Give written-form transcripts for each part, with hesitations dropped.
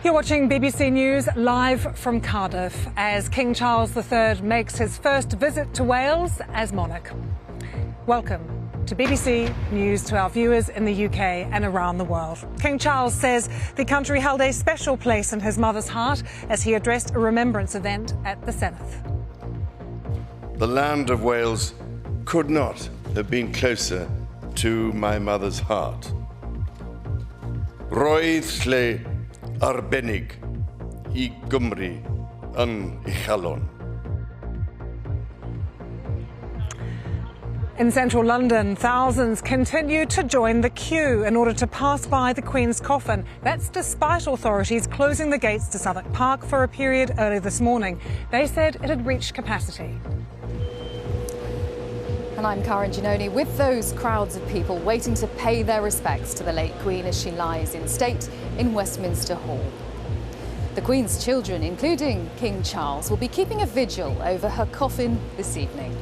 You're watching BBC News live from Cardiff as King Charles III makes his first visit to Wales as monarch. Welcome to BBC News to our viewers in the UK and around the world. King Charles says the country held a special place in his mother's heart as he addressed a remembrance event at the Senedd. The land of Wales could not have been closer to my mother's heart. Roedd lle arbennig I Gymru yn uchelon. In central London, thousands continue to join the queue in order to pass by the Queen's coffin. That's despite authorities closing the gates to Southwark Park for a period early this morning. They said it had reached capacity. And I'm Karen Giannoni with those crowds of people waiting to pay their respects to the late Queen as she lies in state in Westminster Hall. The Queen's children, including King Charles, will be keeping a vigil over her coffin this evening.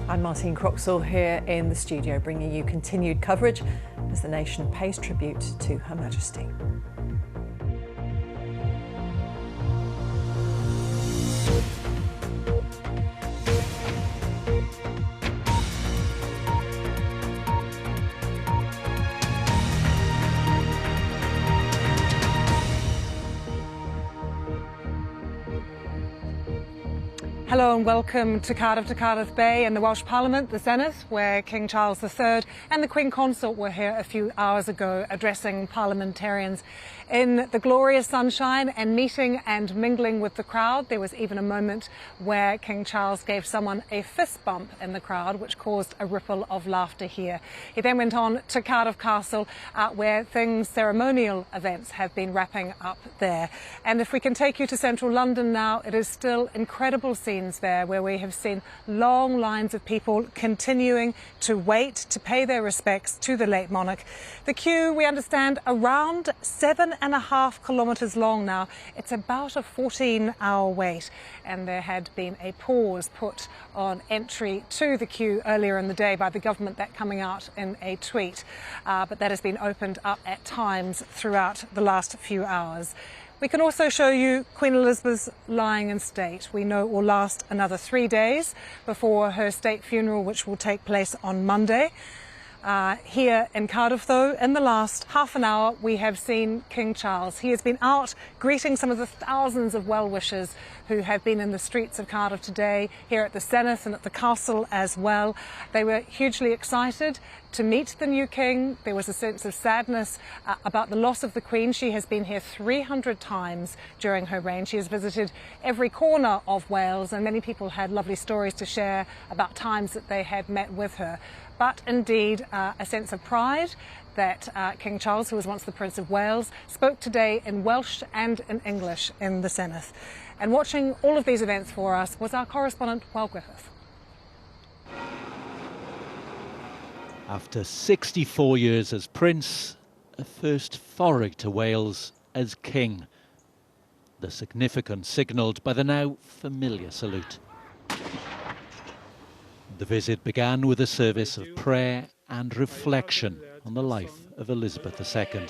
I'm Martine Croxall here in the studio, bringing you continued coverage as the nation pays tribute to Her Majesty. Hello and welcome to Cardiff Bay and the Welsh Parliament, the Senedd, where King Charles III and the Queen Consort were here a few hours ago addressing parliamentarians. In the glorious sunshine and meeting and mingling with the crowd, there was even a moment where King Charles gave someone a fist bump in the crowd, which caused a ripple of laughter here. He then went on to Cardiff Castle, where ceremonial events have been wrapping up there. And if we can take you to central London now, it is still incredible scenes there where we have seen long lines of people continuing to wait to pay their respects to the late monarch. The queue, we understand, around 7.5 kilometres long now. It's about a 14-hour wait, and there had been a pause put on entry to the queue earlier in the day by the government, that coming out in a tweet, but that has been opened up at times throughout the last few hours. We can also show you Queen Elizabeth's lying in state. We know it will last another 3 days before her state funeral, which will take place on Monday. Here in Cardiff, though, in the last half an hour, we have seen King Charles. He has been out greeting some of the thousands of well-wishers who have been in the streets of Cardiff today, here at the Senedd and at the castle as well. They were hugely excited to meet the new king. There was a sense of sadness about the loss of the Queen. She has been here 300 times during her reign. She has visited every corner of Wales, and many people had lovely stories to share about times that they had met with her. But indeed, a sense of pride that King Charles, who was once the Prince of Wales, spoke today in Welsh and in English in the Senedd. And watching all of these events for us was our correspondent, Wel Griffith. After 64 years as Prince, a first foray to Wales as King. The significance signalled by the now familiar salute. The visit began with a service of prayer and reflection on the life of Elizabeth II.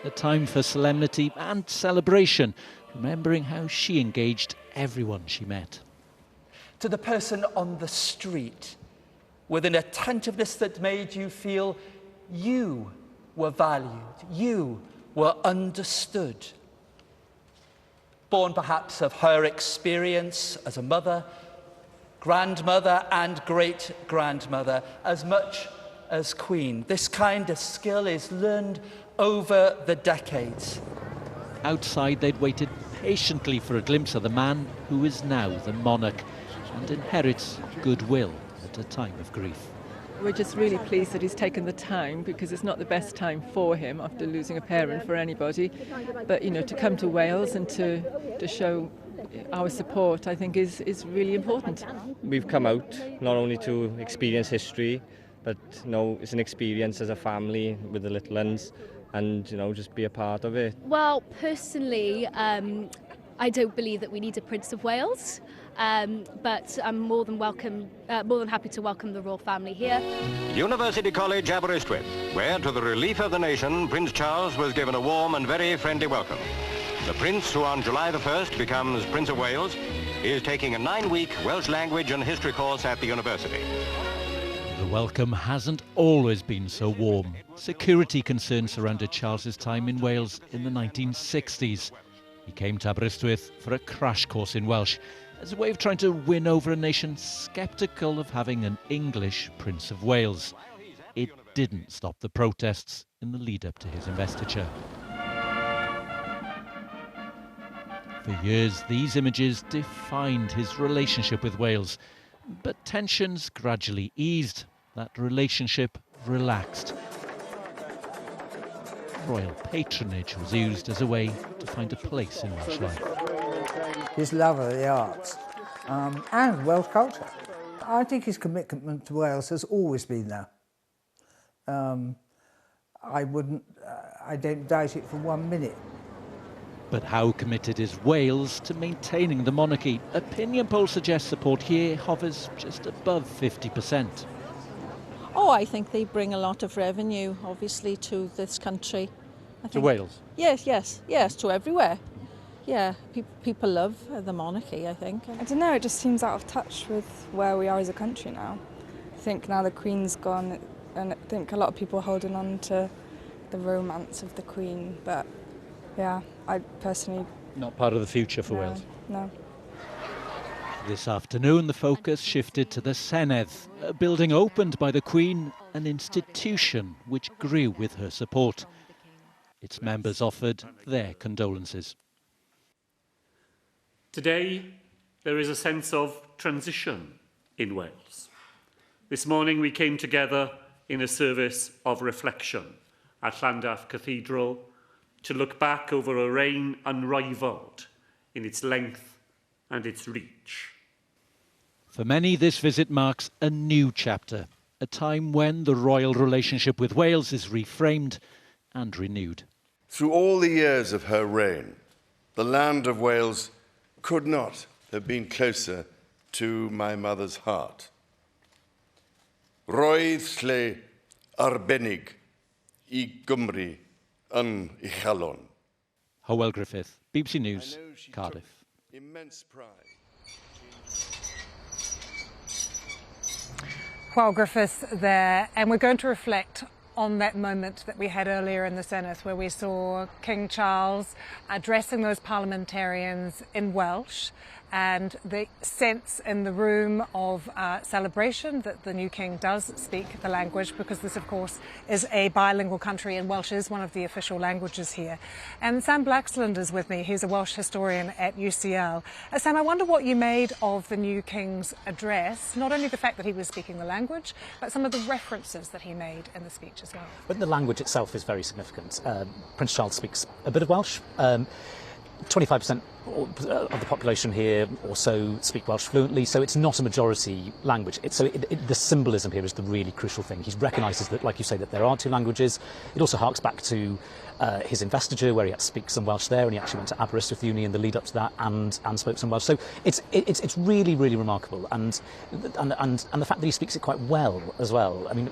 A time for solemnity and celebration, remembering how she engaged everyone she met. To the person on the street, with an attentiveness that made you feel you were valued, you were understood. Born perhaps of her experience as a mother, grandmother and great-grandmother, as much as Queen. This kind of skill is learned over the decades. Outside, they'd waited patiently for a glimpse of the man who is now the monarch and inherits goodwill at a time of grief. We're just really pleased that he's taken the time, because it's not the best time for him after losing a parent, for anybody. But, you know, to come to Wales and to show our support, I think, is really important. We've come out not only to experience history, but, you know, it's an experience as a family with the little ones, and, you know, just be a part of it. Well, personally, I don't believe that we need a Prince of Wales. but I'm more than happy to welcome the royal family here. University College, Aberystwyth, where, to the relief of the nation, Prince Charles was given a warm and very friendly welcome. The Prince, who on July the 1st becomes Prince of Wales, is taking a 9-week Welsh language and history course at the university. The welcome hasn't always been so warm. Security concerns surrounded Charles's time in Wales in the 1960s. He came to Aberystwyth for a crash course in Welsh as a way of trying to win over a nation sceptical of having an English Prince of Wales. It didn't stop the protests in the lead-up to his investiture. For years, these images defined his relationship with Wales, but tensions gradually eased. That relationship relaxed. Royal patronage was used as a way to find a place in Welsh life. His love of the arts and Welsh culture. I think his commitment to Wales has always been there. I don't doubt it for 1 minute. But how committed is Wales to maintaining the monarchy? Opinion polls suggest support here hovers just above 50%. Oh, I think they bring a lot of revenue, obviously, to this country. To Wales? Yes, to everywhere. Yeah, people love the monarchy, I think. I don't know, it just seems out of touch with where we are as a country now. I think now the Queen's gone, and I think a lot of people are holding on to the romance of the Queen, but yeah, I personally... Not part of the future for Wales? No. This afternoon, the focus shifted to the Senedd, a building opened by the Queen, an institution which grew with her support. Its members offered their condolences. Today, there is a sense of transition in Wales. This morning, we came together in a service of reflection at Llandaff Cathedral to look back over a reign unrivalled in its length and its reach. For many, this visit marks a new chapter, a time when the royal relationship with Wales is reframed and renewed. Through all the years of her reign, the land of Wales could not have been closer to my mother's heart. Roedd lle arbennig I Gymru yn ei chalon. Hywel Griffith, BBC News, Cardiff. Immense pride. Well, Griffith there, and we're going to reflect on that moment that we had earlier in the Senedd where we saw King Charles addressing those parliamentarians in Welsh, and the sense in the room of celebration that the new king does speak the language, because this, of course, is a bilingual country and Welsh is one of the official languages here. And Sam Blaxland is with me. He's a Welsh historian at UCL. Sam, I wonder what you made of the new king's address, not only the fact that he was speaking the language, but some of the references that he made in the speech as well. But the language itself is very significant. Prince Charles speaks a bit of Welsh. 25% of the population here also speak Welsh fluently, so it's not a majority language. The symbolism here is the really crucial thing. He recognises that, like you say, that there are two languages. It also harks back to his investiture, where he had to speak some Welsh there, and he actually went to Aberystwyth Uni in the lead up to that and spoke some Welsh. So it's really, really remarkable, and the fact that he speaks it quite well as well. I mean,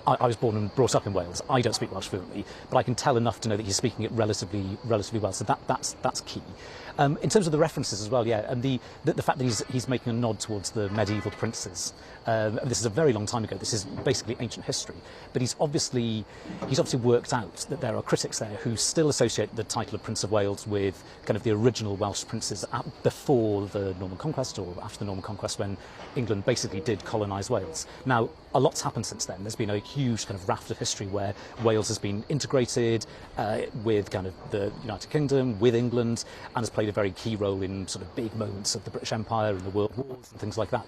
I was born and brought up in Wales. I don't speak Welsh fluently, but I can tell enough to know that he's speaking it relatively well. So that's key. In terms of the references as well, yeah, and the fact that he's making a nod towards the medieval princes. This is a very long time ago. This is basically ancient history. But he's obviously worked out that there are critics there who still associate the title of Prince of Wales with kind of the original Welsh princes before the Norman Conquest or after the Norman Conquest, when England basically did colonise Wales. Now, a lot's happened since then. There's been a huge kind of raft of history where Wales has been integrated with kind of the United Kingdom, with England, and has played a very key role in sort of big moments of the British Empire and the World Wars and things like that.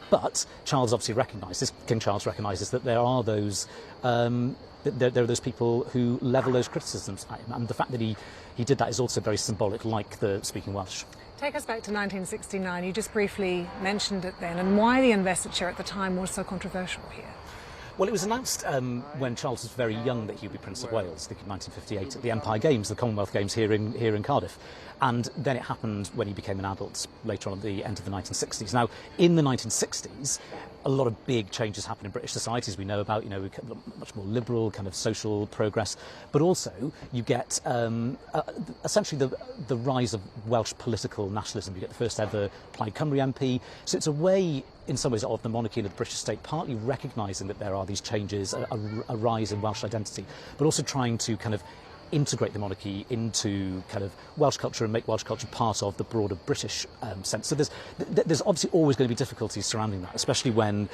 But Charles obviously recognises, King Charles recognises that there are those there are those people who level those criticisms at him, and the fact that he did that is also very symbolic, like the speaking Welsh. Take us back to 1969. You just briefly mentioned it then, and why the investiture at the time was so controversial here. Well, it was announced when Charles was very young that he would be Prince of Wales, I think in 1958, at the Empire Games, the Commonwealth Games here in Cardiff. And then it happened when he became an adult later on at the end of the 1960s. Now, in the 1960s, a lot of big changes happened in British society, as we know about, much more liberal kind of social progress. But also, you get essentially the rise of Welsh political nationalism. You get the first ever Plaid Cymru MP. So it's a way, in some ways, of the monarchy and of the British state, partly recognising that there are these changes, a rise in Welsh identity, but also trying to kind of integrate the monarchy into kind of Welsh culture and make Welsh culture part of the broader British sense. So there's obviously always going to be difficulties surrounding that, especially when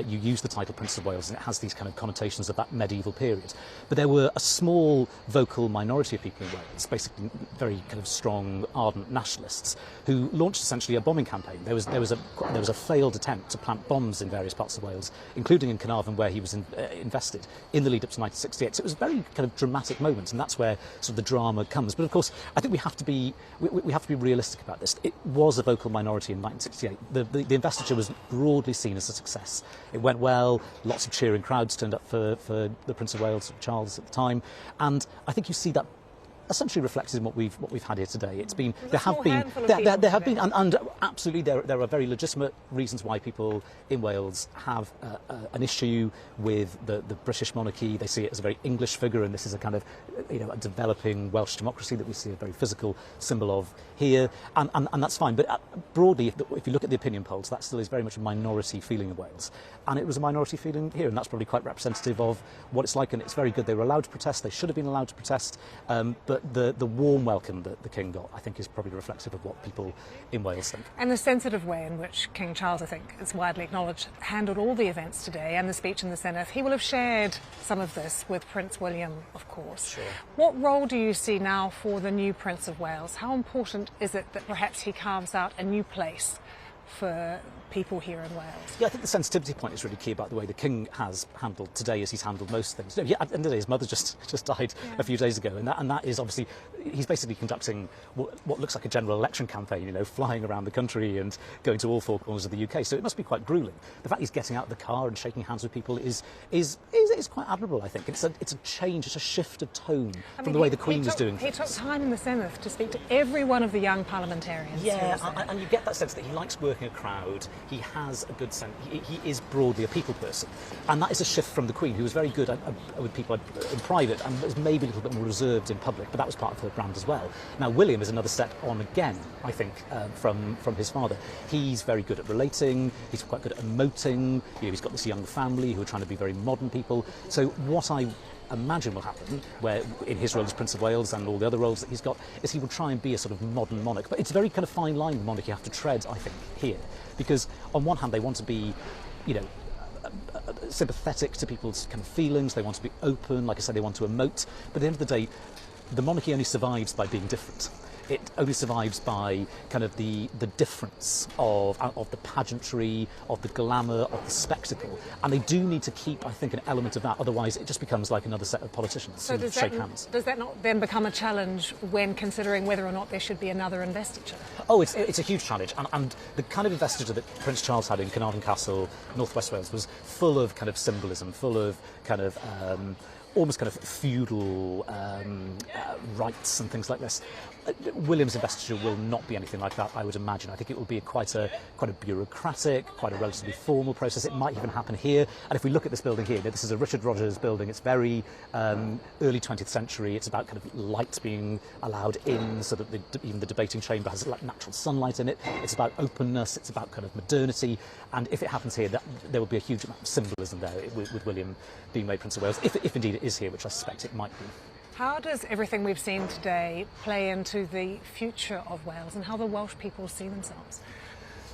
you use the title Prince of Wales and it has these kind of connotations of that medieval period. But there were a small vocal minority of people in Wales, basically very kind of strong, ardent nationalists, who launched essentially a bombing campaign. There was a failed attempt to plant bombs in various parts of Wales, including in Carnarvon, where he was invested in the lead up to 1968. So it was a very kind of dramatic moment, and that's where sort of the drama comes. But of course, I think we have to be realistic about this. It was a vocal minority in 1968. The investiture was broadly seen as a success. It went well. Lots of cheering crowds turned up for the Prince of Wales, Charles at the time, and I think you see that essentially reflected in what we've had here today. It's been there have been and absolutely there are very legitimate reasons why people in Wales have an issue with the British monarchy. They see it as a very English figure, and this is a kind of a developing Welsh democracy that we see a very physical symbol of here, and that's fine. But broadly, if you look at the opinion polls, that still is very much a minority feeling in Wales, and it was a minority feeling here, and that's probably quite representative of what it's like. And it's very good. They were allowed to protest. They should have been allowed to protest, but the warm welcome that the King got, I think, is probably reflective of what people in Wales think. And the sensitive way in which King Charles, I think, is widely acknowledged, handled all the events today and the speech in the Senedd. He will have shared some of this with Prince William, of course. Sure. What role do you see now for the new Prince of Wales? How important is it that perhaps he carves out a new place for people here in Wales? Yeah, I think the sensitivity point is really key about the way the King has handled today, as he's handled most things. At the end of the day, his mother just died a few days ago, and that is obviously, he's basically conducting what looks like a general election campaign, flying around the country and going to all four corners of the UK. So it must be quite gruelling. The fact he's getting out of the car and shaking hands with people is quite admirable, I think. It's a change, it's a shift of tone from the way the Queen was doing things. He took time in the Senedd to speak to every one of the young parliamentarians. Yeah, and you get that sense that he likes working a crowd. He has a good sense. He is broadly a people person, and that is a shift from the Queen, who was very good with people in private and was maybe a little bit more reserved in public, but that was part of her brand as well. Now William is another step on again, I think, from his father. He's very good at relating. He's quite good at emoting. He's got this young family who are trying to be very modern people. So what I imagine will happen, where in his role as Prince of Wales and all the other roles that he's got, is he will try and be a sort of modern monarch. But it's a very kind of fine line the monarchy have to tread, I think, here, because on one hand they want to be, sympathetic to people's kind of feelings. They want to be open, like I said, they want to emote. But at the end of the day, the monarchy only survives by being different. It only survives by kind of the difference of the pageantry, of the glamour, of the spectacle. And they do need to keep, I think, an element of that. Otherwise, it just becomes like another set of politicians who shake hands. Does that not then become a challenge when considering whether or not there should be another investiture? Oh, it's a huge challenge. And the kind of investiture that Prince Charles had in Carnarvon Castle, North West Wales, was full of kind of symbolism, full of kind of almost kind of feudal rights and things like this. William's investiture will not be anything like that, I would imagine. I think it will be quite a bureaucratic, quite a relatively formal process. It might even happen here. And if we look at this building here, this is a Richard Rogers building. It's very early 20th century. It's about kind of light being allowed in, so that even the debating chamber has like natural sunlight in it. It's about openness. It's about kind of modernity. And if it happens here, there will be a huge amount of symbolism there with William being made Prince of Wales, if indeed it is here, which I suspect it might be. How does everything we've seen today play into the future of Wales and how the Welsh people see themselves?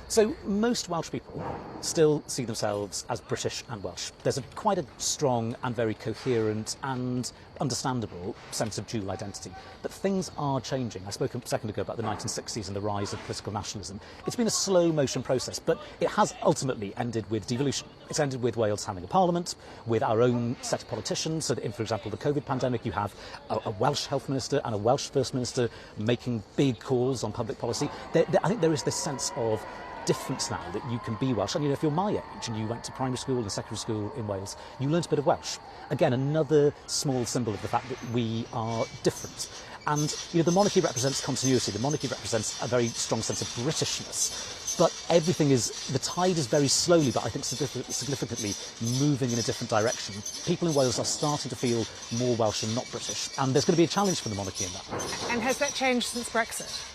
So most Welsh people still see themselves as British and Welsh. There's quite a strong and very coherent and understandable sense of dual identity. But things are changing. I spoke a second ago about the 1960s and the rise of political nationalism. It's been a slow motion process, but it has ultimately ended with devolution. It's ended with Wales having a parliament, with our own set of politicians. So that in, for example, the COVID pandemic, you have a Welsh health minister and a Welsh first minister making big calls on public policy. I think there is this sense of difference now that you can be Welsh. And if you're my age and you went to primary school and secondary school in Wales, you learnt a bit of Welsh. Again, another small symbol of the fact that we are different. And the monarchy represents continuity. The monarchy represents a very strong sense of Britishness. But the tide is very slowly, but I think significantly moving in a different direction. People in Wales are starting to feel more Welsh and not British. And there's going to be a challenge for the monarchy in that. And has that changed since Brexit?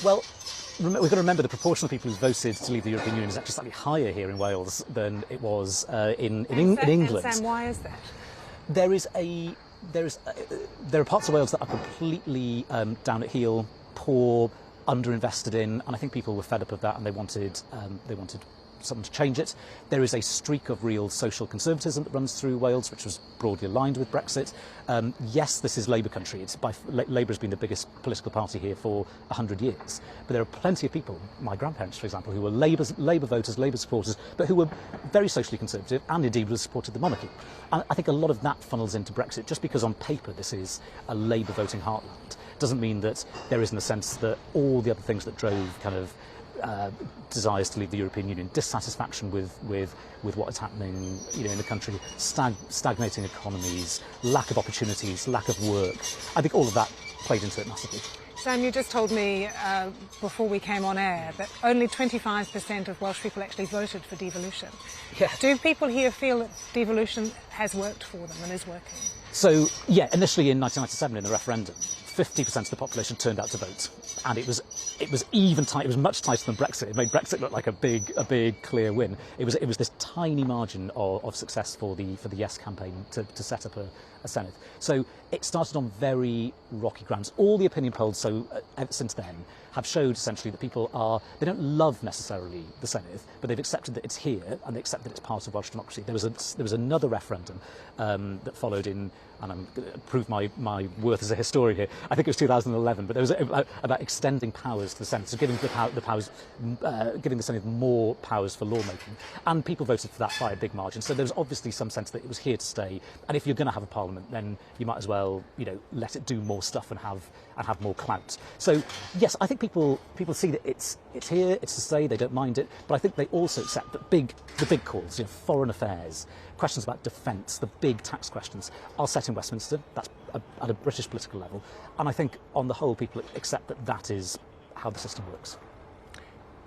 Well, we've got to remember the proportion of people who voted to leave the European Union is actually slightly higher here in Wales than it was in England. And Sam, why is that? There are parts of Wales that are completely down at heel, poor, underinvested in, and I think people were fed up of that and they wanted something to change it. There is a streak of real social conservatism that runs through Wales, which was broadly aligned with Brexit. Yes, this is Labour country. Labour has been the biggest political party here for 100 years. But there are plenty of people, my grandparents, for example, who were Labour voters, Labour supporters, but who were very socially conservative and indeed would have supported the monarchy. And I think a lot of that funnels into Brexit. Just because on paper this is a Labour voting heartland doesn't mean that there isn't a sense that all the other things that drove kind of desires to leave the European Union, dissatisfaction with what is happening, in the country, stagnating economies, lack of opportunities, lack of work. I think all of that played into it massively. Sam, you just told me before we came on air that only 25% of Welsh people actually voted for devolution. Yeah. Do people here feel that devolution has worked for them and is working? So, yeah, initially in 1997 in the referendum, 50% of the population turned out to vote, and it was even tight. It was much tighter than Brexit. It made Brexit look like a big clear win. It was this tiny margin of success for the Yes campaign to set up a Senedd. So it started on very rocky grounds. All the opinion polls since then have showed essentially that people they don't love necessarily the Senedd, but they've accepted that it's here and they accept that it's part of Welsh democracy. There was another referendum that followed in, and I'm going to prove my worth as a historian here. I think it was 2011, but there was about extending powers to the Senedd, so giving the Senedd more powers for lawmaking, and people voted for that by a big margin. So there was obviously some sense that it was here to stay, and if you're going to have a parliament, then you might as well let it do more stuff and have more clout. So yes, I think people see that it's here, it's to stay, they don't mind it, but I think they also accept that the big calls, foreign affairs, questions about defence, the big tax questions, are set in Westminster. That's at a British political level, and I think on the whole people accept that that is how the system works.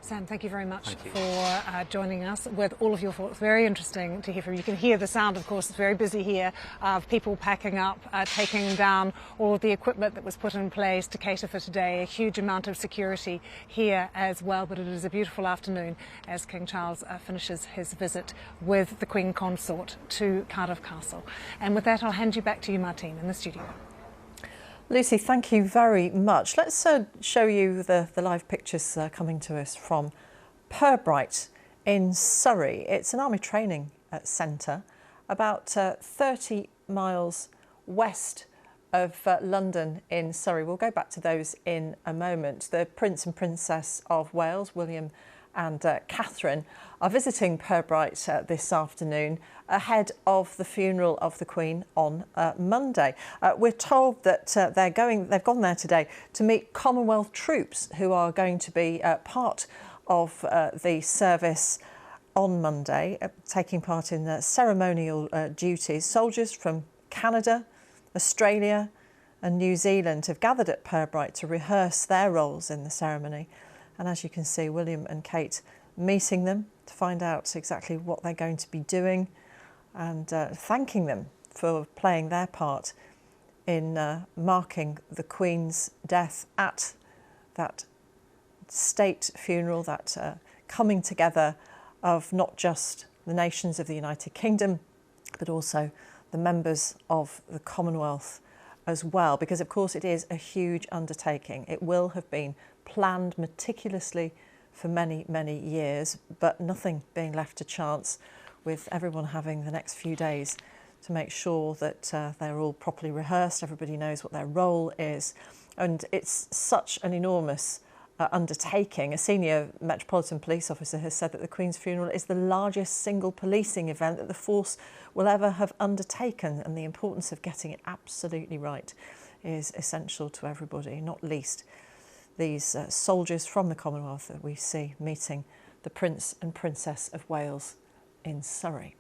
Sam, thank you very much for joining us with all of your thoughts. Very interesting to hear from you. You can hear the sound, of course, it's very busy here, of people packing up, taking down all of the equipment that was put in place to cater for today. A huge amount of security here as well, but it is a beautiful afternoon as King Charles finishes his visit with the Queen Consort to Cardiff Castle. And with that, I'll hand you back to you, Martine, in the studio. Lucy, thank you very much. Let's show you the live pictures coming to us from Pirbright in Surrey. It's an army training centre about 30 miles west of London in Surrey. We'll go back to those in a moment. The Prince and Princess of Wales, William and Catherine, are visiting Pirbright this afternoon ahead of the funeral of the Queen on Monday. We're told that they've gone there today to meet Commonwealth troops who are going to be part of the service on Monday, taking part in ceremonial duties. Soldiers from Canada, Australia and New Zealand have gathered at Pirbright to rehearse their roles in the ceremony. And as you can see, William and Kate meeting them to find out exactly what they're going to be doing and thanking them for playing their part in marking the Queen's death at that state funeral, that coming together of not just the nations of the United Kingdom, but also the members of the Commonwealth as well, because of course it is a huge undertaking. It will have been planned meticulously for many, many years, but nothing being left to chance, with everyone having the next few days to make sure that they're all properly rehearsed, everybody knows what their role is. And it's such an enormous undertaking. A senior Metropolitan Police officer has said that the Queen's funeral is the largest single policing event that the force will ever have undertaken, and the importance of getting it absolutely right is essential to everybody, not least these soldiers from the Commonwealth that we see meeting the Prince and Princess of Wales in Surrey.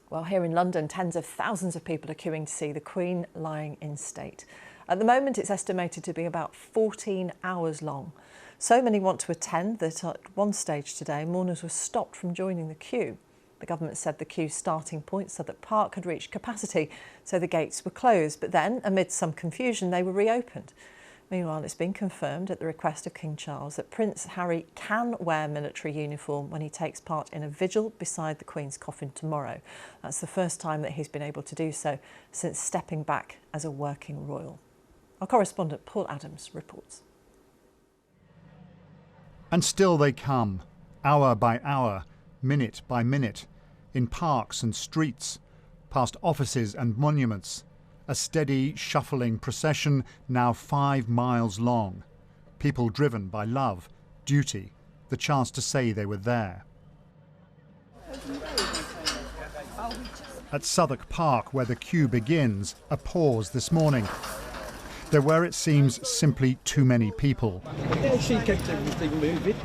Well, here in London, tens of thousands of people are queuing to see the Queen lying in state. At the moment, it's estimated to be about 14 hours long. So many want to attend that at one stage today, mourners were stopped from joining the queue. The government said the queue's starting point, Southwark Park, had reached capacity, so the gates were closed. But then, amid some confusion, they were reopened. Meanwhile, it's been confirmed at the request of King Charles that Prince Harry can wear military uniform when he takes part in a vigil beside the Queen's coffin tomorrow. That's the first time that he's been able to do so since stepping back as a working royal. Our correspondent Paul Adams reports. And still they come, hour by hour, minute by minute, in parks and streets, past offices and monuments. A steady, shuffling procession, now 5 miles long. People driven by love, duty, the chance to say they were there. At Southwark Park, where the queue begins, a pause this morning. There were, it seems, simply too many people. Yeah, she kept everything moving,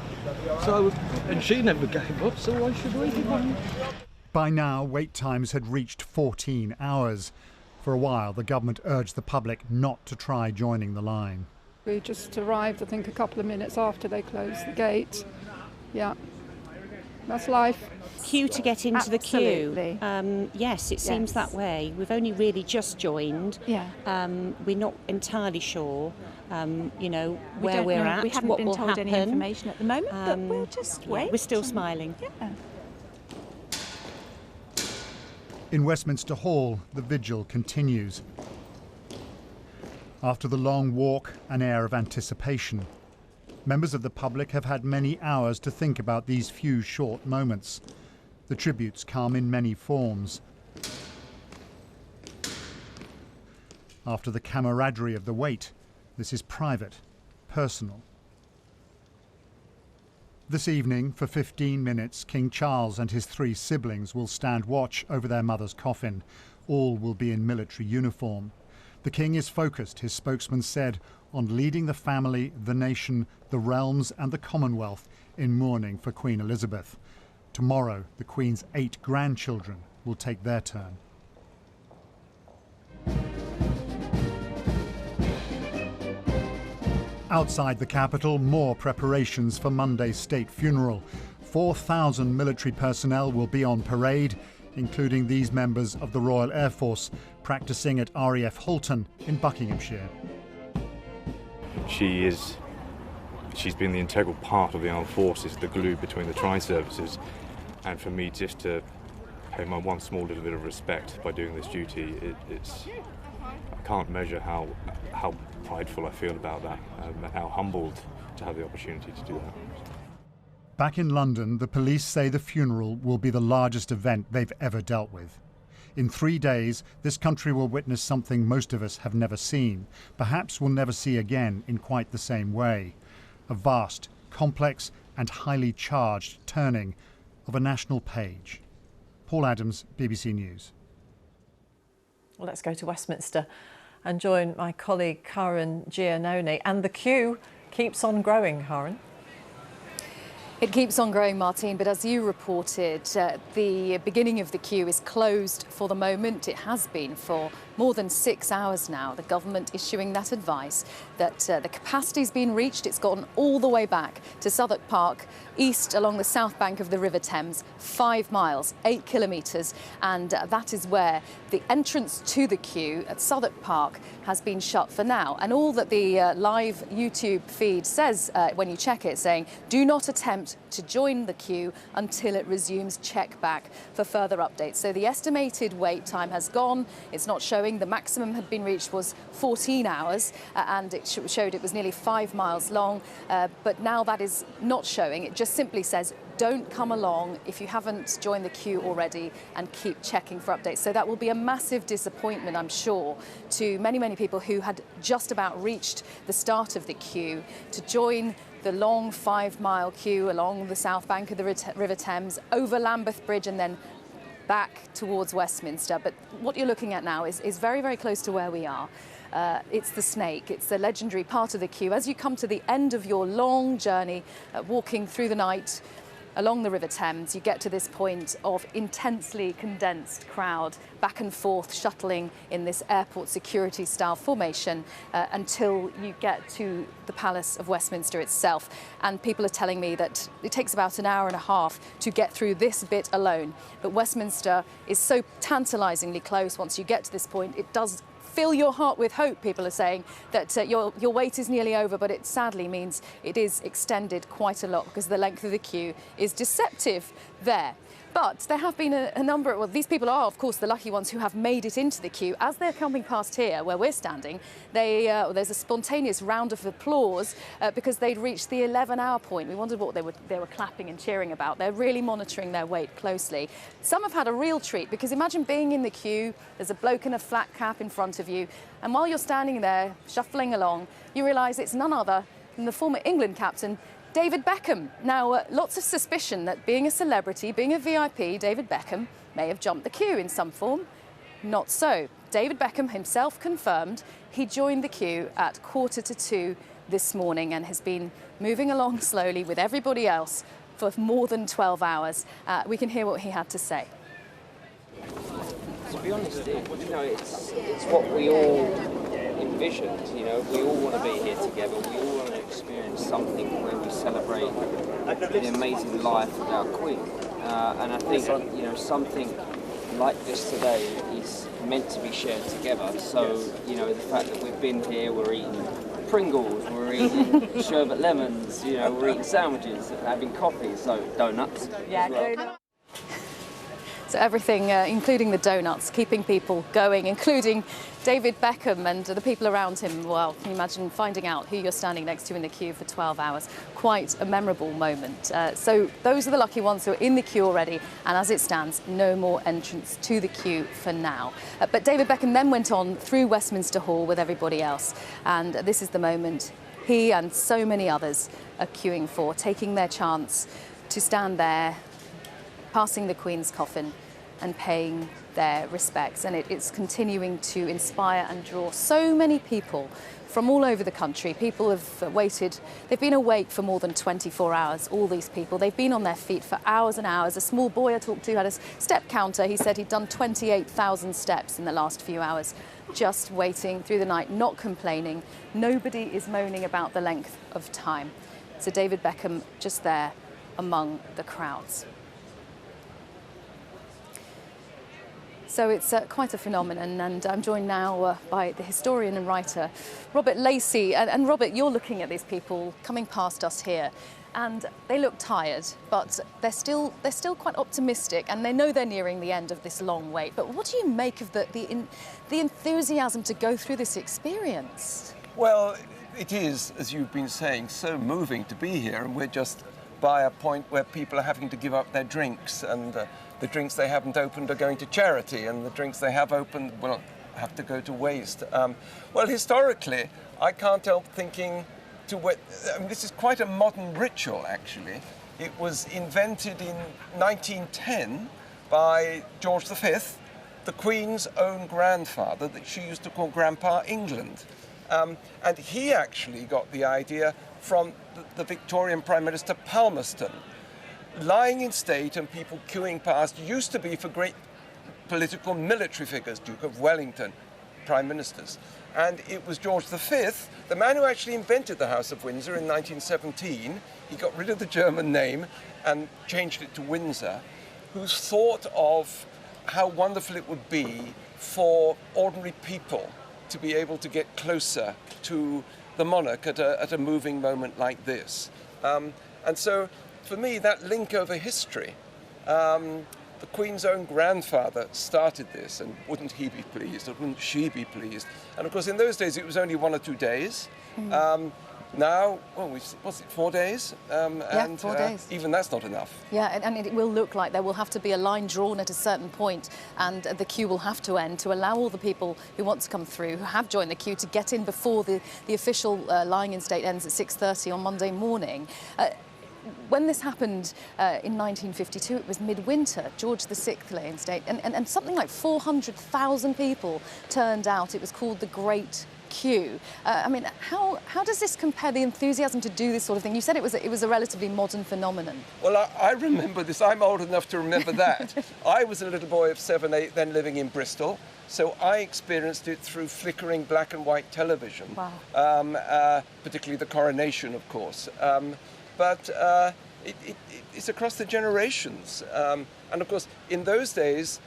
and she never gave up, so why should we give up? By now, wait times had reached 14 hours. For a while, the government urged the public not to try joining the line. We just arrived, I think, a couple of minutes after they closed the gate. Yeah, that's life. Queue to get into Absolutely. the queue. Yes, it seems that way. We've only really just joined. Yeah. We're not entirely sure, where we're at, We haven't what been will told happen. any information at the moment, but we'll just wait. We're still smiling. Yeah. In Westminster Hall, the vigil continues. After the long walk, an air of anticipation. Members of the public have had many hours to think about these few short moments. The tributes come in many forms. After the camaraderie of the wait, this is private, personal. This evening, for 15 minutes, King Charles and his 3 siblings will stand watch over their mother's coffin. All will be in military uniform. The King is focused, his spokesman said, on leading the family, the nation, the realms and the Commonwealth in mourning for Queen Elizabeth. Tomorrow, the Queen's 8 grandchildren will take their turn. Outside the capital, more preparations for Monday's state funeral. 4,000 military personnel will be on parade, including these members of the Royal Air Force, practicing at RAF Halton in Buckinghamshire. She's been the integral part of the armed forces, the glue between the tri-services, and for me just to pay my one small little bit of respect by doing this duty, I can't measure how prideful I feel about that, and how humbled to have the opportunity to do that. Back in London, the police say the funeral will be the largest event they've ever dealt with. In 3 days, this country will witness something most of us have never seen, perhaps will never see again in quite the same way. A vast, complex and highly charged turning of a national page. Paul Adams, BBC News. Well, let's go to Westminster and join my colleague Karen Giannone. And the queue keeps on growing, Karen. It keeps on growing, Martine, but as you reported, the beginning of the queue is closed for the moment. It has been for more than 6 hours now. The government issuing that advice that the capacity's been reached. It's gone all the way back to Southwark Park, east along the south bank of the River Thames, 5 miles, 8 kilometres, and that is where the entrance to the queue at Southwark Park has been shut for now. And all that the live YouTube feed says when you check it, saying, do not attempt to join the queue until it resumes. Check back for further updates. So the estimated wait time has gone. It's not showing. The maximum had been reached was 14 hours and it showed it was nearly 5 miles long. But now that is not showing. It just simply says, don't come along if you haven't joined the queue already and keep checking for updates. So that will be a massive disappointment, I'm sure, to many, many people who had just about reached the start of the queue to join the long 5-mile queue along the south bank of the River Thames, over Lambeth Bridge and then back towards Westminster. But what you're looking at now is very, very close to where we are. It's the Snake. It's the legendary part of the queue. As you come to the end of your long journey, walking through the night along the River Thames, you get to this point of intensely condensed crowd, back and forth, shuttling in this airport security style formation until you get to the Palace of Westminster itself. And people are telling me that it takes about an hour and a half to get through this bit alone. But Westminster is so tantalisingly close. Once you get to this point, it does fill your heart with hope, people are saying, that your wait is nearly over, but it sadly means it is extended quite a lot because the length of the queue is deceptive there. But there have been a number, well, these people are, of course, the lucky ones who have made it into the queue. As they're coming past here, where we're standing, there's a spontaneous round of applause because they'd reached the 11-hour point. We wondered what they were clapping and cheering about. They're really monitoring their wait closely. Some have had a real treat because imagine being in the queue, there's a bloke in a flat cap in front of you, and while you're standing there, shuffling along, you realise it's none other than the former England captain, David Beckham. Now, lots of suspicion that being a celebrity, being a VIP, David Beckham may have jumped the queue in some form. Not so. David Beckham himself confirmed he joined the queue at 1:45 this morning and has been moving along slowly with everybody else for more than 12 hours. We can hear what he had to say. To be honest, it's what we all envisioned. We all want to be here together. We all want to experience something where we celebrate the amazing life of our Queen. And I think something like this today is meant to be shared together. So the fact that we've been here, we're eating Pringles, we're eating sherbet lemons, we're eating sandwiches, having coffee, so donuts. Yeah, as well. Donuts. So everything, including the donuts, keeping people going, including David Beckham and the people around him. Well, can you imagine finding out who you're standing next to in the queue for 12 hours? Quite a memorable moment. So those are the lucky ones who are in the queue already, and as it stands, no more entrance to the queue for now. But David Beckham then went on through Westminster Hall with everybody else, and this is the moment he and so many others are queuing for, taking their chance to stand there, passing the Queen's coffin and paying their respects. And it's continuing to inspire and draw so many people from all over the country. People have waited, they've been awake for more than 24 hours, all these people. They've been on their feet for hours and hours. A small boy I talked to had a step counter. He said he'd done 28,000 steps in the last few hours, just waiting through the night, not complaining. Nobody is moaning about the length of time. So David Beckham just there among the crowds. So it's quite a phenomenon, and I'm joined now by the historian and writer Robert Lacey. And Robert, you're looking at these people coming past us here, and they look tired, but they're still quite optimistic, and they know they're nearing the end of this long wait. But what do you make of the enthusiasm to go through this experience? Well, it is, as you've been saying, so moving to be here, and we're just by a point where people are having to give up their drinks, and the drinks they haven't opened are going to charity, and the drinks they have opened will have to go to waste. Well, historically, I can't help thinking this is quite a modern ritual, actually. It was invented in 1910 by George V, the Queen's own grandfather, that she used to call Grandpa England. And he actually got the idea from the Victorian Prime Minister Palmerston. Lying in state and people queuing past used to be for great political military figures, Duke of Wellington, prime ministers. And it was George V, the man who actually invented the House of Windsor in 1917. He got rid of the German name and changed it to Windsor, who thought of how wonderful it would be for ordinary people to be able to get closer to the monarch at a moving moment like this. And so, for me, that link over history, the Queen's own grandfather started this, and wouldn't he be pleased, or wouldn't she be pleased? And of course, in those days, it was only 1 or 2 days. now, well, what's it, 4 days? Yeah, 4 days. Even that's not enough. Yeah, and it will look like there will have to be a line drawn at a certain point, and the queue will have to end to allow all the people who want to come through, who have joined the queue, to get in before the official lying in state ends at 6:30 on Monday morning. When this happened in 1952, it was midwinter. George VI lay in state, and something like 400,000 people turned out. It was called the Great Queue. I mean, how does this compare, the enthusiasm to do this sort of thing? You said it was a relatively modern phenomenon. Well, I remember this. I'm old enough to remember that. I was a little boy of 7, 8, then living in Bristol, so I experienced it through flickering black and white television. Wow. Particularly the coronation, of course. But it's across the generations. And of course, in those days,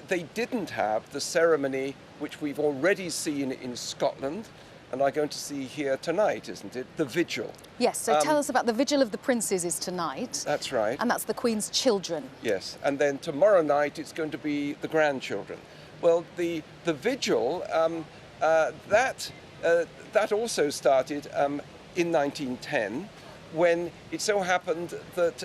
they didn't have the ceremony which we've already seen in Scotland, and are going to see here tonight, isn't it? The vigil. Yes, so tell us about the Vigil of the Princes is tonight. That's right. And that's the Queen's children. Yes, and then tomorrow night it's going to be the grandchildren. Well, the vigil, that also started in 1910, when it so happened that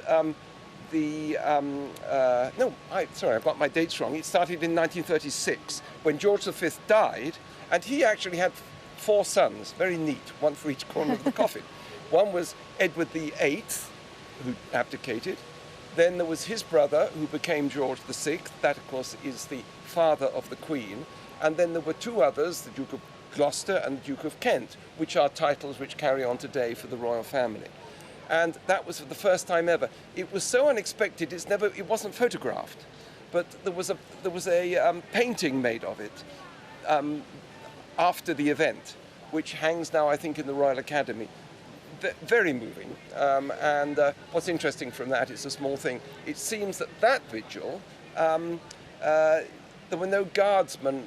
sorry, I've got my dates wrong. It started in 1936 when George V died, and he actually had 4 sons, very neat, one for each corner of the coffin. One was Edward VIII, who abdicated. Then there was his brother, who became George VI. That, of course, is the father of the Queen. And then there were 2 others, the Duke of Gloucester and the Duke of Kent, which are titles which carry on today for the royal family. And that was for the first time ever. It was so unexpected, it wasn't photographed, but there was a painting made of it after the event, which hangs now, I think, in the Royal Academy. Very moving. And what's interesting from that is a small thing. It seems that vigil, there were no guardsmen.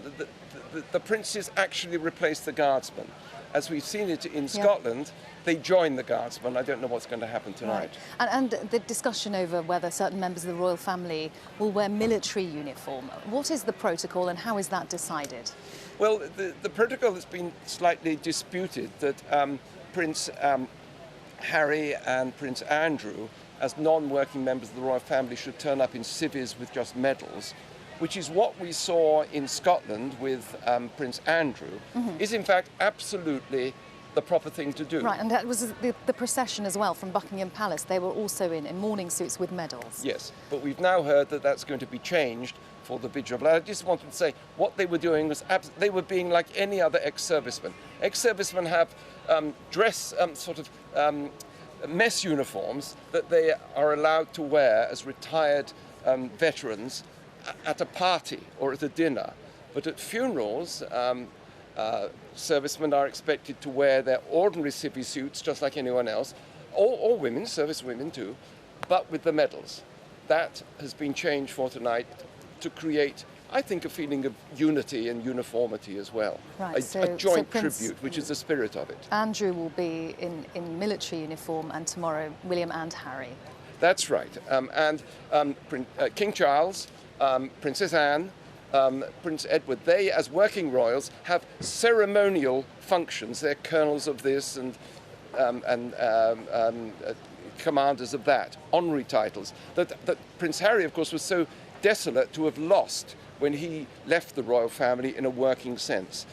The princes actually replaced the guardsmen. As we've seen it in Scotland, they joined the guardsmen. I don't know what's going to happen tonight. Right. And the discussion over whether certain members of the royal family will wear military uniform. What is the protocol and how is that decided? Well, the protocol has been slightly disputed, that Prince Harry and Prince Andrew, as non-working members of the royal family, should turn up in civvies with just medals, which is what we saw in Scotland with Prince Andrew, is in fact absolutely the proper thing to do. Right, and that was the procession as well from Buckingham Palace. They were also in mourning suits with medals. Yes, but we've now heard that that's going to be changed for the vigil. But I just wanted to say what they were doing was they were being like any other ex-serviceman. Ex-servicemen have mess uniforms that they are allowed to wear as retired veterans at a party or at a dinner. But at funerals, servicemen are expected to wear their ordinary civvy suits just like anyone else, or women, service women too, but with the medals. That has been changed for tonight to create, I think, a feeling of unity and uniformity as well. Right, a joint tribute, which is the spirit of it. Andrew will be in military uniform, and tomorrow William and Harry. That's right. King Charles, Princess Anne, Prince Edward, they, as working royals, have ceremonial functions. They're colonels of this and commanders of that, honorary titles. That Prince Harry, of course, was so desolate to have lost when he left the royal family in a working sense.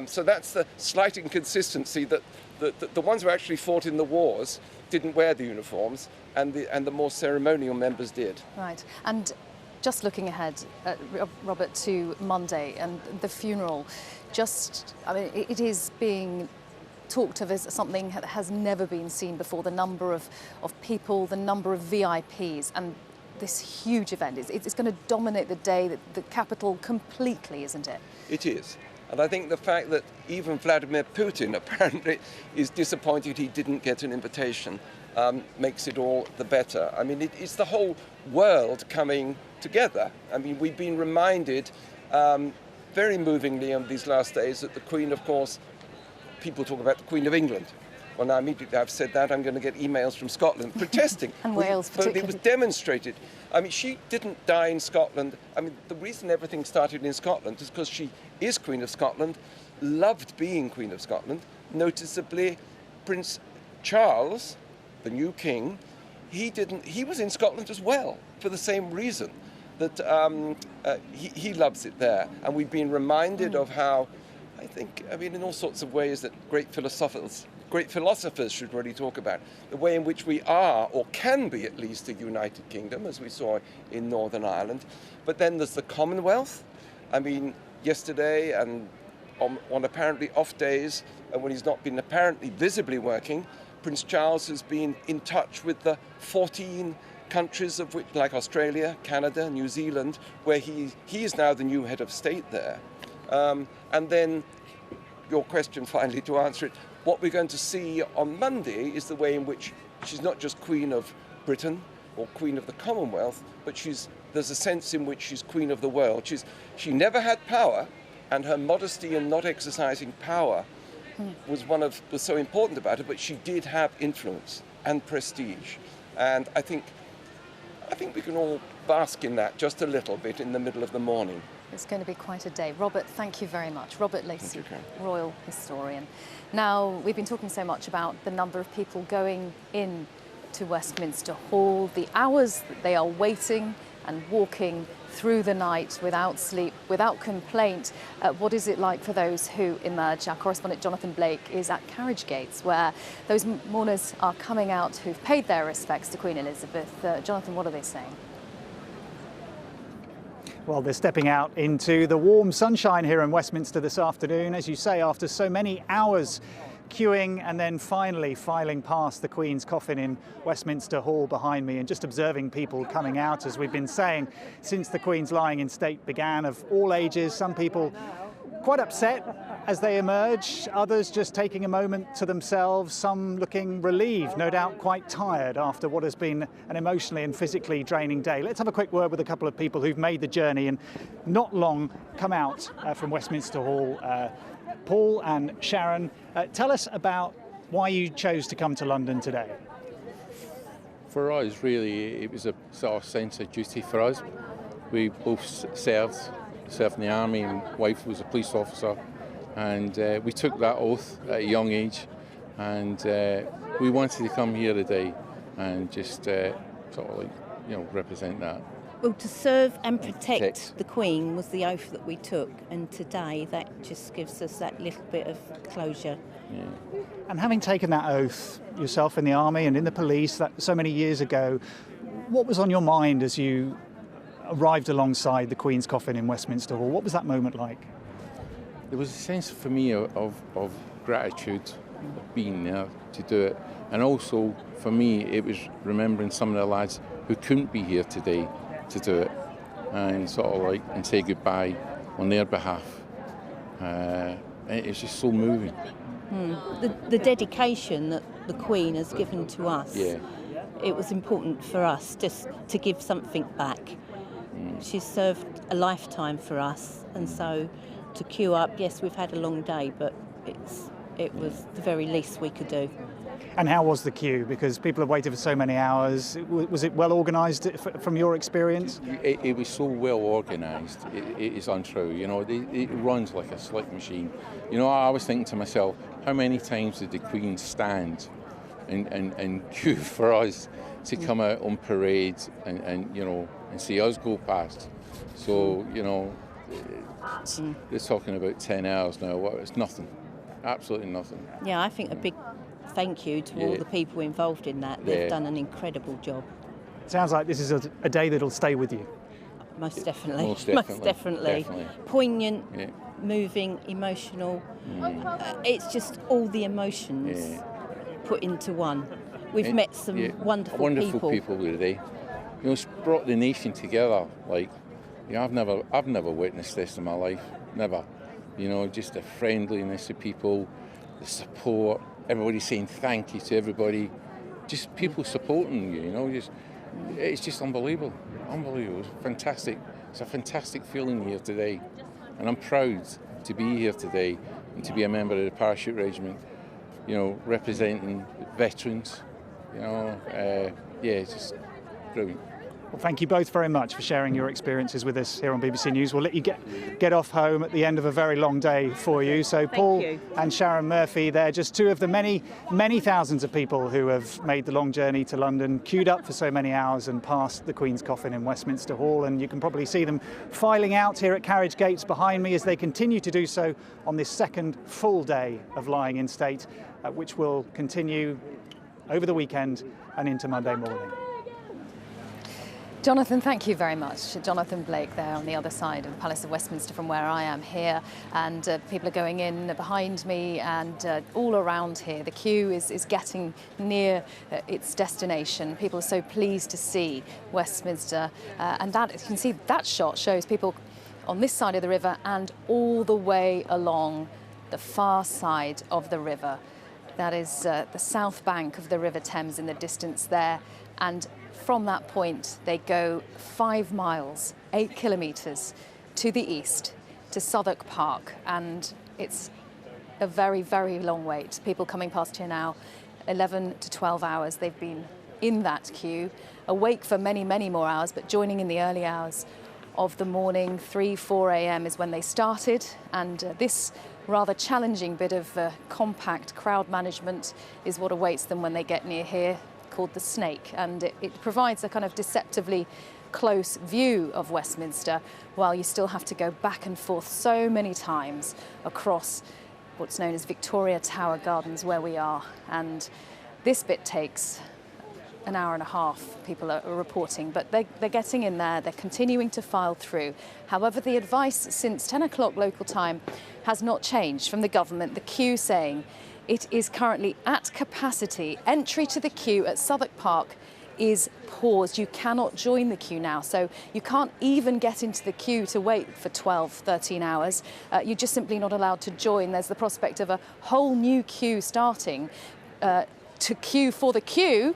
So that's the slight inconsistency that the ones who actually fought in the wars didn't wear the uniforms, and the more ceremonial members did. Right, and just looking ahead, Robert, to Monday and the funeral, it is being talked of as something that has never been seen before. The number of people, the number of VIPs, and this huge event. It's going to dominate the day, the capital completely, isn't it? It is. And I think the fact that even Vladimir Putin apparently is disappointed he didn't get an invitation makes it all the better. I mean, it's the whole world coming together. I mean, we've been reminded very movingly on these last days that the Queen, of course, people talk about the Queen of England. Well, now immediately I've said that, I'm going to get emails from Scotland protesting. And Wales, but it was demonstrated. I mean, she didn't die in Scotland. I mean, the reason everything started in Scotland is because she is Queen of Scotland, loved being Queen of Scotland. Noticeably, Prince Charles, the new king, he was in Scotland as well for the same reason, that he loves it there. And we've been reminded of how, in all sorts of ways that great philosophers should really talk about the way in which we are, or can be at least, a united kingdom, as we saw in Northern Ireland. But then there's the Commonwealth. I mean, yesterday and on apparently off days, when he's not been apparently visibly working, Prince Charles has been in touch with the 14 countries of which, like Australia, Canada, New Zealand, where he is now the new head of state there. And then your question finally, to answer it, what we're going to see on Monday is the way in which she's not just Queen of Britain or Queen of the Commonwealth, but there's a sense in which she's Queen of the world. She never had power, and her modesty in not exercising power was so important about her, but she did have influence and prestige. And I think we can all bask in that just a little bit in the middle of the morning. It's going to be quite a day. Robert, thank you very much. Robert Lacey, royal historian. Now, we've been talking so much about the number of people going in to Westminster Hall, the hours that they are waiting and walking through the night without sleep, without complaint. What is it like for those who emerge? Our correspondent Jonathan Blake is at Carriage Gates, where those mourners are coming out who've paid their respects to Queen Elizabeth. Jonathan, what are they saying? Well, they're stepping out into the warm sunshine here in Westminster this afternoon, as you say, after so many hours queuing and then finally filing past the Queen's coffin in Westminster Hall behind me, and just observing people coming out, as we've been saying, since the Queen's lying in state began, of all ages. Some people quite upset as they emerge, others just taking a moment to themselves, some looking relieved, no doubt quite tired after what has been an emotionally and physically draining day. Let's have a quick word with a couple of people who've made the journey and not long come out from Westminster Hall. Paul and Sharon, tell us about why you chose to come to London today. For us, really, it was a sort of sense of duty for us. We both served in the army, and wife was a police officer, and we took that oath at a young age, and we wanted to come here today and just sort of represent that. Well, to serve and protect the Queen was the oath that we took, and today that just gives us that little bit of closure. Yeah. And having taken that oath yourself in the army and in the police so many years ago, what was on your mind as you arrived alongside the Queen's coffin in Westminster Hall? What was that moment like? There was a sense for me of gratitude of being there to do it, and also for me it was remembering some of the lads who couldn't be here today to do it, and sort of and say goodbye on their behalf. It's just so moving. The dedication that the Queen has given to us, it was important for us just to give something back. She's served a lifetime for us, and so to queue up, yes, we've had a long day, but it was the very least we could do. And how was the queue? Because people have waited for so many hours. Was it well organised from your experience? It was so well organised, it is untrue. It runs like a slick machine. I was thinking to myself, how many times did the Queen stand and queue for us to come out on parade and see us go past? So, they're talking about 10 hours now. Well, it's nothing, absolutely nothing. Yeah, I think a big thank you to all the people involved in that. They've done an incredible job. Sounds like this is a day that'll stay with you. Most definitely. Most definitely. Poignant, moving, emotional. It's just all the emotions put into one. We've met some wonderful people today. It's brought the nation together. I've never witnessed this in my life. Never. Just the friendliness of people, the support. Everybody saying thank you to everybody, just people supporting you, it's just unbelievable. It's fantastic. It's a fantastic feeling here today, and I'm proud to be here today and to be a member of the Parachute Regiment, representing veterans, it's just brilliant. Well, thank you both very much for sharing your experiences with us here on BBC News. We'll let you get off home at the end of a very long day for you. So Paul and Sharon Murphy, they're just two of the many, many thousands of people who have made the long journey to London, queued up for so many hours and past the Queen's coffin in Westminster Hall. And you can probably see them filing out here at carriage gates behind me as they continue to do so on this second full day of lying in state, which will continue over the weekend and into Monday morning. Jonathan, thank you very much. Jonathan Blake there on the other side of the Palace of Westminster from where I am here, and people are going in behind me and all around here. The queue is getting near its destination. People are so pleased to see Westminster, and that, you can see that shot shows people on this side of the river and all the way along the far side of the river. That is the south bank of the River Thames in the distance there, and from that point, they go 5 miles, 8 kilometres to the east, to Southwark Park. And it's a very, very long wait. People coming past here now, 11 to 12 hours. They've been in that queue, awake for many, many more hours, but joining in the early hours of the morning. 3, 4 a.m. is when they started. And this rather challenging bit of compact crowd management is what awaits them when they get near here, called the Snake, and it provides a kind of deceptively close view of Westminster, while you still have to go back and forth so many times across what's known as Victoria Tower Gardens, where we are. And this bit takes an hour and a half, people are reporting, but they're getting in there, they're continuing to file through. However, the advice since 10 o'clock local time has not changed from the government, the queue saying it is currently at capacity. Entry to the queue at Southwark Park is paused. You cannot join the queue now, so you can't even get into the queue to wait for 12, 13 hours. You're just simply not allowed to join. There's the prospect of a whole new queue starting to queue for the queue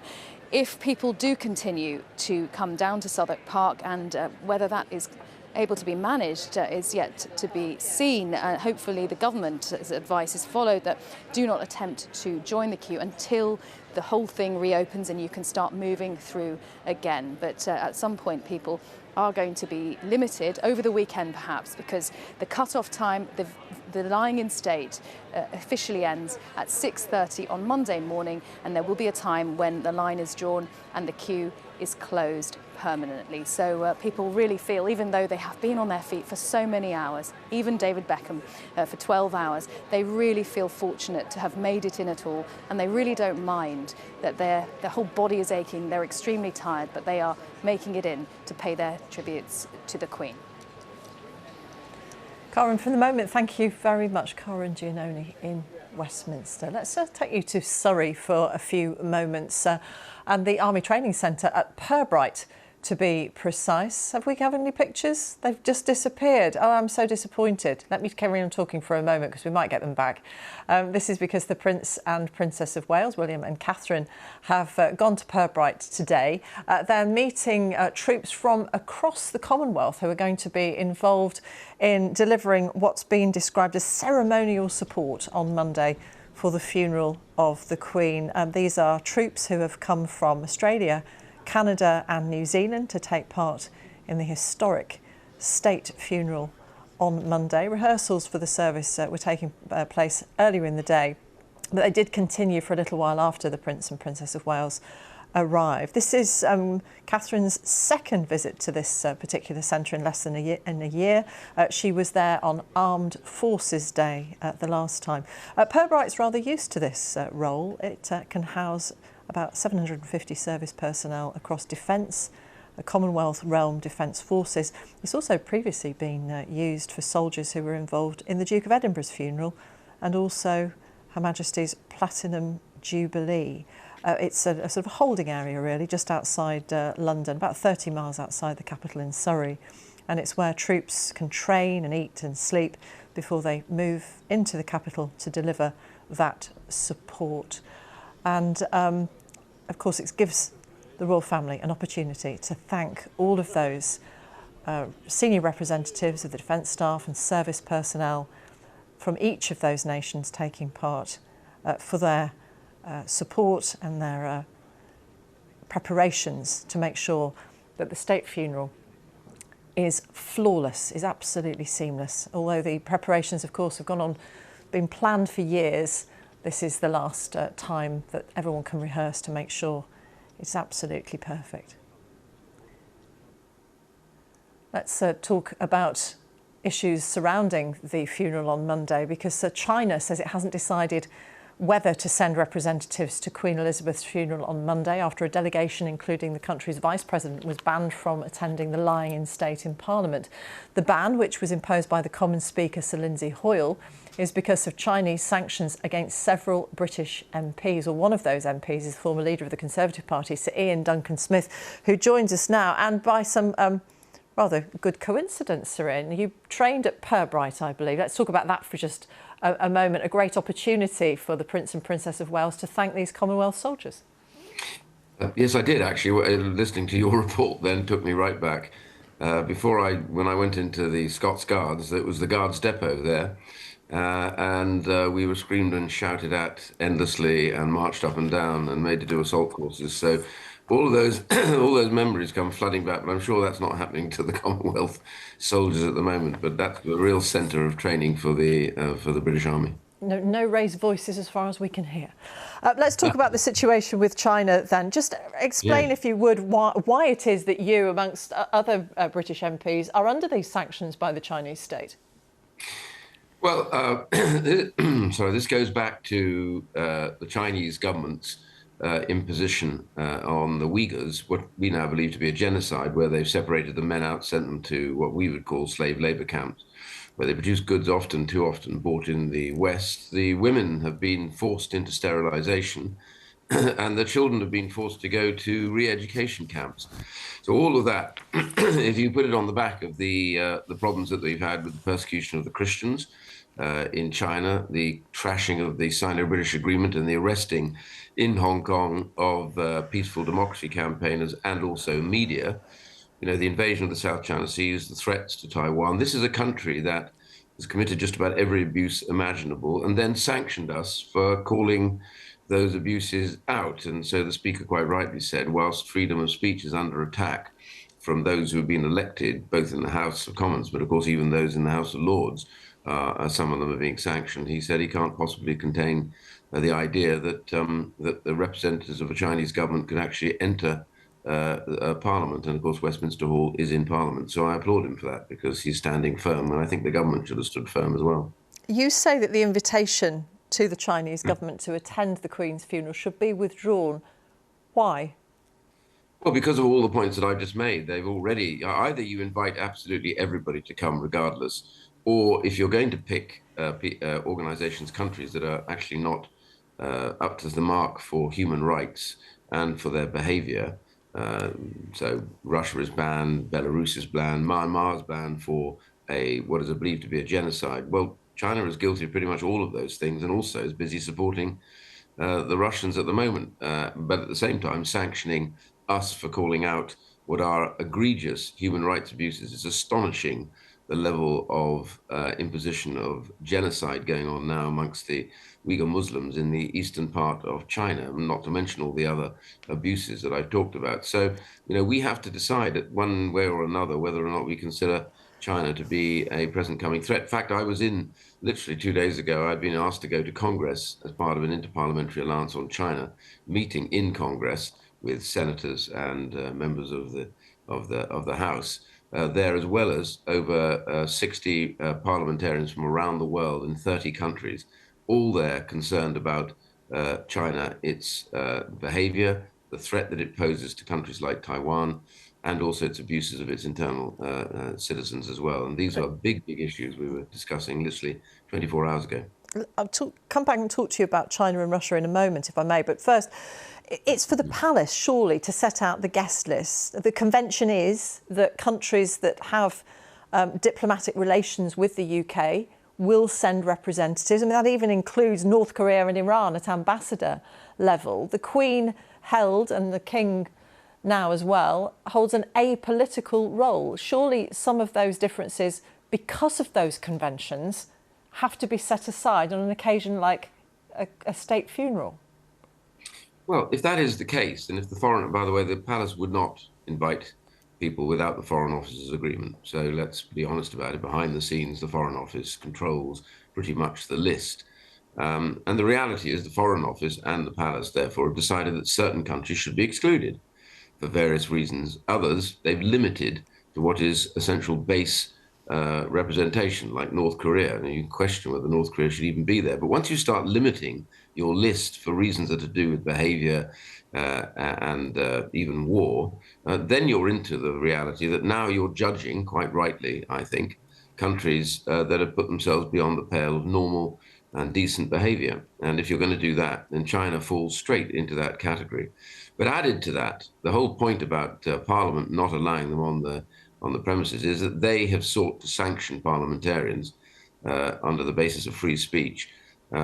if people do continue to come down to Southwark Park, and whether that is able to be managed is yet to be seen. Hopefully the government's advice is followed, that do not attempt to join the queue until the whole thing reopens and you can start moving through again. But at some point people are going to be limited over the weekend perhaps, because the cut-off time, the lying in state officially ends at 6:30 on Monday morning, and there will be a time when the line is drawn and the queue is closed permanently. So people really feel, even though they have been on their feet for so many hours, even David Beckham for 12 hours, they really feel fortunate to have made it in at all, and they really don't mind that their whole body is aching, they're extremely tired, but they are making it in to pay their tributes to the Queen. Karen, for the moment, thank you very much. Karen Giannoni in Westminster. Let's take you to Surrey for a few moments, and the Army Training Centre at Pirbright, to be precise. Have we got any pictures? They've just disappeared. Oh, I'm so disappointed. Let me carry on talking for a moment because we might get them back. This is because the Prince and Princess of Wales, William and Catherine, have gone to Pirbright today. They're meeting troops from across the Commonwealth who are going to be involved in delivering what's been described as ceremonial support on Monday for the funeral of the Queen. These are troops who have come from Australia, Canada and New Zealand to take part in the historic state funeral on Monday. Rehearsals for the service were taking place earlier in the day, but they did continue for a little while after the Prince and Princess of Wales arrived. This is Catherine's second visit to this particular centre in less than a year. She was there on Armed Forces Day the last time. Pirbright's rather used to this role. It can house about 750 service personnel across defence, the Commonwealth Realm Defence Forces. It's also previously been used for soldiers who were involved in the Duke of Edinburgh's funeral and also Her Majesty's Platinum Jubilee. It's a sort of holding area really, just outside London, about 30 miles outside the capital in Surrey. And it's where troops can train and eat and sleep before they move into the capital to deliver that support. And of course it gives the royal family an opportunity to thank all of those senior representatives of the defence staff and service personnel from each of those nations taking part for their support and their preparations to make sure that the state funeral is flawless, is absolutely seamless. Although the preparations, of course, have been planned for years, this is the last time that everyone can rehearse to make sure it's absolutely perfect. Let's talk about issues surrounding the funeral on Monday, because China says it hasn't decided whether to send representatives to Queen Elizabeth's funeral on Monday after a delegation, including the country's vice president, was banned from attending the lying-in state in Parliament. The ban, which was imposed by the Commons Speaker Sir Lindsay Hoyle, is because of Chinese sanctions against several British MPs. Well, one of those MPs is the former leader of the Conservative Party, Sir Ian Duncan-Smith, who joins us now. And by some rather good coincidence, Sir Ian, you trained at Pirbright, I believe. Let's talk about that for just a moment. A great opportunity for the Prince and Princess of Wales to thank these Commonwealth soldiers. Yes, I did, actually. Listening to your report then took me right back. When I went into the Scots Guards, it was the Guards depot there. We were screamed and shouted at endlessly and marched up and down and made to do assault courses. So all of those memories come flooding back, but I'm sure that's not happening to the Commonwealth soldiers at the moment. But that's the real centre of training for the British Army. No raised voices as far as we can hear. Let's talk about the situation with China then. Just explain, if you would, why it is that you, amongst other British MPs, are under these sanctions by the Chinese state. Well, this goes back to the Chinese government's imposition on the Uyghurs, what we now believe to be a genocide, where they've separated the men out, sent them to what we would call slave labour camps, where they produce goods too often bought in the West. The women have been forced into sterilisation, and the children have been forced to go to re-education camps. So all of that, if you put it on the back of the problems that they've had with the persecution of the Christians in China, the trashing of the Sino-British Agreement and the arresting in Hong Kong of peaceful democracy campaigners and also media, the invasion of the South China Seas, the threats to Taiwan. This is a country that has committed just about every abuse imaginable and then sanctioned us for calling those abuses out. And so the Speaker quite rightly said, whilst freedom of speech is under attack from those who have been elected, both in the House of Commons, but of course even those in the House of Lords, some of them are being sanctioned. He said he can't possibly contain the idea that the representatives of a Chinese government could actually enter Parliament. And of course, Westminster Hall is in Parliament. So I applaud him for that, because he's standing firm. And I think the government should have stood firm as well. You say that the invitation to the Chinese government to attend the Queen's funeral should be withdrawn. Why? Well, because of all the points that I've just made. They've already, either you invite absolutely everybody to come regardless, or if you're going to pick organisations, countries that are actually not up to the mark for human rights and for their behaviour. So Russia is banned, Belarus is banned, Myanmar is banned for what is believed to be a genocide. Well, China is guilty of pretty much all of those things and also is busy supporting the Russians at the moment, but at the same time sanctioning us for calling out what are egregious human rights abuses. It's astonishing the level of imposition of genocide going on now amongst the Uyghur Muslims in the eastern part of China, not to mention all the other abuses that I've talked about. So, we have to decide one way or another whether or not we consider China to be a present coming threat. In fact, I was literally 2 days ago, I'd been asked to go to Congress as part of an Interparliamentary Alliance on China meeting in Congress with senators and members of the House. There, as well as over 60 parliamentarians from around the world in 30 countries, all there concerned about China, its behavior, the threat that it poses to countries like Taiwan, and also its abuses of its internal citizens as well. And these are big, big issues we were discussing literally 24 hours ago. I'll come back and talk to you about China and Russia in a moment, if I may. But first, it's for the palace, surely, to set out the guest list. The convention is that countries that have diplomatic relations with the UK will send representatives. I mean, that even includes North Korea and Iran at ambassador level. The Queen held, and the King now as well, holds an apolitical role. Surely some of those differences, because of those conventions, have to be set aside on an occasion like a state funeral. Well, if that is the case, and if by the way, the palace would not invite people without the Foreign Office's agreement. So let's be honest about it. Behind the scenes, the Foreign Office controls pretty much the list. And the reality is the Foreign Office and the Palace, therefore, have decided that certain countries should be excluded for various reasons. Others, they've limited to what is essential base representation, like North Korea. And you can question whether North Korea should even be there. But once you start limiting your list for reasons that are to do with behavior and even war, then you're into the reality that now you're judging, quite rightly, I think, countries that have put themselves beyond the pale of normal and decent behavior. And if you're going to do that, then China falls straight into that category. But added to that, the whole point about Parliament not allowing them on the premises is that they have sought to sanction parliamentarians under the basis of free speech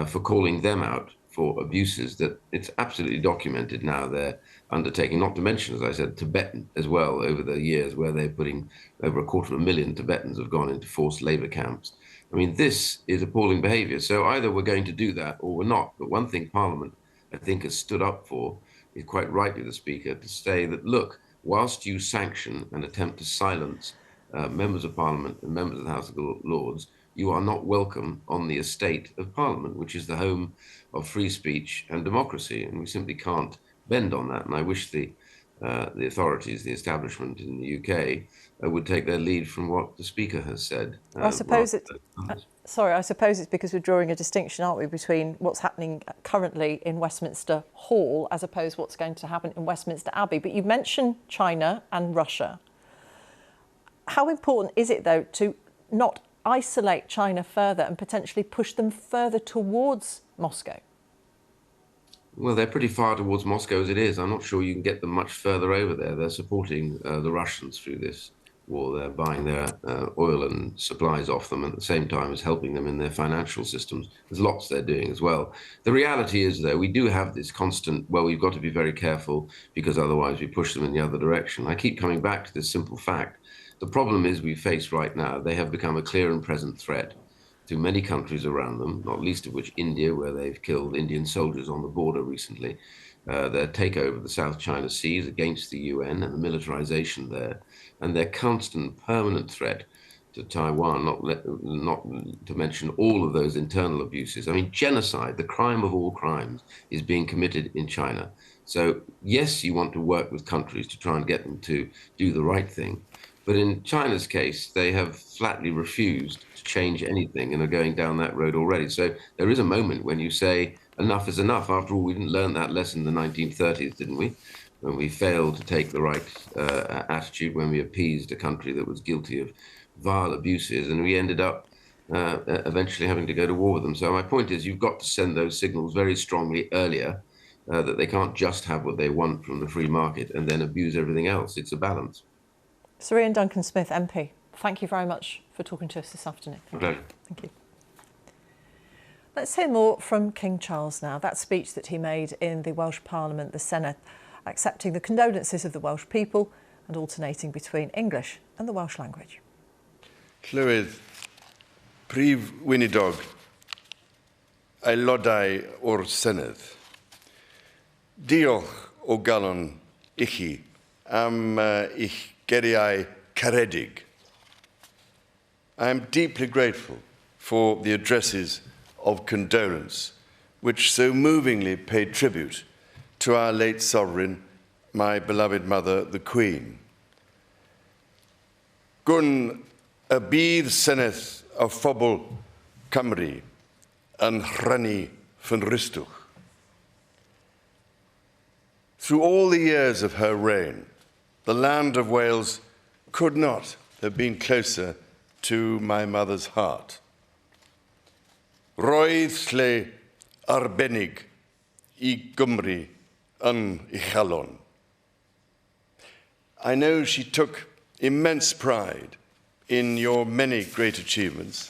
for calling them out for abuses that it's absolutely documented now they're undertaking, not to mention, as I said, Tibetan as well, over the years, where they're putting over 250,000 Tibetans have gone into forced labor camps. I mean, this is appalling behavior. So either we're going to do that or we're not. But one thing Parliament, I think, has stood up for is quite rightly the Speaker to say that, look, whilst you sanction and attempt to silence members of Parliament and members of the House of Lords, you are not welcome on the estate of Parliament, which is the home of free speech and democracy. And we simply can't bend on that. And I wish the authorities, the establishment in the UK, would take their lead from what the Speaker has said. I suppose it's because we're drawing a distinction, aren't we, between what's happening currently in Westminster Hall as opposed to what's going to happen in Westminster Abbey. But you mentioned China and Russia. How important is it, though, to not isolate China further and potentially push them further towards Moscow? Well, they're pretty far towards Moscow as it is. I'm not sure you can get them much further over there. They're supporting the Russians through this war. They're buying their oil and supplies off them at the same time as helping them in their financial systems. There's lots they're doing as well. The reality is, though, we do have this constant, well, we've got to be very careful because otherwise we push them in the other direction. I keep coming back to this simple fact. The problem is we face right now, they have become a clear and present threat to many countries around them, not least of which India, where they've killed Indian soldiers on the border recently. Their takeover of the South China Seas against the UN and the militarization there, and their constant permanent threat to Taiwan, not to mention all of those internal abuses. I mean, genocide, the crime of all crimes, is being committed in China. So yes, you want to work with countries to try and get them to do the right thing. But in China's case, they have flatly refused to change anything and are going down that road already. So there is a moment when you say enough is enough. After all, we didn't learn that lesson in the 1930s, didn't we? When we failed to take the right attitude, when we appeased a country that was guilty of vile abuses, and we ended up eventually having to go to war with them. So my point is, you've got to send those signals very strongly earlier that they can't just have what they want from the free market and then abuse everything else. It's a balance. Sir Ian Duncan-Smith, MP, thank you very much for talking to us this afternoon. Okay. Thank you. Let's hear more from King Charles now. That speech that he made in the Welsh Parliament, the Senedd, accepting the condolences of the Welsh people and alternating between English and the Welsh language. Llywydd, Prif Weinidog, aelodau o'r Senedd, diolch o galon I chi am eich geriau caredig. I am deeply grateful for the addresses of condolence which so movingly paid tribute to our late sovereign, my beloved mother, the Queen. Gwn y bydd Senedd a phobl Cymru yn rhannu fy nristwch. Through all the years of her reign, the land of Wales could not have been closer to my mother's heart. Roedd lle arbennig I Gymru yn ei chalon. I know she took immense pride in your many great achievements,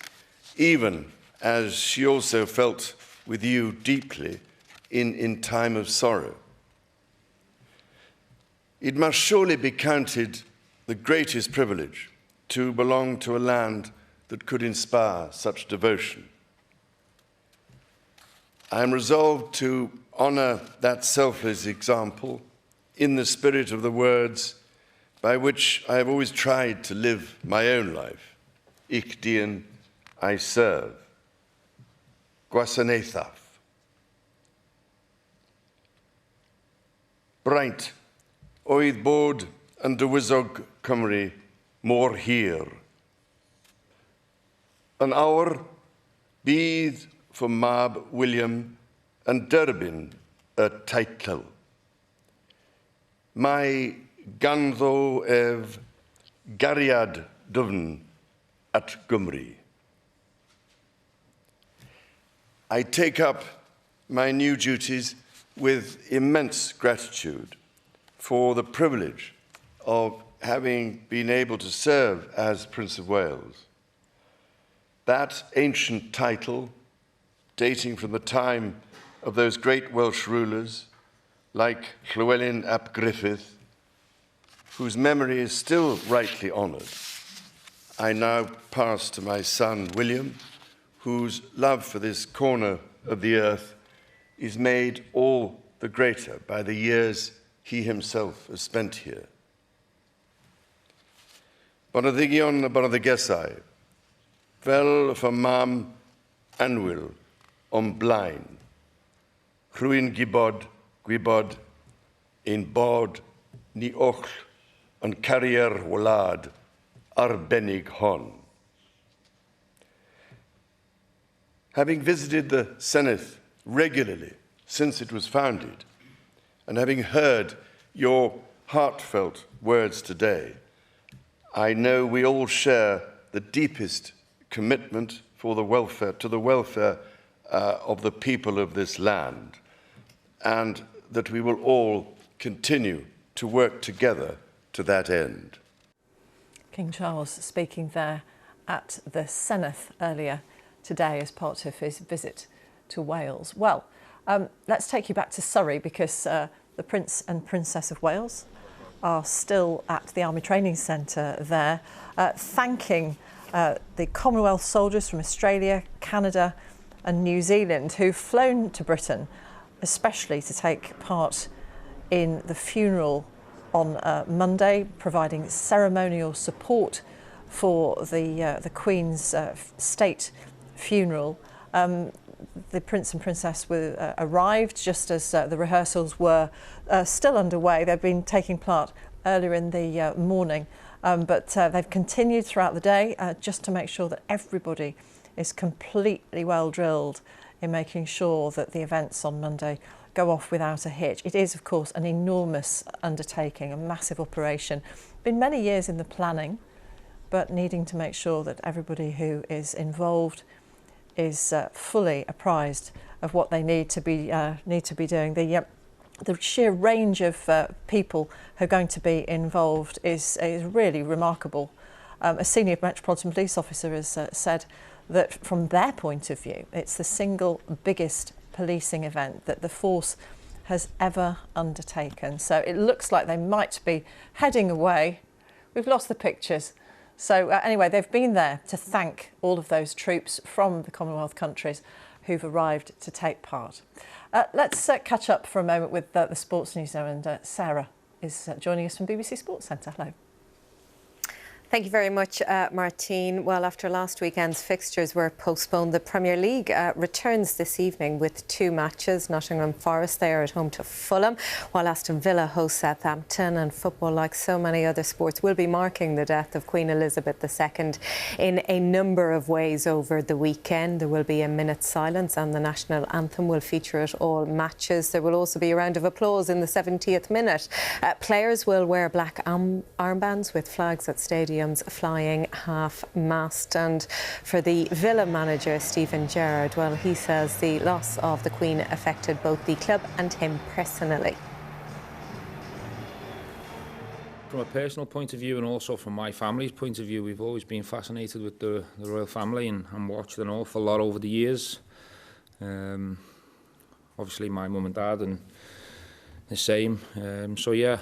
even as she also felt with you deeply in time of sorrow. It must surely be counted the greatest privilege to belong to a land that could inspire such devotion. I am resolved to honour that selfless example in the spirit of the words, by which I have always tried to live my own life. Ich dien, I serve. Gwasanaethaf. Braint, oedd bod yn dywysog Cymru mor hir. Yn awr, bydd fy mab William yn derbyn y teitl. Mae ganddo ef gariad dyfn at Gymru. I take up my new duties with immense gratitude for the privilege of having been able to serve as Prince of Wales. That ancient title, dating from the time of those great Welsh rulers like Llywelyn ap Griffith, whose memory is still rightly honoured, I now pass to my son William, whose love for this corner of the earth is made all the greater by the years he himself has spent here. Boneddigion a boneddigesau, fel fy mam anwyl o'n blaen, rhywun gwybod ein bod ni oll yn carrie'r wlad arbennig hon. Having visited the Senedd regularly since it was founded, and having heard your heartfelt words today, I know we all share the deepest commitment for the welfare, to the welfare of the people of this land, and that we will all continue to work together to that end. King Charles speaking there at the Senedd earlier today as part of his visit to Wales. Well, let's take you back to Surrey because the Prince and Princess of Wales are still at the Army Training Centre there, thanking the Commonwealth soldiers from Australia, Canada and New Zealand who've flown to Britain, especially to take part in the funeral on Monday, providing ceremonial support for the Queen's state funeral. The Prince and Princess arrived just as the rehearsals were still underway. They've been taking part earlier in the morning, but they've continued throughout the day just to make sure that everybody is completely well drilled in making sure that the events on Monday go off without a hitch. It is, of course, an enormous undertaking, a massive operation. Been many years in the planning, but needing to make sure that everybody who is involved is fully apprised of what they need to be doing. The sheer range of people who are going to be involved is really remarkable. A senior Metropolitan Police officer has said that from their point of view, it's the single biggest policing event that the force has ever undertaken. So it looks like they might be heading away. We've lost the pictures. So anyway, they've been there to thank all of those troops from the Commonwealth countries who've arrived to take part. Let's catch up for a moment with the sports news now, and Sarah is joining us from BBC Sports Centre. Hello. Thank you very much, Martine. Well, after last weekend's fixtures were postponed, the Premier League returns this evening with two matches. Nottingham Forest, they are at home to Fulham, while Aston Villa hosts Southampton. And football, like so many other sports, will be marking the death of Queen Elizabeth II in a number of ways over the weekend. There will be a minute's silence and the national anthem will feature at all matches. There will also be a round of applause in the 70th minute. Players will wear black armbands with flags at stadiums flying half-mast. And for the Villa manager, Steven Gerrard, well, he says the loss of the Queen affected both the club and him personally. From a personal point of view and also from my family's point of view, we've always been fascinated with the royal family and watched an awful lot over the years. Obviously my mum and dad and the same. So yeah,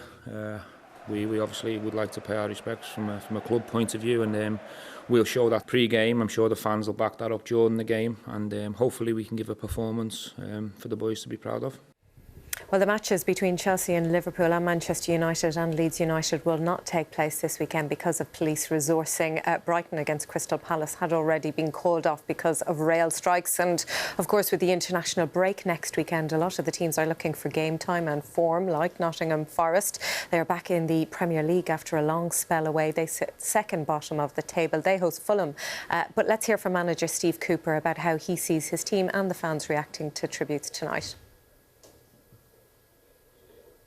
we obviously would like to pay our respects from a club point of view, and we'll show that pre-game. I'm sure the fans will back that up during the game, and hopefully we can give a performance for the boys to be proud of. Well, the matches between Chelsea and Liverpool and Manchester United and Leeds United will not take place this weekend because of police resourcing. Brighton against Crystal Palace had already been called off because of rail strikes. And, of course, with the international break next weekend, a lot of the teams are looking for game time and form, like Nottingham Forest. They're back in the Premier League after a long spell away. They sit second bottom of the table. They host Fulham. But let's hear from manager Steve Cooper about how he sees his team and the fans reacting to tributes tonight.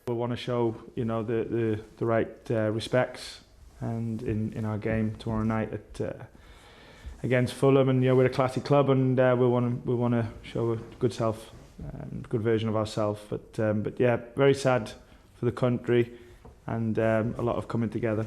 We want to show, you know, the right respects, and in our game tomorrow night at against Fulham, and we're a classic club, and we want to show a good self, good version of ourselves. But yeah, very sad for the country, and a lot of coming together.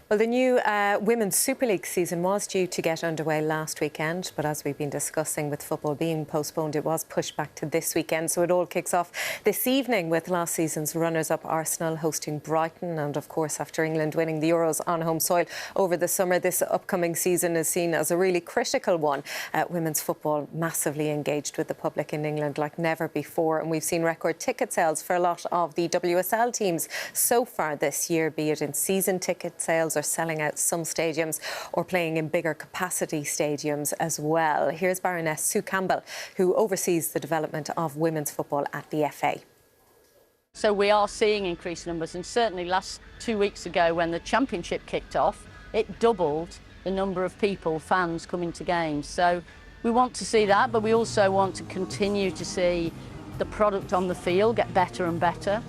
Well, the new Women's Super League season was due to get underway last weekend, but as we've been discussing with football being postponed, it was pushed back to this weekend. So it all kicks off this evening with last season's runners-up Arsenal hosting Brighton. And of course, after England winning the Euros on home soil over the summer, this upcoming season is seen as a really critical one. Women's football massively engaged with the public in England like never before. And we've seen record ticket sales for a lot of the WSL teams so far this year, be it in season ticket sales or selling out some stadiums or playing in bigger capacity stadiums as well. Here's Baroness Sue Campbell, who oversees the development of women's football at the FA. So we are seeing increased numbers, and certainly last 2 weeks ago when the championship kicked off, it doubled the number of people, fans coming to games. So we want to see that, but we also want to continue to see the product on the field get better and better,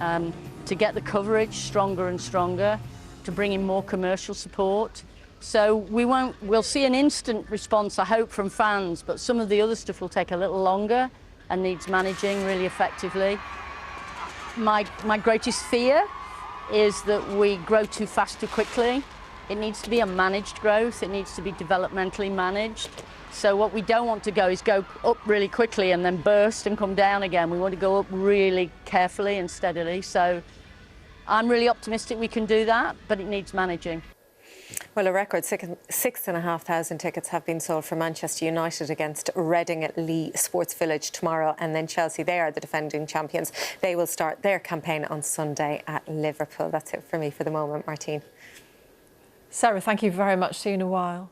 to get the coverage stronger and stronger, to bring in more commercial support. So we'll see an instant response, I hope, from fans, but some of the other stuff will take a little longer and needs managing really effectively. My greatest fear is that we grow too fast too quickly. It needs to be a managed growth, it needs to be developmentally managed. So what we don't want to go is go up really quickly and then burst and come down again. We want to go up really carefully and steadily. So I'm really optimistic we can do that, but it needs managing. Well, a record 6,500 tickets have been sold for Manchester United against Reading at Lee Sports Village tomorrow, and then Chelsea, they are the defending champions. They will start their campaign on Sunday at Liverpool. That's it for me for the moment, Martine. Sarah, thank you very much. See you in a while.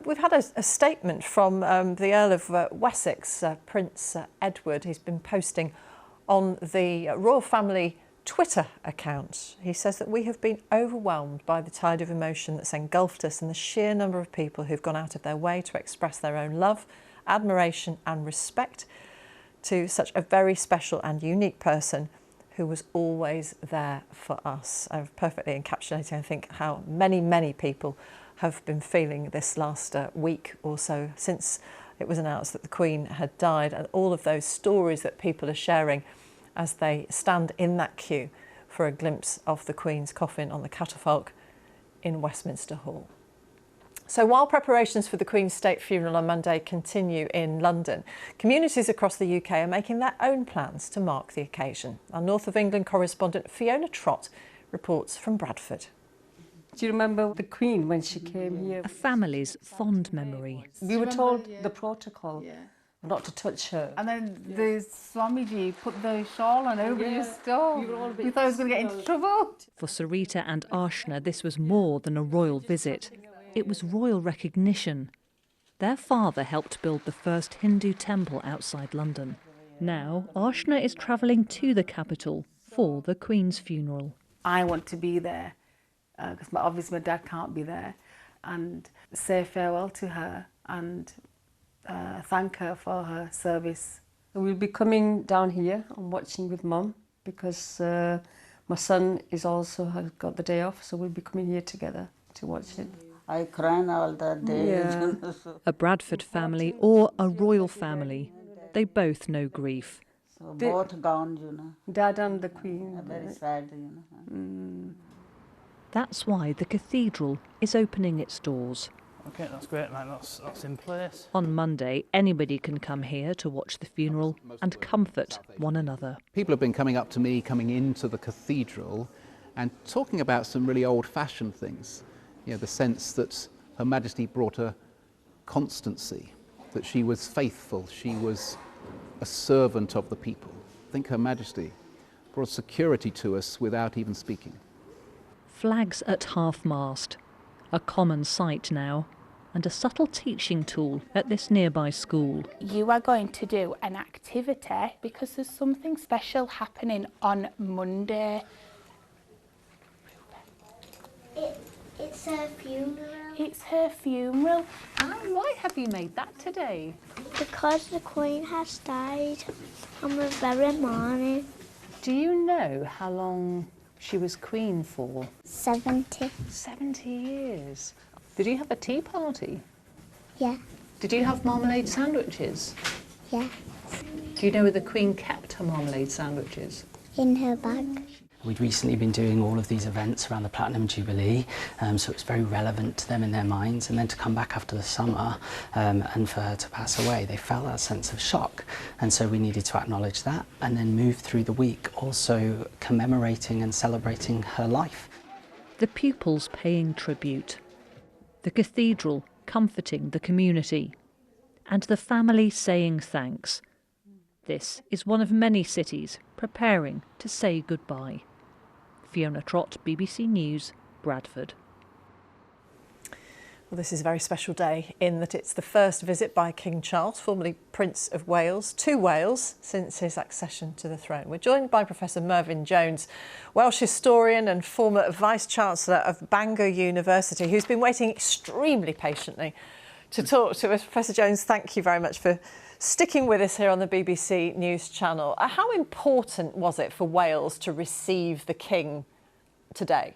We've had a statement from the Earl of Wessex, Prince Edward. He's been posting on the royal family Twitter account. He says that we have been overwhelmed by the tide of emotion that's engulfed us and the sheer number of people who've gone out of their way to express their own love, admiration and respect to such a very special and unique person who was always there for us. Perfectly encapsulating, I think, how many people have been feeling this last week or so since it was announced that the Queen had died, and all of those stories that people are sharing as they stand in that queue for a glimpse of the Queen's coffin on the catafalque in Westminster Hall. So while preparations for the Queen's state funeral on Monday continue in London, communities across the UK are making their own plans to mark the occasion. Our North of England correspondent Fiona Trott reports from Bradford. Do you remember the Queen when she came here? A family's fond memory. We were told the protocol. Not to touch her. And then the Swamiji put the shawl on over your stove. We thought I was going to get into trouble. For Sarita and Arshna, this was more than a royal visit. It was royal recognition. Their father helped build the first Hindu temple outside London. Now, Arshna is travelling to the capital for the Queen's funeral. I want to be there because obviously my dad can't be there, and say farewell to her and thank her for her service. We'll be coming down here and watching with Mum because my son has got the day off, so we'll be coming here together to watch it. I cried all that day. Yeah. A Bradford family or a royal family, they both know grief. So both gone, you know. Dad and the Queen. Very sad, you know. That's why the cathedral is opening its doors. OK, that's great, mate. That's in place. On Monday, anybody can come here to watch the funeral and comfort one another. People have been coming up to me, coming into the cathedral and talking about some really old-fashioned things. You know, the sense that Her Majesty brought a constancy, that she was faithful, she was a servant of the people. Think Her Majesty brought security to us without even speaking. Flags at half-mast, a common sight now, and a subtle teaching tool at this nearby school. You are going to do an activity because there's something special happening on Monday. It's her funeral. It's her funeral. And why have you made that today? Because the Queen has died on the very morning. Do you know how long she was Queen for? 70. 70 years. Did you have a tea party? Yeah. Did you have marmalade sandwiches? Yeah. Do you know where the Queen kept her marmalade sandwiches? In her bag. We'd recently been doing all of these events around the Platinum Jubilee, so it's very relevant to them in their minds, and then to come back after the summer and for her to pass away, they felt that sense of shock, and so we needed to acknowledge that and then move through the week also commemorating and celebrating her life. The pupils paying tribute, the cathedral comforting the community, and the family saying thanks. This is one of many cities preparing to say goodbye. Fiona Trott, BBC News, Bradford. Well, this is a very special day in that it's the first visit by King Charles, formerly Prince of Wales, to Wales since his accession to the throne. We're joined by Professor Mervyn Jones, Welsh historian and former Vice-Chancellor of Bangor University, who's been waiting extremely patiently to talk to us. Professor Jones, thank you very much for sticking with us here on the BBC News Channel. How important was it for Wales to receive the King today?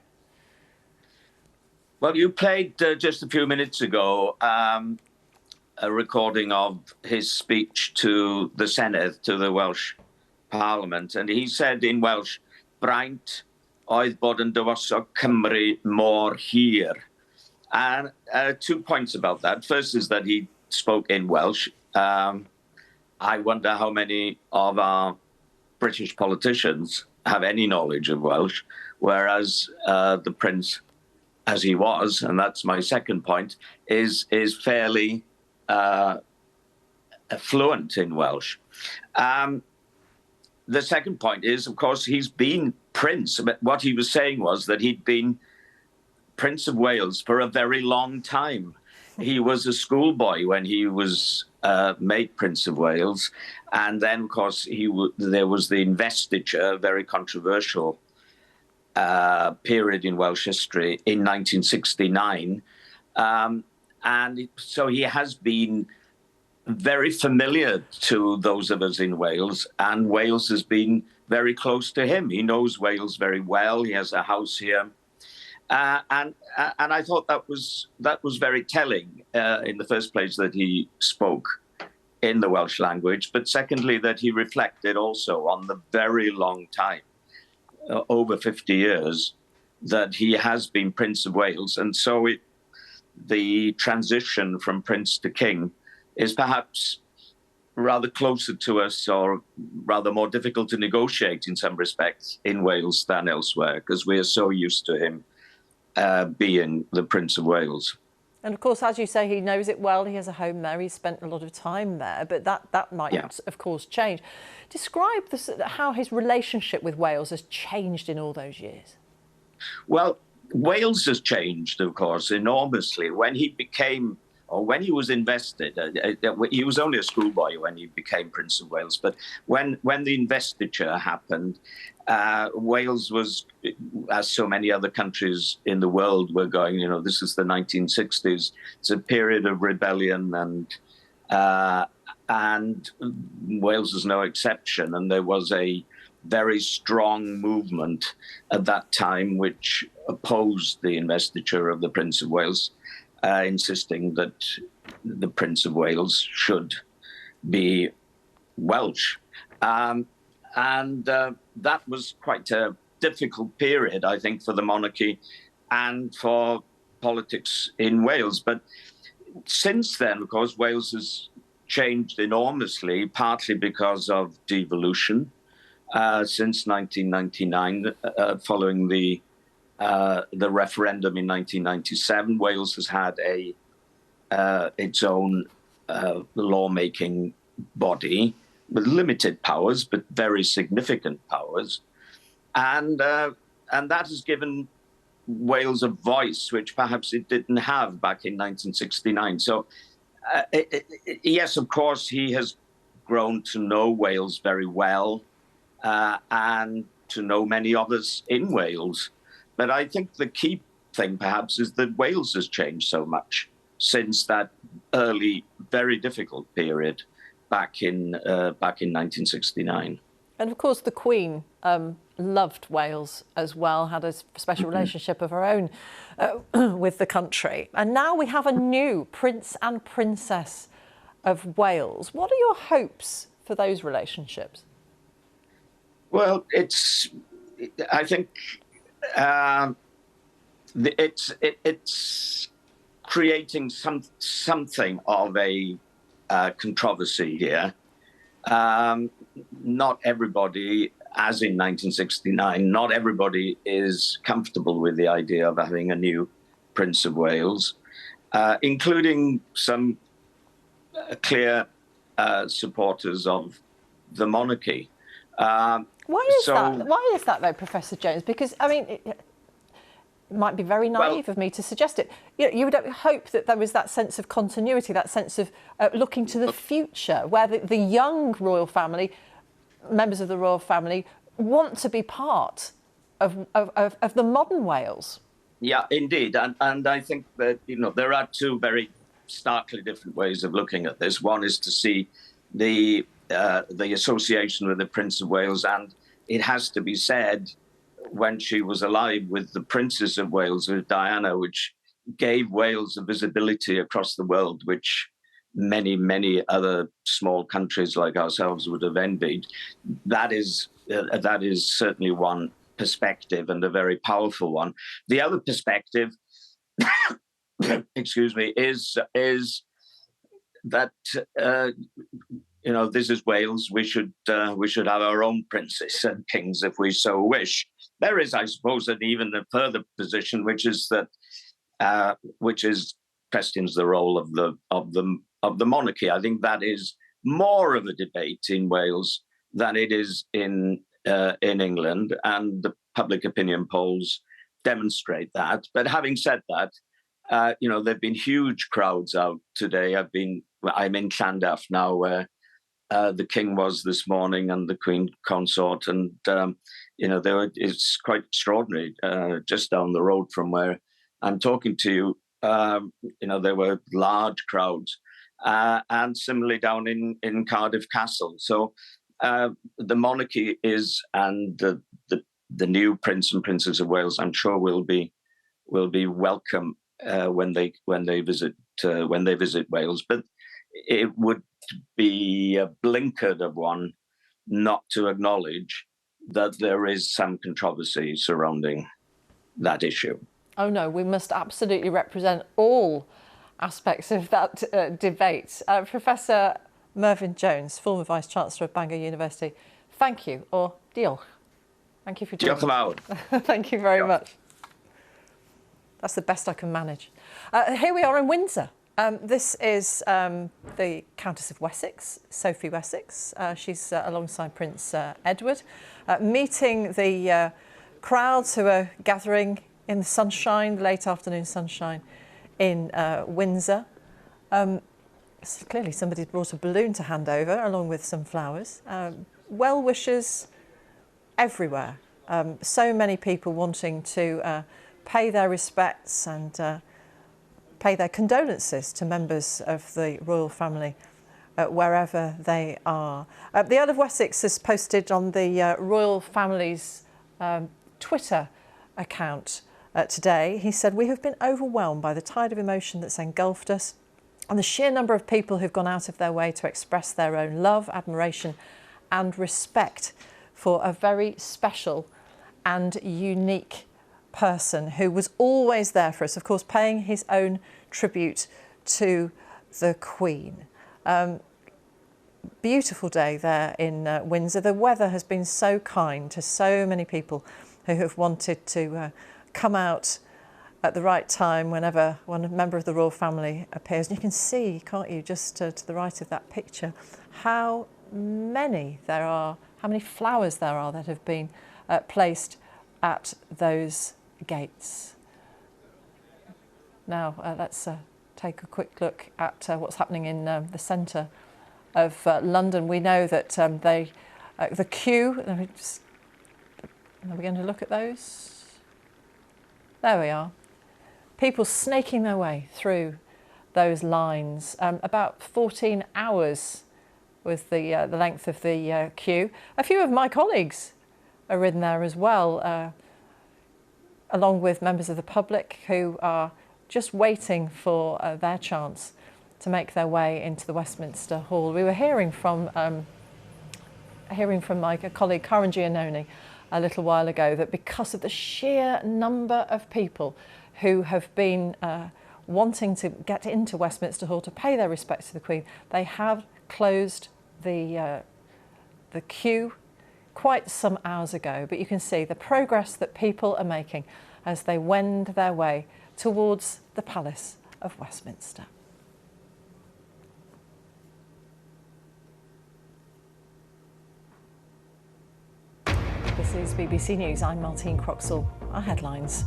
Well, you played just a few minutes ago a recording of his speech to the Senedd, to the Welsh Parliament, and he said in Welsh, "Braint oedd bod yn dywosog Cymru mor hir." And 2 points about that. First is that he spoke in Welsh. I wonder how many of our British politicians have any knowledge of Welsh, whereas the Prince, as he was, and that's my second point, is fairly fluent in Welsh. The second point is, of course, he's been Prince. What he was saying was that he'd been Prince of Wales for a very long time. He was a schoolboy when he was made Prince of Wales. And then, of course, there was the investiture, a very controversial period in Welsh history in 1969. And so he has been very familiar to those of us in Wales, and Wales has been very close to him. He knows Wales very well. He has a house here. And I thought that was very telling in the first place that he spoke in the Welsh language, but secondly that he reflected also on the very long time, over 50 years, that he has been Prince of Wales. And so the transition from Prince to King is perhaps rather closer to us, or rather more difficult to negotiate in some respects in Wales than elsewhere, because we are so used to him being the Prince of Wales. And of course, as you say, he knows it well. He has a home there. He's spent a lot of time there, but that might, of course, change. Describe how his relationship with Wales has changed in all those years. Well, Wales has changed, of course, enormously. When he became, or when he was invested, he was only a schoolboy when he became Prince of Wales, but when the investiture happened, Wales was, as so many other countries in the world were going, this is the 1960s. It's a period of rebellion, and Wales is no exception. And there was a very strong movement at that time which opposed the investiture of the Prince of Wales, insisting that the Prince of Wales should be Welsh. That was quite a difficult period, I think, for the monarchy and for politics in Wales. But since then, of course, Wales has changed enormously, partly because of devolution. Since 1999, following the referendum in 1997, Wales has had its own lawmaking body, with limited powers, but very significant powers. And that has given Wales a voice, which perhaps it didn't have back in 1969. So, yes, of course, he has grown to know Wales very well and to know many of us in Wales. But I think the key thing, perhaps, is that Wales has changed so much since that early, very difficult period back in 1969. And of course, the Queen loved Wales as well, had a special relationship of her own with the country. And now we have a new Prince and Princess of Wales. What are your hopes for those relationships? Well, I think it's creating something of a controversy here. Not everybody, as in 1969, not everybody is comfortable with the idea of having a new Prince of Wales, including some clear supporters of the monarchy. Why is that? Why is that, though, Professor Jones? Because, I mean, it might be very naive of me to suggest it. You would hope that there was that sense of continuity, that sense of looking to the future, where the young royal family, members of the royal family, want to be part of the modern Wales. Yeah, indeed. And I think that, there are two very starkly different ways of looking at this. One is to see the association with the Prince of Wales, and it has to be said, when she was alive, with the Princess of Wales, with Diana, which gave Wales a visibility across the world, which many, many other small countries like ourselves would have envied. That is certainly one perspective, and a very powerful one. The other perspective, excuse me, is that this is Wales. We should have our own princes and kings if we so wish. There is, I suppose, even a further position, which is questions the role of the monarchy. I think that is more of a debate in Wales than it is in England, and the public opinion polls demonstrate that. But having said that, there've been huge crowds out today. I'm in Llandaff now, where the King was this morning, and the Queen consort, and it's quite extraordinary. Just down the road from where I'm talking to you, there were large crowds, and similarly down in Cardiff Castle. So the monarchy is, and the new Prince and Princess of Wales, I'm sure will be welcome when they visit Wales. But it would be a blinkered of one not to acknowledge that there is some controversy surrounding that issue. Oh no, we must absolutely represent all aspects of that debate. Professor Mervyn Jones, former Vice-Chancellor of Bangor University, thank you, or diolch. Thank you for joining us. Thank you very much. That's the best I can manage. Here we are in Windsor. This is the Countess of Wessex, Sophie Wessex. She's alongside Prince Edward, meeting the crowds who are gathering in the sunshine, late afternoon sunshine in Windsor. Clearly somebody's brought a balloon to hand over, along with some flowers. Well-wishers everywhere. So many people wanting to pay their respects and pay their condolences to members of the royal family wherever they are. The Earl of Wessex has posted on the royal family's Twitter account today. He said, "We have been overwhelmed by the tide of emotion that's engulfed us, and the sheer number of people who've gone out of their way to express their own love, admiration and respect for a very special and unique person who was always there for us," of course paying his own tribute to the Queen. Beautiful day there in Windsor. The weather has been so kind to so many people who have wanted to come out at the right time whenever one member of the royal family appears. And you can see, can't you, just to the right of that picture, how many there are, how many flowers there are that have been placed at those gates. Now let's take a quick look at what's happening in the centre of London. We know that the queue, are we going to look at those? There we are. People snaking their way through those lines. About 14 hours was the length of the queue. A few of my colleagues are in there as well, along with members of the public who are just waiting for their chance to make their way into the Westminster Hall. We were hearing from my colleague Karan Giannoni a little while ago that because of the sheer number of people who have been wanting to get into Westminster Hall to pay their respects to the Queen, they have closed the queue quite some hours ago. But you can see the progress that people are making as they wend their way towards the Palace of Westminster. This is BBC News. I'm Martine Croxall. Our headlines.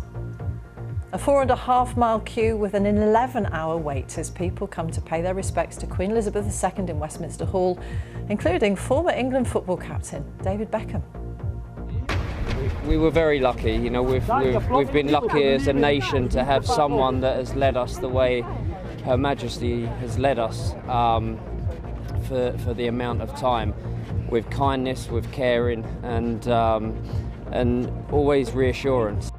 A 4.5-mile queue with an 11-hour wait as people come to pay their respects to Queen Elizabeth II in Westminster Hall, including former England football captain David Beckham. We were very lucky, you know, we've been lucky as a nation to have someone that has led us the way Her Majesty has led us for the amount of time, with kindness, with caring and always reassurance.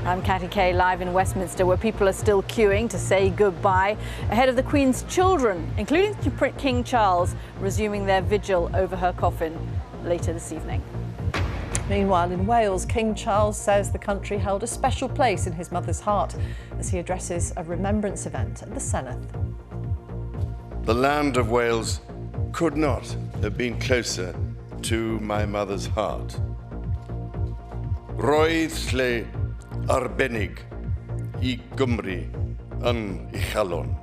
I'm Catty Kay, live in Westminster, where people are still queuing to say goodbye ahead of the Queen's children, including King Charles, resuming their vigil over her coffin later this evening. Meanwhile, in Wales, King Charles says the country held a special place in his mother's heart as he addresses a remembrance event at the Senedd. The land of Wales could not have been closer to my mother's heart. Roedd lle arbennig I Gymru yn Uchelon.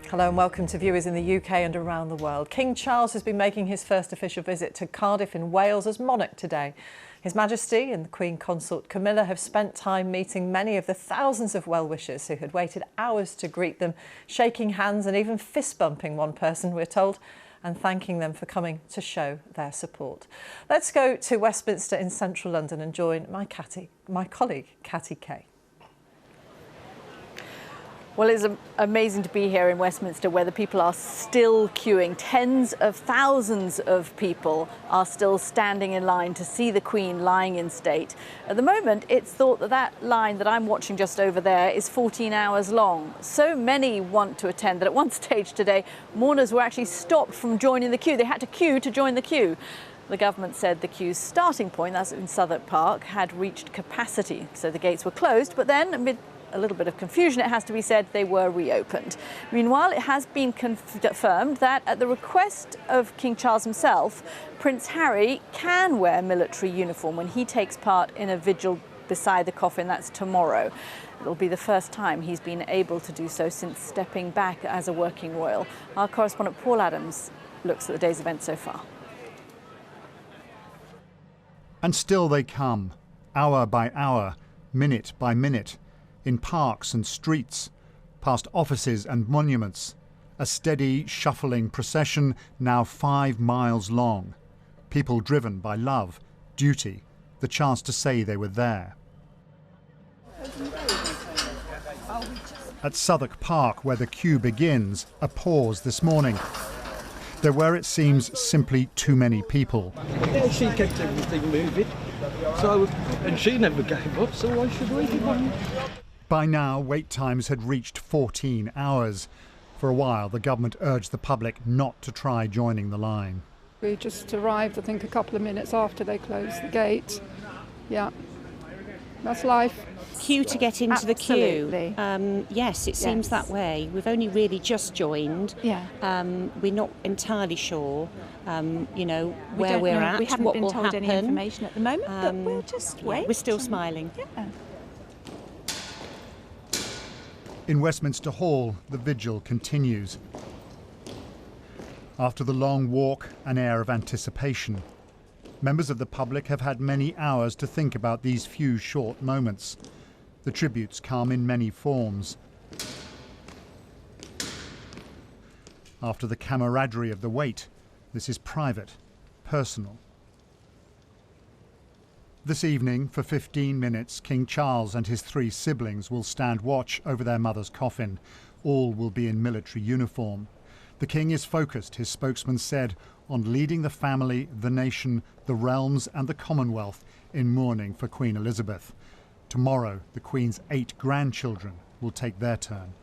Hello and welcome to viewers in the UK and around the world. King Charles has been making his first official visit to Cardiff in Wales as monarch today. His Majesty and the Queen Consort Camilla have spent time meeting many of the thousands of well-wishers who had waited hours to greet them, shaking hands and even fist-bumping one person, we're told, and thanking them for coming to show their support. Let's go to Westminster in central London and join my colleague, Catty Kay. Well, it's amazing to be here in Westminster where the people are still queuing. Tens of thousands of people are still standing in line to see the Queen lying in state. At the moment, it's thought that that line that I'm watching just over there is 14 hours long. So many want to attend that at one stage today, mourners were actually stopped from joining the queue. They had to queue to join the queue. The government said the queue's starting point, that's in Southwark Park, had reached capacity. So the gates were closed, but then amid a little bit of confusion, it has to be said, they were reopened. Meanwhile, it has been confirmed that at the request of King Charles himself, Prince Harry can wear military uniform when he takes part in a vigil beside the coffin. That's tomorrow. It'll be the first time he's been able to do so since stepping back as a working royal. Our correspondent Paul Adams looks at the day's events so far. And still they come, hour by hour, minute by minute, in parks and streets, past offices and monuments, a steady, shuffling procession now 5 miles long. People driven by love, duty, the chance to say they were there. At Southwark Park, where the queue begins, a pause this morning. There were, it seems, simply too many people. Yeah, she kept everything moving, and she never gave up, so why should we give up? By now, wait times had reached 14 hours. For a while, the government urged the public not to try joining the line. We just arrived, I think, a couple of minutes after they closed the gate. Yeah. That's life. Queue to get into Absolutely. the queue. Yes, it seems that way. We've only really just joined. Yeah. We're not entirely sure, you know, We where don't we're know. at, We haven't what been will told happen. any information at the moment, but we'll just wait. We're still smiling. Yeah. In Westminster Hall, the vigil continues. After the long walk, an air of anticipation. Members of the public have had many hours to think about these few short moments. The tributes come in many forms. After the camaraderie of the wait, this is private, personal. This evening, for 15 minutes, King Charles and his 3 siblings will stand watch over their mother's coffin. All will be in military uniform. The King is focused, his spokesman said, on leading the family, the nation, the realms and the Commonwealth in mourning for Queen Elizabeth. Tomorrow, the Queen's 8 grandchildren will take their turn.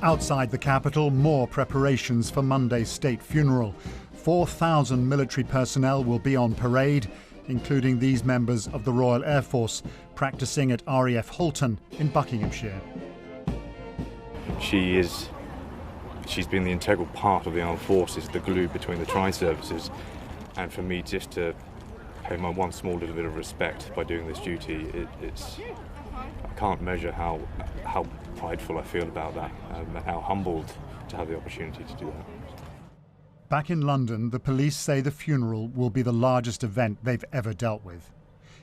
Outside the capital, more preparations for Monday's state funeral. 4,000 military personnel will be on parade, including these members of the Royal Air Force, practicing at RAF Halton in Buckinghamshire. She's been the integral part of the armed forces, the glue between the tri-services, and for me just to pay my one small little bit of respect by doing this duty, I can't measure how prideful I feel about that, and how humbled to have the opportunity to do that. Back in London, the police say the funeral will be the largest event they've ever dealt with.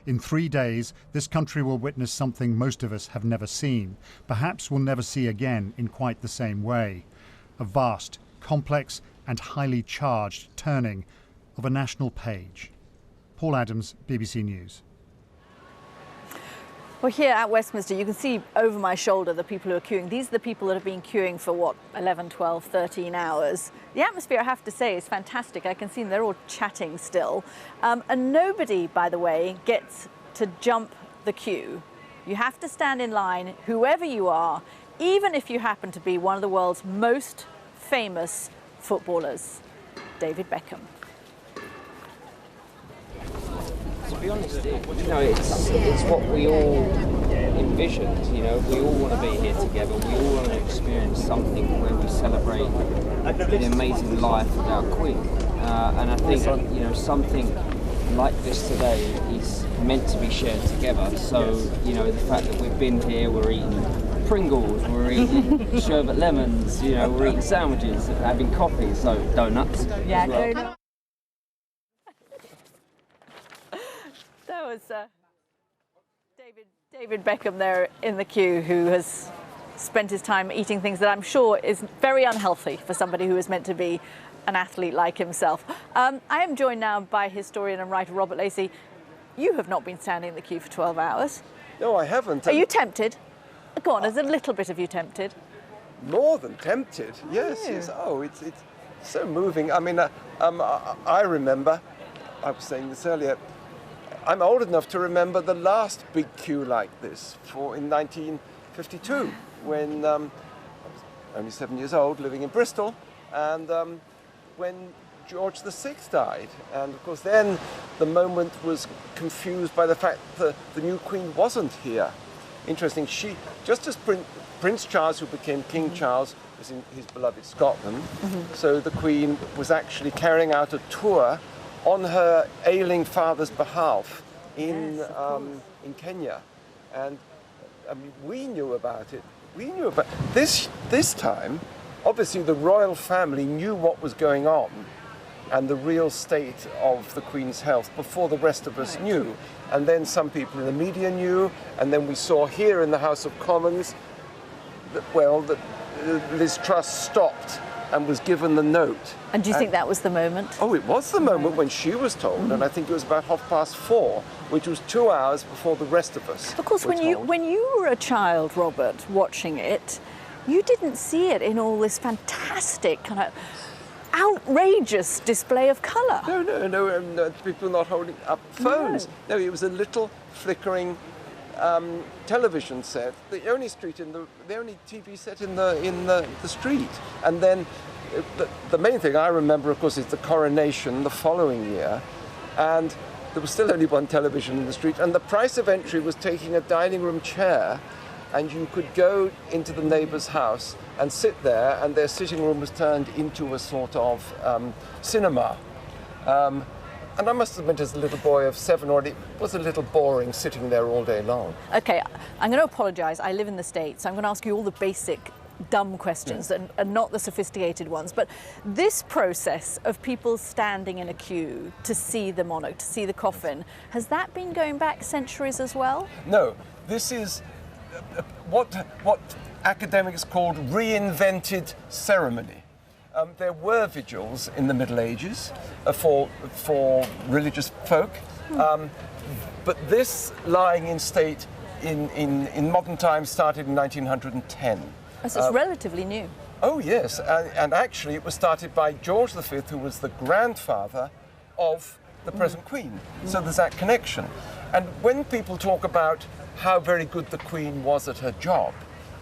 In 3 days, this country will witness something most of us have never seen, perhaps will never see again in quite the same way. A vast, complex and highly charged turning of a national page. Paul Adams, BBC News. Well, here at Westminster, you can see over my shoulder the people who are queuing. These are the people that have been queuing for, 11, 12, 13 hours. The atmosphere, I have to say, is fantastic. I can see them, they're all chatting still. And nobody, by the way, gets to jump the queue. You have to stand in line, whoever you are, even if you happen to be one of the world's most famous footballers, David Beckham. To be honest, it's what we all envisioned. You know, we all want to be here together. We all want to experience something where we celebrate the amazing life of our Queen. And I think something like this today is meant to be shared together. So the fact that we've been here, we're eating Pringles, we're eating sherbet lemons. We're eating sandwiches, having coffee, so donuts. Yeah, as well. donuts. That was David Beckham there in the queue, who has spent his time eating things that I'm sure is very unhealthy for somebody who is meant to be an athlete like himself. I am joined now by historian and writer Robert Lacey. You have not been standing in the queue for 12 hours. No, I haven't. Are you tempted? Go on, is a little bit of you tempted? More than tempted, yes. Oh, it's so moving. I mean, I remember, I was saying this earlier, I'm old enough to remember the last big queue like this in 1952, when I was only 7 years old, living in Bristol, and when George VI died. And of course then the moment was confused by the fact that the new Queen wasn't here. Interesting, just as Prince Charles, who became King Charles, was in his beloved Scotland, so the Queen was actually carrying out a tour on her ailing father's behalf in Kenya. And I mean, we knew about it. We knew about this time. Obviously, the royal family knew what was going on and the real state of the Queen's health before the rest of us knew. And then some people in the media knew, and then we saw here in the House of Commons that, Liz Truss stopped and was given the note. And do you think that was the moment? Oh, it was the moment when she was told, and I think it was about 4:30, which was 2 hours before the rest of us. Of course, when you were a child, Robert, watching it, you didn't see it in all this fantastic kind of outrageous display of colour. No, people not holding up phones. No, it was a little flickering television set, the only TV set in the street, and then the main thing I remember, of course, is the coronation the following year, and there was still only one television in the street, and the price of entry was taking a dining room chair, and you could go into the neighbour's house and sit there, and their sitting room was turned into a sort of cinema. And I must admit, as a little boy of 7 or 8, it was a little boring sitting there all day long. Okay, I'm going to apologise. I live in the States, so I'm going to ask you all the basic dumb questions and not the sophisticated ones. But this process of people standing in a queue to see the monarch, to see the coffin, has that been going back centuries as well? No, this is what academics called reinvented ceremony. There were vigils in the Middle Ages for religious folk, but this lying in state in modern times started in 1910. So it's relatively new. Oh yes, and actually it was started by George V, who was the grandfather of the present Queen. So there's that connection. And when people talk about how very good the Queen was at her job,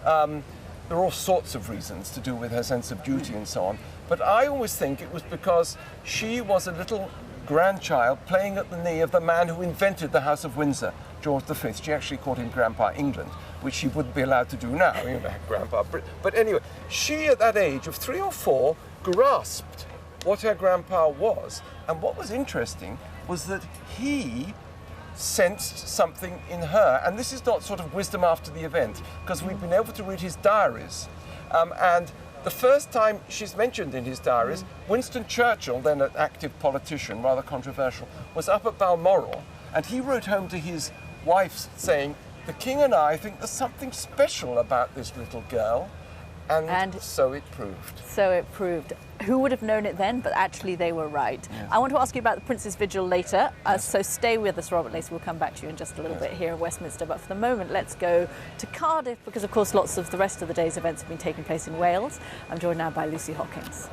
there are all sorts of reasons to do with her sense of duty and so on. But I always think it was because she was a little grandchild playing at the knee of the man who invented the House of Windsor, George V. She actually called him Grandpa England, which she wouldn't be allowed to do now, you know, Grandpa Britain. But anyway, she at that age of 3 or 4 grasped what her grandpa was. And what was interesting was that he sensed something in her. And this is not sort of wisdom after the event, because we've been able to read his diaries. And the first time she's mentioned in his diaries, Winston Churchill, then an active politician, rather controversial, was up at Balmoral, and he wrote home to his wife saying, "The King and I think there's something special about this little girl," and so it proved. So it proved. Who would have known it then? But actually they were right. Yes. I want to ask you about the Prince's Vigil later, so stay with us, Robert Lacey. We'll come back to you in just a little bit here in Westminster. But for the moment, let's go to Cardiff, because of course lots of the rest of the day's events have been taking place in Wales. I'm joined now by Lucy Hawkins.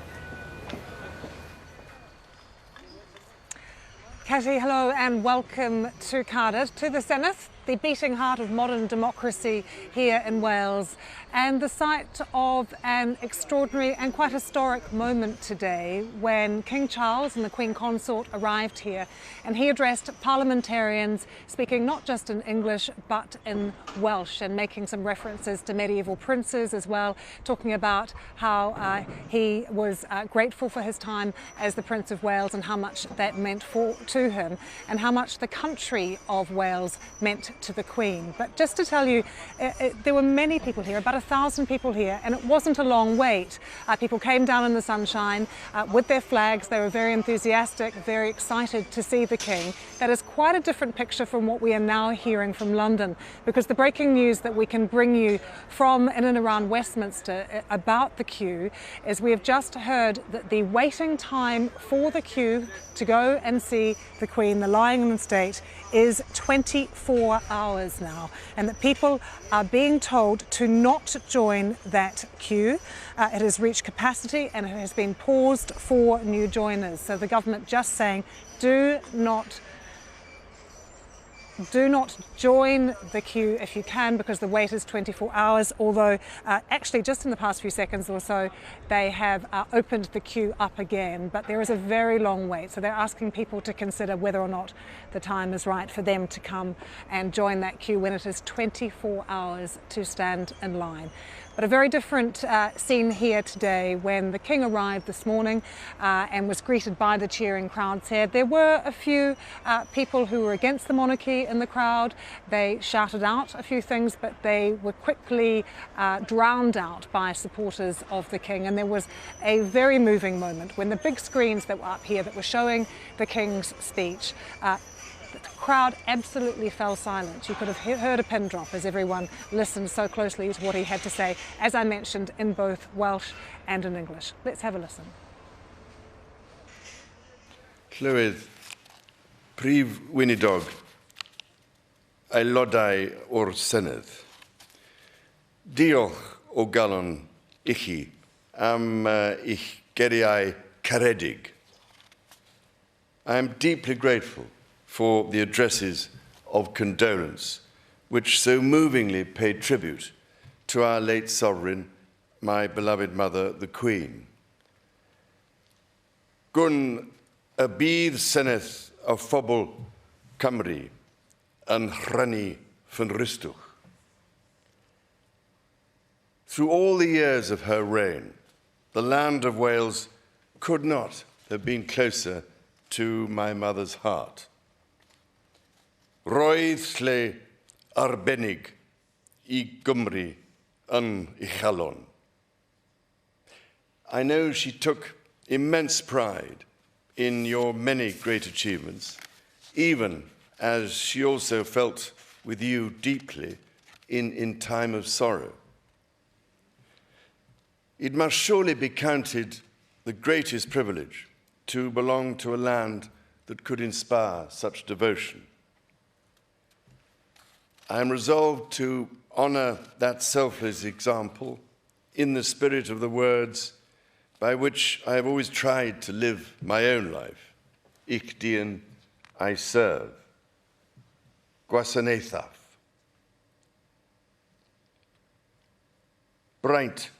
Katie, hello and welcome to Cardiff, to the Senedd, the beating heart of modern democracy here in Wales, and the site of an extraordinary and quite historic moment today when King Charles and the Queen Consort arrived here, and he addressed parliamentarians speaking not just in English but in Welsh, and making some references to medieval princes as well, talking about how he was grateful for his time as the Prince of Wales and how much that meant to him, and how much the country of Wales meant to the Queen. But just to tell you, there were many people here, about 1,000 people here, and it wasn't a long wait. People came down in the sunshine with their flags. They were very enthusiastic, very excited to see the King. That is quite a different picture from what we are now hearing from London, because the breaking news that we can bring you from in and around Westminster about the queue is we have just heard that the waiting time for the queue to go and see the Queen, the lying in state, is 24 hours now, and that people are being told to not join that queue. It has reached capacity and it has been paused for new joiners. So the government just saying, do not join the queue if you can, because the wait is 24 hours, although actually just in the past few seconds or so they have opened the queue up again, but there is a very long wait, so they're asking people to consider whether or not the time is right for them to come and join that queue when it is 24 hours to stand in line. But a very different scene here today when the King arrived this morning and was greeted by the cheering crowds here. There were a few people who were against the monarchy in the crowd. They shouted out a few things, but they were quickly drowned out by supporters of the King. And there was a very moving moment when the big screens that were up here that were showing the King's speech, the crowd absolutely fell silent. You could have heard a pin drop as everyone listened so closely to what he had to say, as I mentioned, in both Welsh and in English. Let's have a listen. Llywydd, Prif Weinidog, aelodau o'r Senedd, diolch o galon I chi am eich geriau caredig. I am deeply grateful for the addresses of condolence which so movingly paid tribute to our late sovereign, my beloved mother, the Queen. Gun y bydd Senedd o phobl Cymru yn rhannu fy nristwch. Through all the years of her reign, the land of Wales could not have been closer to my mother's heart. Roedd lle arbennig I Gymru yn ei chalon. I know she took immense pride in your many great achievements, even as she also felt with you deeply in time of sorrow. It must surely be counted the greatest privilege to belong to a land that could inspire such devotion. I am resolved to honour that selfless example in the spirit of the words by which I have always tried to live my own life. Ich dien, I serve. Gwasanaethaf. Braint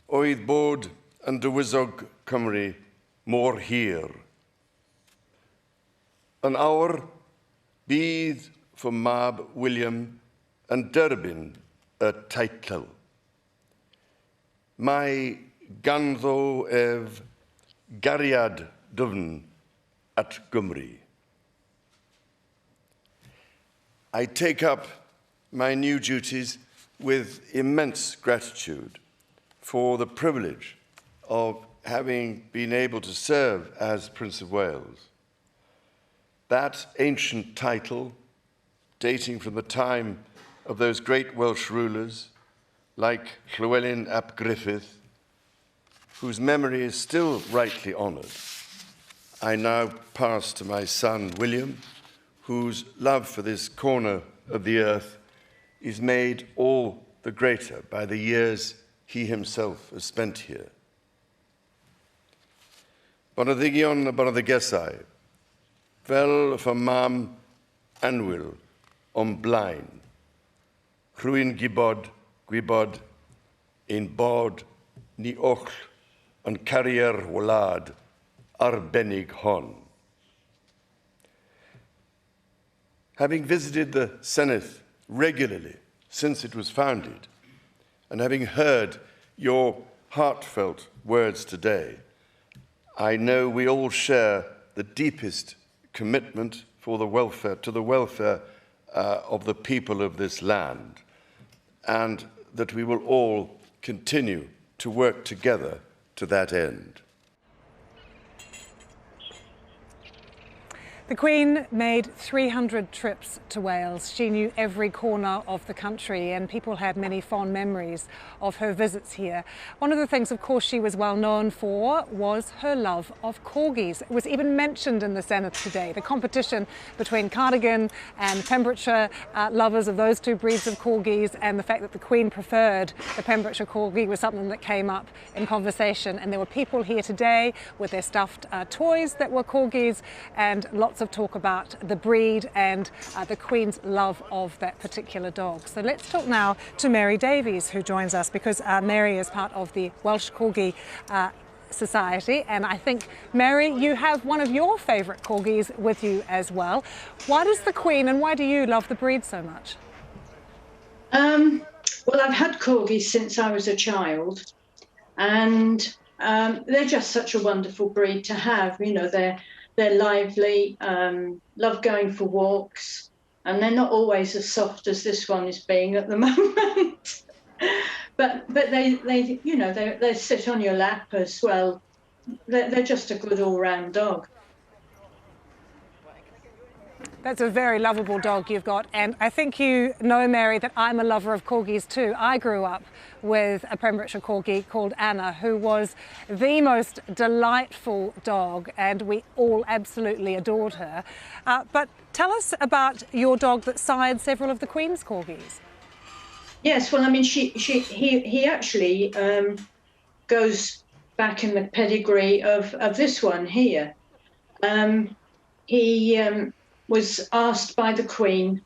oedd bod yn dywysog Cymru mor hir. Yn awr bydd fy mab William yn derbyn y teitl. Mae ganddo ef gariad dyfn at Gymru. I take up my new duties with immense gratitude for the privilege of having been able to serve as Prince of Wales. That ancient title, dating from the time of those great Welsh rulers like Llywelyn ap Griffith, whose memory is still rightly honoured, I now pass to my son William, whose love for this corner of the earth is made all the greater by the years he himself has spent here. Boneddigion a boneddigesau, fel fy mam anwyl o'n blaen, rhywun gwybod ein bod ni oll yn carrie'r wlad arbennig hon. Having visited the Senedd regularly since it was founded, and having heard your heartfelt words today, I know we all share the deepest commitment for the welfare, to the welfare of the people of this land, and that we will all continue to work together to that end. The Queen made 300 trips to Wales. She knew every corner of the country and people had many fond memories of her visits here. One of the things, of course, she was well known for was her love of corgis. It was even mentioned in the Senedd today. The competition between Cardigan and Pembrokeshire lovers of those two breeds of corgis, and the fact that the Queen preferred the Pembrokeshire corgi was something that came up in conversation. And there were people here today with their stuffed toys that were corgis, and lots of talk about the breed and the Queen's love of that particular dog. So let's talk now to Mary Davies, who joins us, because Mary is part of the Welsh Corgi Society, and I think, Mary, you have one of your favourite corgis with you as well. Why does the Queen and why do you love the breed so much? Well, I've had corgis since I was a child, and they're just such a wonderful breed to have. You know, they're lively, love going for walks, and they're not always as soft as this one is being at the moment. but they you know, they sit on your lap as well. They're just a good all-round dog. That's a very lovable dog you've got, and I think you know, Mary, that I'm a lover of corgis too. I grew up with a Pembrokeshire corgi called Anna, who was the most delightful dog, and we all absolutely adored her. But tell us about your dog that sired several of the Queen's corgis. Yes, well, I mean, he actually goes back in the pedigree of this one here. He was asked by the Queen,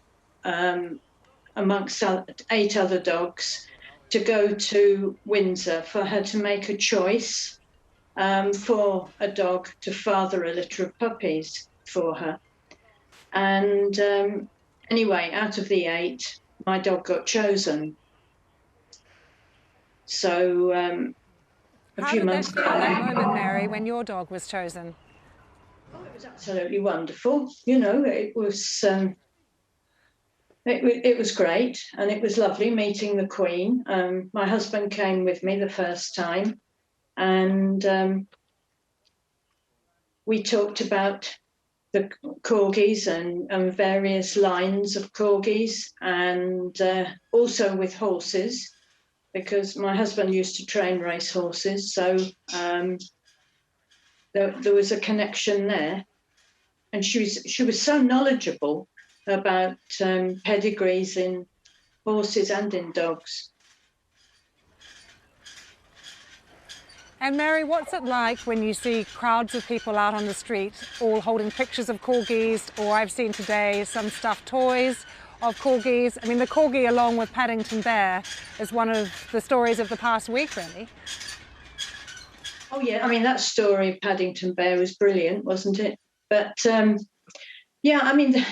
amongst 8 other dogs, to go to Windsor for her to make a choice. for a dog to father a litter of puppies for her. And anyway, out of the 8, my dog got chosen. So a few months ago. How did that feel, that moment, Mary, when your dog was chosen? Oh, it was absolutely wonderful. You know, it was great, and it was lovely meeting the Queen. My husband came with me the first time, and we talked about the corgis and various lines of corgis, and also with horses, because my husband used to train race horses, so there was a connection there. And she was so knowledgeable about pedigrees in horses and in dogs. And Mary, what's it like when you see crowds of people out on the street all holding pictures of corgis, or I've seen today some stuffed toys of corgis? I mean, the corgi, along with Paddington Bear, is one of the stories of the past week, really. Oh, yeah, I mean, that story of Paddington Bear was brilliant, wasn't it? But, yeah, I mean,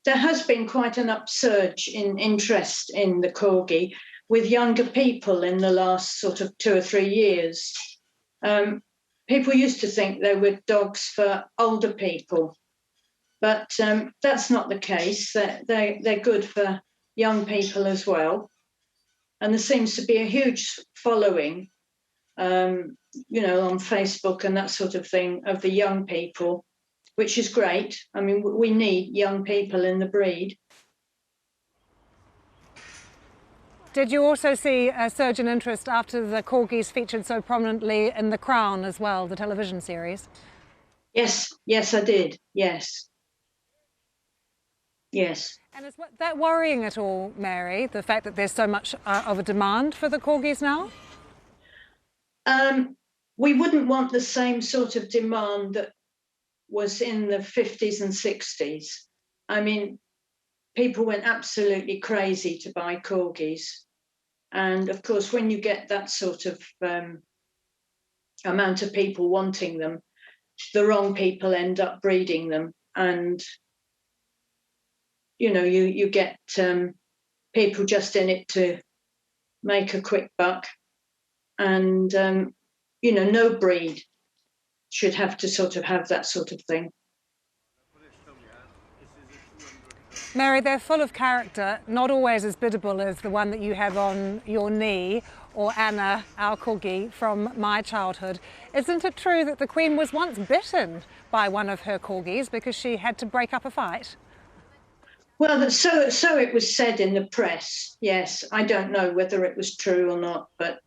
there has been quite an upsurge in interest in the corgi with younger people in the last sort of 2 or 3 years. People used to think they were dogs for older people, but that's not the case. They're good for young people as well. And there seems to be a huge following, you know, on Facebook and that sort of thing of the young people, which is great. I mean, we need young people in the breed. Did you also see a surge in interest after the corgis featured so prominently in The Crown as well, the television series? Yes, yes, I did. Yes. Yes. And is that worrying at all, Mary, the fact that there's so much of a demand for the corgis now? We wouldn't want the same sort of demand that was in the 50s and 60s. I mean, people went absolutely crazy to buy corgis. And of course, when you get that sort of amount of people wanting them, the wrong people end up breeding them. And, you know, you get people just in it to make a quick buck. And, you know, no breed should have to sort of have that sort of thing. Mary, they're full of character, not always as biddable as the one that you have on your knee, or Anna, our corgi from my childhood. Isn't it true that the Queen was once bitten by one of her corgis because she had to break up a fight? Well, so it was said in the press, yes. I don't know whether it was true or not, but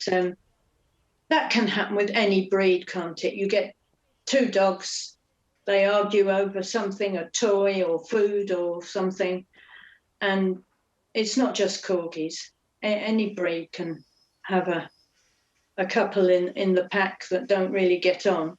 that can happen with any breed, can't it? You get 2 dogs, they argue over something, a toy or food or something, and it's not just corgis. Any breed can have a couple in the pack that don't really get on.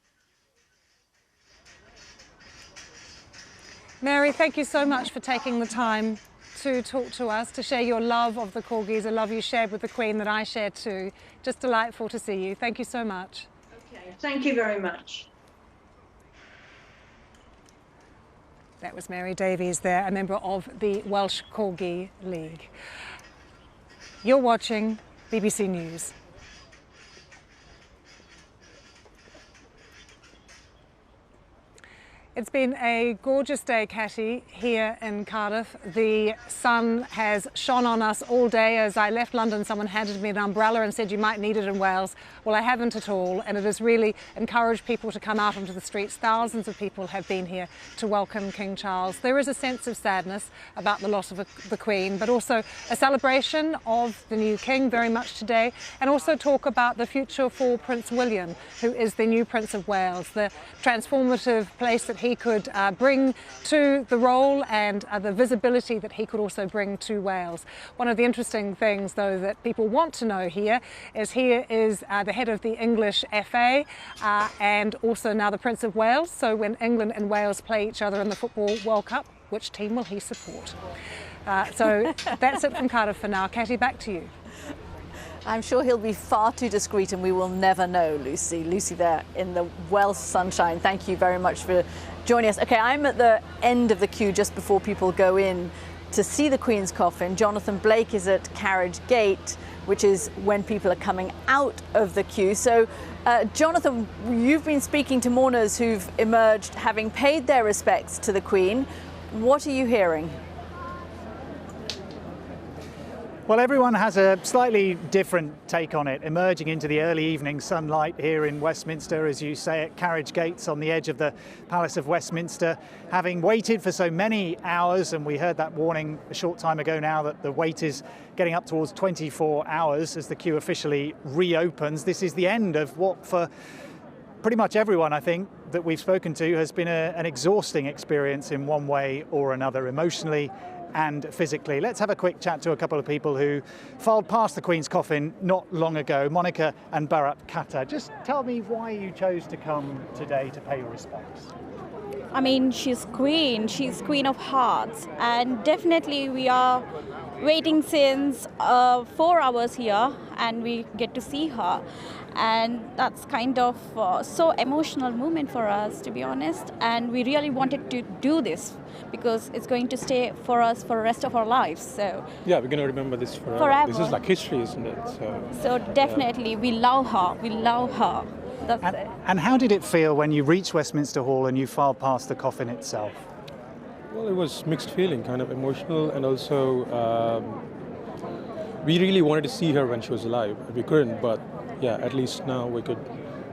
Mary, thank you so much for taking the time to talk to us, to share your love of the corgis, a love you shared with the Queen that I shared too. Just delightful to see you. Thank you so much. Okay, thank you very much. That was Mary Davies there, a member of the Welsh Corgi League. You're watching BBC News. It's been a gorgeous day, Catty, here in Cardiff. The sun has shone on us all day. As I left London, someone handed me an umbrella and said you might need it in Wales. Well, I haven't at all, and it has really encouraged people to come out onto the streets. Thousands of people have been here to welcome King Charles. There is a sense of sadness about the loss of the Queen, but also a celebration of the new King very much today, and also talk about the future for Prince William, who is the new Prince of Wales, the transformative place that he could bring to the role, and the visibility that he could also bring to Wales. One of the interesting things, though, that people want to know here is the head of the English FA and also now the Prince of Wales. So when England and Wales play each other in the Football World Cup, which team will he support? So that's it from Cardiff for now. Catty, back to you. I'm sure he'll be far too discreet and we will never know, Lucy. Lucy there in the Wells sunshine. Thank you very much for joining us. OK, I'm at the end of the queue just before people go in to see the Queen's coffin. Jonathan Blake is at Carriage Gate, which is when people are coming out of the queue. So, Jonathan, you've been speaking to mourners who've emerged having paid their respects to the Queen. What are you hearing? Well, everyone has a slightly different take on it, emerging into the early evening sunlight here in Westminster, as you say, at Carriage Gates on the edge of the Palace of Westminster, having waited for so many hours, and we heard that warning a short time ago now that the wait is getting up towards 24 hours as the queue officially reopens. This is the end of what, for pretty much everyone, I think, that we've spoken to, has been an exhausting experience in one way or another, emotionally and physically. Let's have a quick chat to a couple of people who filed past the Queen's coffin not long ago, Monica and Bharat Khatta. Just tell me why you chose to come today to pay your respects. I mean, she's Queen of Hearts, and definitely we are waiting since 4 hours here, and we get to see her. And that's kind of so emotional moment for us, to be honest. And we really wanted to do this because it's going to stay for us for the rest of our lives. So yeah, we're going to remember this forever. This is like history, isn't it? So definitely, we love her. We love her. That's it. And how did it feel when you reached Westminster Hall and you filed past the coffin itself? Well, it was mixed feeling, kind of emotional, and also we really wanted to see her when she was alive. We couldn't, but yeah, at least now we could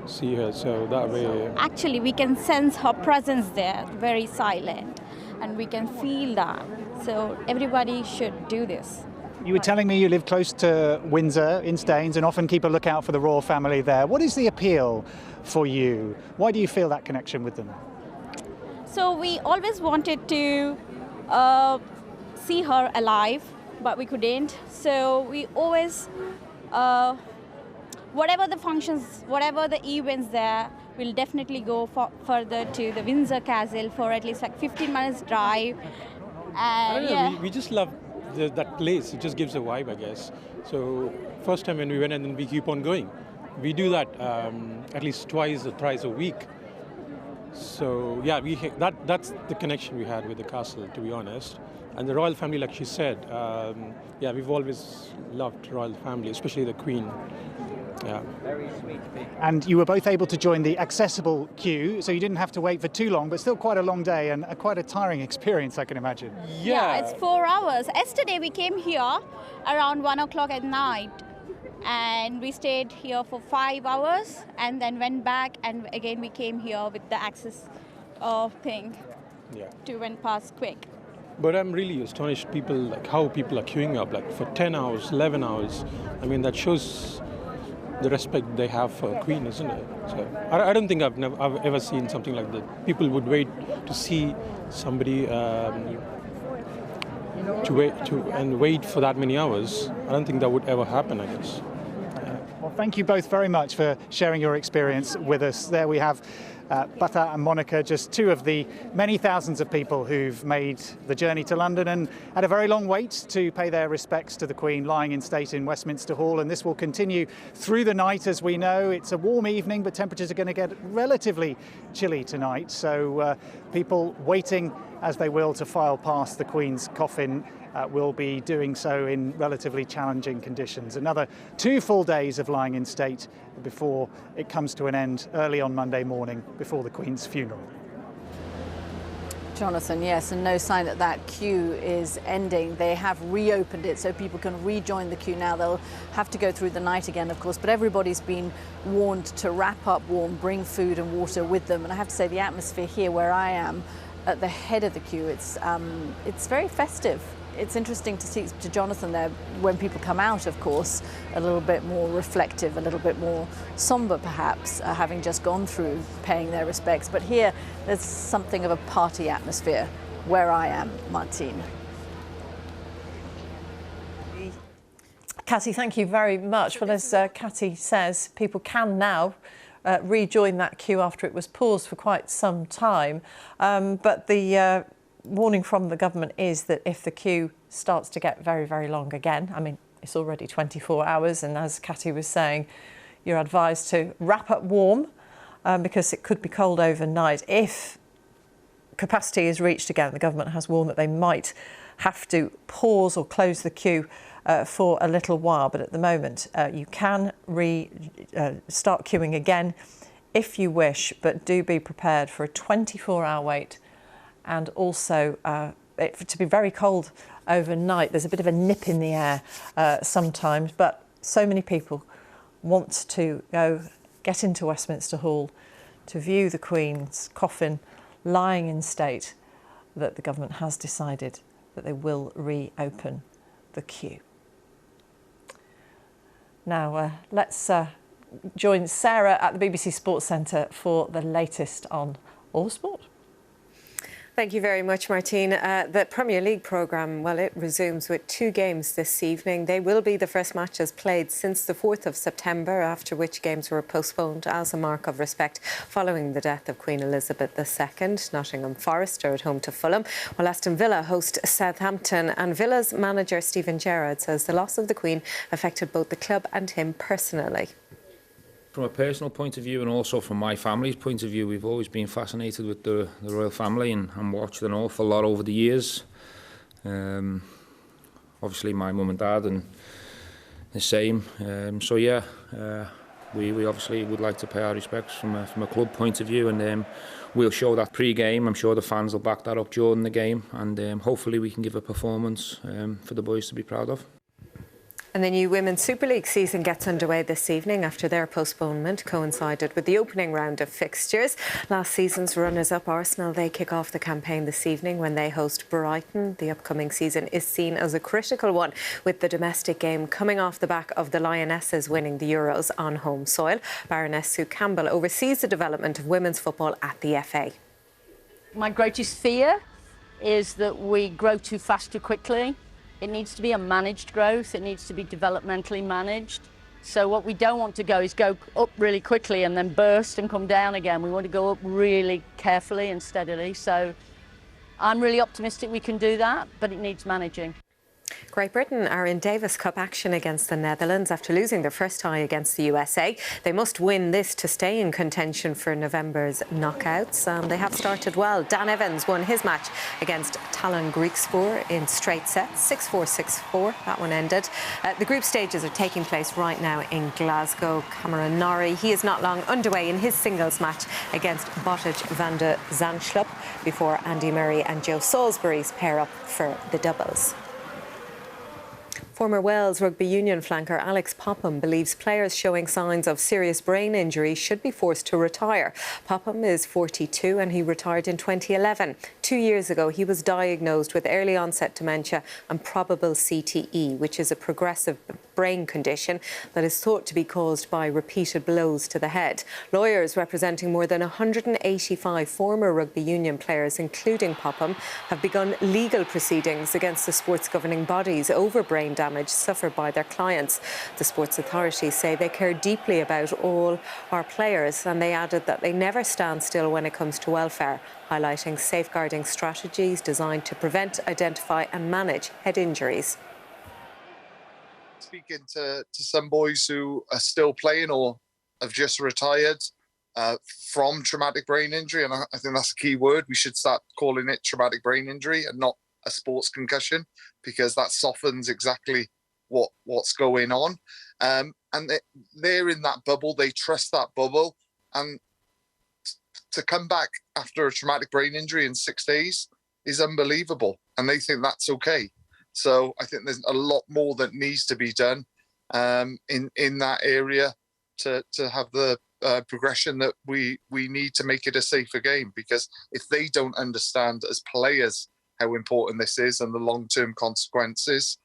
see her, so that way... Actually, we can sense her presence there, very silent, and we can feel that. So everybody should do this. You were telling me you live close to Windsor in Staines and often keep a lookout for the royal family there. What is the appeal for you? Why do you feel that connection with them? So we always wanted to see her alive, but we couldn't. So we always... whatever the functions, whatever the events there, we'll definitely go further to the Windsor Castle for at least like 15 minutes drive. And yeah. We just love that place. It just gives a vibe, I guess. So first time when we went, and then we keep on going. We do that at least twice or thrice a week. So yeah, that's the connection we had with the castle, to be honest. And the royal family, like she said, yeah, we've always loved royal family, especially the Queen. Yeah. Very sweet. And you were both able to join the accessible queue, so you didn't have to wait for too long, but still quite a long day and quite a tiring experience, I can imagine. Yeah, it's 4 hours. Yesterday we came here around 1 o'clock at night, and we stayed here for 5 hours and then went back, and again we came here with the access thing to went past quick. But I'm really astonished how people are queuing up like for 10 hours, 11 hours. I mean, that shows the respect they have for Queen, isn't it? So I don't think I've ever seen something like that. People would wait to see somebody wait for that many hours. I don't think that would ever happen, I guess. Well, thank you both very much for sharing your experience with us. There we have Bharat and Monica, just two of the many thousands of people who've made the journey to London and had a very long wait to pay their respects to the Queen lying in state in Westminster Hall. And this will continue through the night. As we know, it's a warm evening, but temperatures are going to get relatively chilly tonight. So people waiting as they will to file past the Queen's coffin will be doing so in relatively challenging conditions. Another 2 full days of lying in state before it comes to an end early on Monday morning before the Queen's funeral. Jonathan, yes, and no sign that that queue is ending. They have reopened it so people can rejoin the queue now. They'll have to go through the night again, of course, but everybody's been warned to wrap up warm, bring food and water with them. And I have to say the atmosphere here where I am at the head of the queue, it's very festive. It's interesting to see to Jonathan there when people come out, of course, a little bit more reflective, a little bit more somber perhaps, having just gone through paying their respects. But here there's something of a party atmosphere where I am, Martine. Catty, thank you very much. Well, as Catty says, people can now rejoin that queue after it was paused for quite some time. But the warning from the government is that if the queue starts to get very, very long again, I mean, It's already 24 hours, and as Catty was saying, you're advised to wrap up warm because it could be cold overnight. If capacity is reached again, the government has warned that they might have to pause or close the queue for a little while, but at the moment you can start queuing again if you wish, but do be prepared for a 24-hour wait, and also to be very cold overnight. There's a bit of a nip in the air sometimes, but so many people want to get into Westminster Hall to view the Queen's coffin lying in state that the government has decided that they will reopen the queue. Now let's join Sarah at the BBC Sports Centre for the latest on all sport. Thank you very much, Martine. The Premier League programme, well, it resumes with 2 games this evening. They will be the first matches played since the 4th of September, after which games were postponed as a mark of respect following the death of Queen Elizabeth II. Nottingham Forest are at home to Fulham, while Aston Villa host Southampton. And Villa's manager, Stephen Gerrard, says the loss of the Queen affected both the club and him personally. From a personal point of view, and also from my family's point of view, we've always been fascinated with the royal family and watched an awful lot over the years. Obviously my mum and dad and the same. So yeah, we obviously would like to pay our respects from a club point of view, and we'll show that pre-game. I'm sure the fans will back that up during the game, and hopefully we can give a performance for the boys to be proud of. And the new Women's Super League season gets underway this evening after their postponement coincided with the opening round of fixtures. Last season's runners-up Arsenal, they kick off the campaign this evening when they host Brighton. The upcoming season is seen as a critical one, with the domestic game coming off the back of the Lionesses winning the Euros on home soil. Baroness Sue Campbell oversees the development of women's football at the FA. My greatest fear is that we grow too fast too quickly. It needs to be a managed growth. It needs to be developmentally managed. So what we don't want to go is go up really quickly and then burst and come down again. We want to go up really carefully and steadily. So I'm really optimistic we can do that, but it needs managing. Great Britain are in Davis Cup action against the Netherlands after losing their first tie against the USA. They must win this to stay in contention for November's knockouts, and they have started well. Dan Evans won his match against Talon Griekspoor in straight sets, 6-4, 6-4. That one ended. The group stages are taking place right now in Glasgow. Cameron Norrie, he is not long underway in his singles match against Botic van de Zandschulp before Andy Murray and Joe Salisbury's pair up for the doubles. Former Wales rugby union flanker Alex Popham believes players showing signs of serious brain injury should be forced to retire. Popham is 42 and he retired in 2011. 2 years ago, he was diagnosed with early onset dementia and probable CTE, which is a progressive brain condition that is thought to be caused by repeated blows to the head. Lawyers representing more than 185 former rugby union players, including Popham, have begun legal proceedings against the sport's governing bodies over brain damage suffered by their clients. The sports authorities say they care deeply about all our players, and they added that they never stand still when it comes to welfare, highlighting safeguarding strategies designed to prevent, identify and manage head injuries. Speaking to some boys who are still playing or have just retired from traumatic brain injury, and I think that's a key word. We should start calling it traumatic brain injury and not a sports concussion, because that softens exactly what's going on. And they're in that bubble. They trust that bubble, and to come back after a traumatic brain injury in 6 days is unbelievable, and they think that's okay. So I think there's a lot more that needs to be done in that area to have the progression that we need to make it a safer game. Because if they don't understand as players how important this is and the long-term consequences,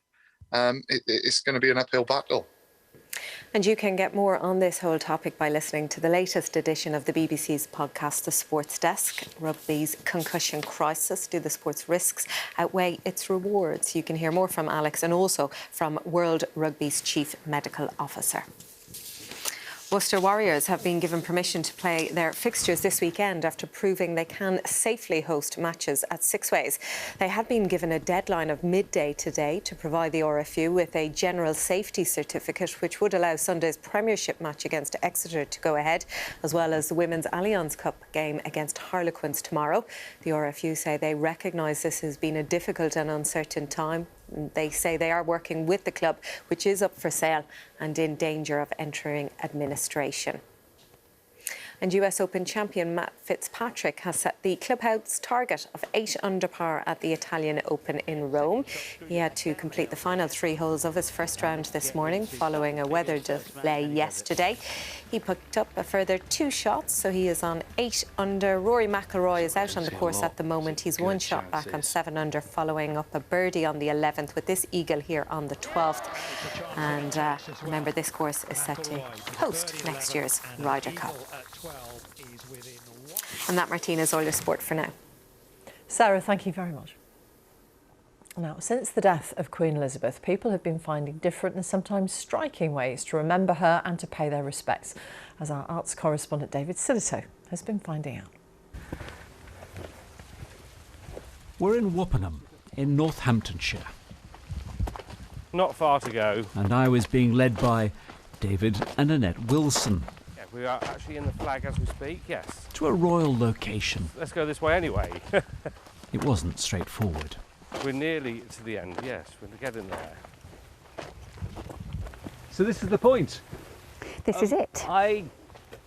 it's going to be an uphill battle. And you can get more on this whole topic by listening to the latest edition of the BBC's podcast, The Sports Desk. Rugby's concussion crisis. Do the sports risks outweigh its rewards? You can hear more from Alex and also from World Rugby's Chief Medical Officer. Worcester Warriors have been given permission to play their fixtures this weekend after proving they can safely host matches at Sixways. They had been given a deadline of midday today to provide the RFU with a general safety certificate, which would allow Sunday's Premiership match against Exeter to go ahead, as well as the Women's Allianz Cup game against Harlequins tomorrow. The RFU say they recognise this has been a difficult and uncertain time. They say they are working with the club, which is up for sale and in danger of entering administration. And US Open champion Matt Fitzpatrick has set the clubhouse target of 8 under par at the Italian Open in Rome. He had to complete the final 3 holes of his first round this morning following a weather delay yesterday. He picked up a further 2 shots, so he is on 8 under. Rory McIlroy is out on the course at the moment. He's 1 shot back on 7 under, following up a birdie on the 11th with this eagle here on the 12th. And remember, this course is set to host next year's Ryder Cup. And that, Martina, is all your sport for now. Sarah, thank you very much. Now, since the death of Queen Elizabeth, people have been finding different and sometimes striking ways to remember her and to pay their respects, as our arts correspondent David Silito has been finding out. We're in Woppenham, in Northamptonshire. Not far to go. And I was being led by David and Annette Wilson. Yeah, we are actually in the flag as we speak, yes. To a royal location. Let's go this way anyway. It wasn't straightforward. We're nearly to the end, yes, we're getting there. So this is the point? This is it. I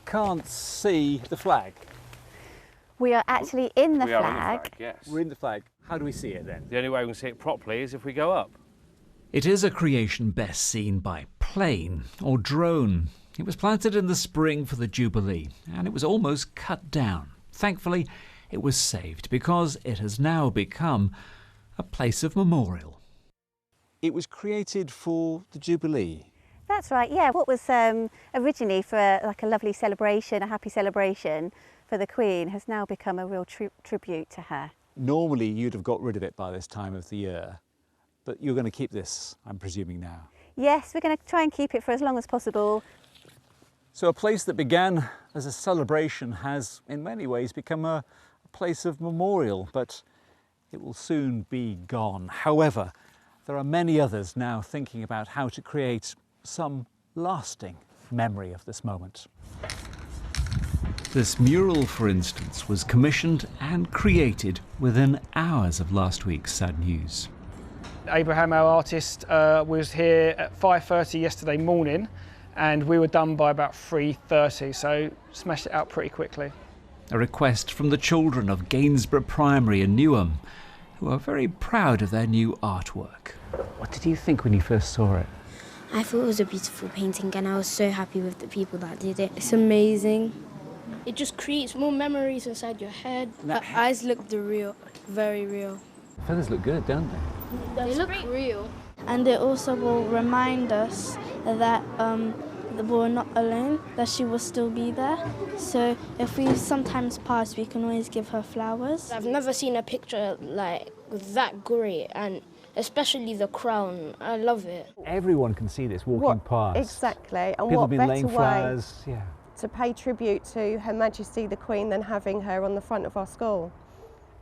can't see the flag. We are actually in the we are in the flag. flag, yes. We're in the flag. How do we see it then? The only way we can see it properly is if we go up. It is a creation best seen by plane or drone. It was planted in the spring for the Jubilee, and it was almost cut down. Thankfully, it was saved because it has now become a place of memorial. It was created for the Jubilee. That's right, yeah. What was originally for like a lovely celebration, a happy celebration for the Queen, has now become a real tribute to her. Normally you'd have got rid of it by this time of the year, but you're going to keep this, I'm presuming, now. Yes, we're going to try and keep it for as long as possible. So a place that began as a celebration has in many ways become a place of memorial, but it will soon be gone. However, there are many others now thinking about how to create some lasting memory of this moment. This mural, for instance, was commissioned and created within hours of last week's sad news. Abraham, our artist, was here at 5:30 yesterday morning, and we were done by about 3:30, so smashed it out pretty quickly. A request from the children of Gainsborough Primary in Newham, who are very proud of their new artwork. What did you think when you first saw it? I thought it was a beautiful painting, and I was so happy with the people that did it. It's amazing. It just creates more memories inside your head. Her eyes look real, very real. The feathers look good, don't they? They look real. And it also will remind us that we're not alone, that she will still be there. So if we sometimes pass, we can always give her flowers. I've never seen a picture like that great, and especially the crown. I love it. Everyone can see this walking past. Exactly. And People what have been better laying way flowers, yeah. to pay tribute to Her Majesty the Queen than having her on the front of our school.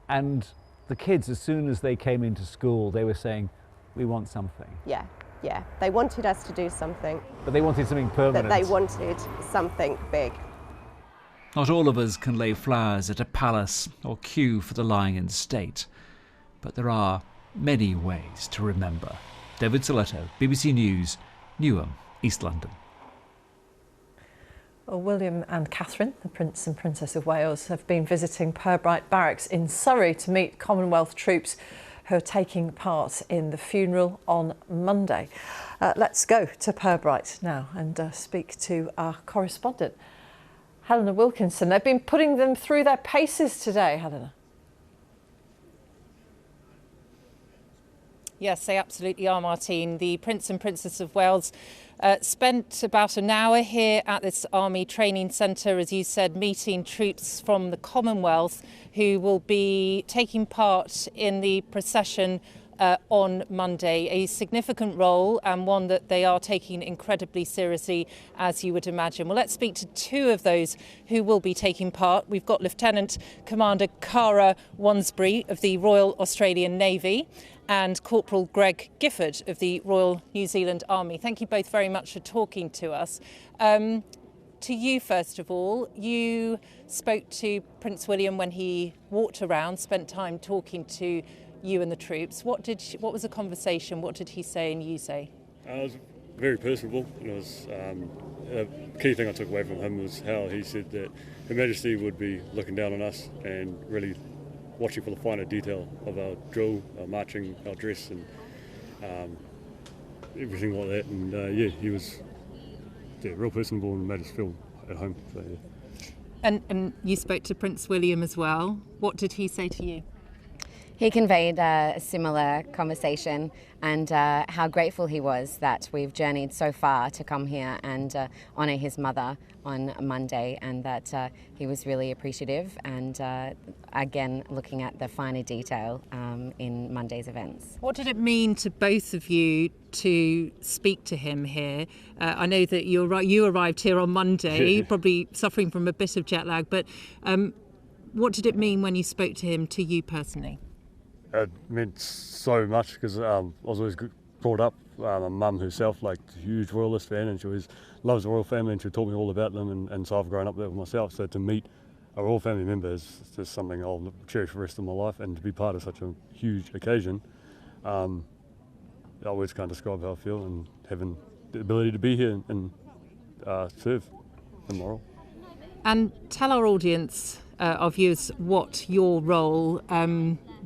And the kids, as soon as they came into school, they were saying, we want something. Yeah. They wanted us to do something. But they wanted something permanent. But they wanted something big. Not all of us can lay flowers at a palace or queue for the lying in state. But there are many ways to remember. David Silito, BBC News, Newham, East London. Well, William and Catherine, the Prince and Princess of Wales, have been visiting Pirbright Barracks in Surrey to meet Commonwealth troops who are taking part in the funeral on Monday. Let's go to Pirbright now and speak to our correspondent, Helena Wilkinson. They've been putting them through their paces today, Helena. Yes, they absolutely are, Martine. The Prince and Princess of Wales spent about an hour here at this Army Training Centre, as you said, meeting troops from the Commonwealth who will be taking part in the procession on Monday. A significant role and one that they are taking incredibly seriously, as you would imagine. Well, let's speak to two of those who will be taking part. We've got Lieutenant Commander Cara Wansbury of the Royal Australian Navy and Corporal Greg Gifford of the Royal New Zealand Army. Thank you both very much for talking to us. To you, first of all, you spoke to Prince William when he walked around, spent time talking to you and the troops. What was the conversation? What did he say and you say? It was very personable. It was a key thing I took away from him was how he said that Her Majesty would be looking down on us and really watching for the finer detail of our drill, our marching, our dress, and everything like that. And he was real personable and made us feel at home. So, yeah. And you spoke to Prince William as well. What did he say to you? He conveyed a similar conversation and how grateful he was that we've journeyed so far to come here and honour his mother on Monday, and that he was really appreciative and again looking at the finer detail in Monday's events. What did it mean to both of you to speak to him here? I know that you arrived here on Monday, probably suffering from a bit of jet lag, but what did it mean when you spoke to him, to you personally? It meant so much because I was always brought up, my mum herself, like a huge Royalist fan, and she always loves the Royal family and she taught me all about them, and so I've grown up there with myself. So to meet a Royal family member is just something I'll cherish for the rest of my life, and to be part of such a huge occasion, I always can't describe how I feel, and having the ability to be here and serve the moral. And tell our audience of viewers what your role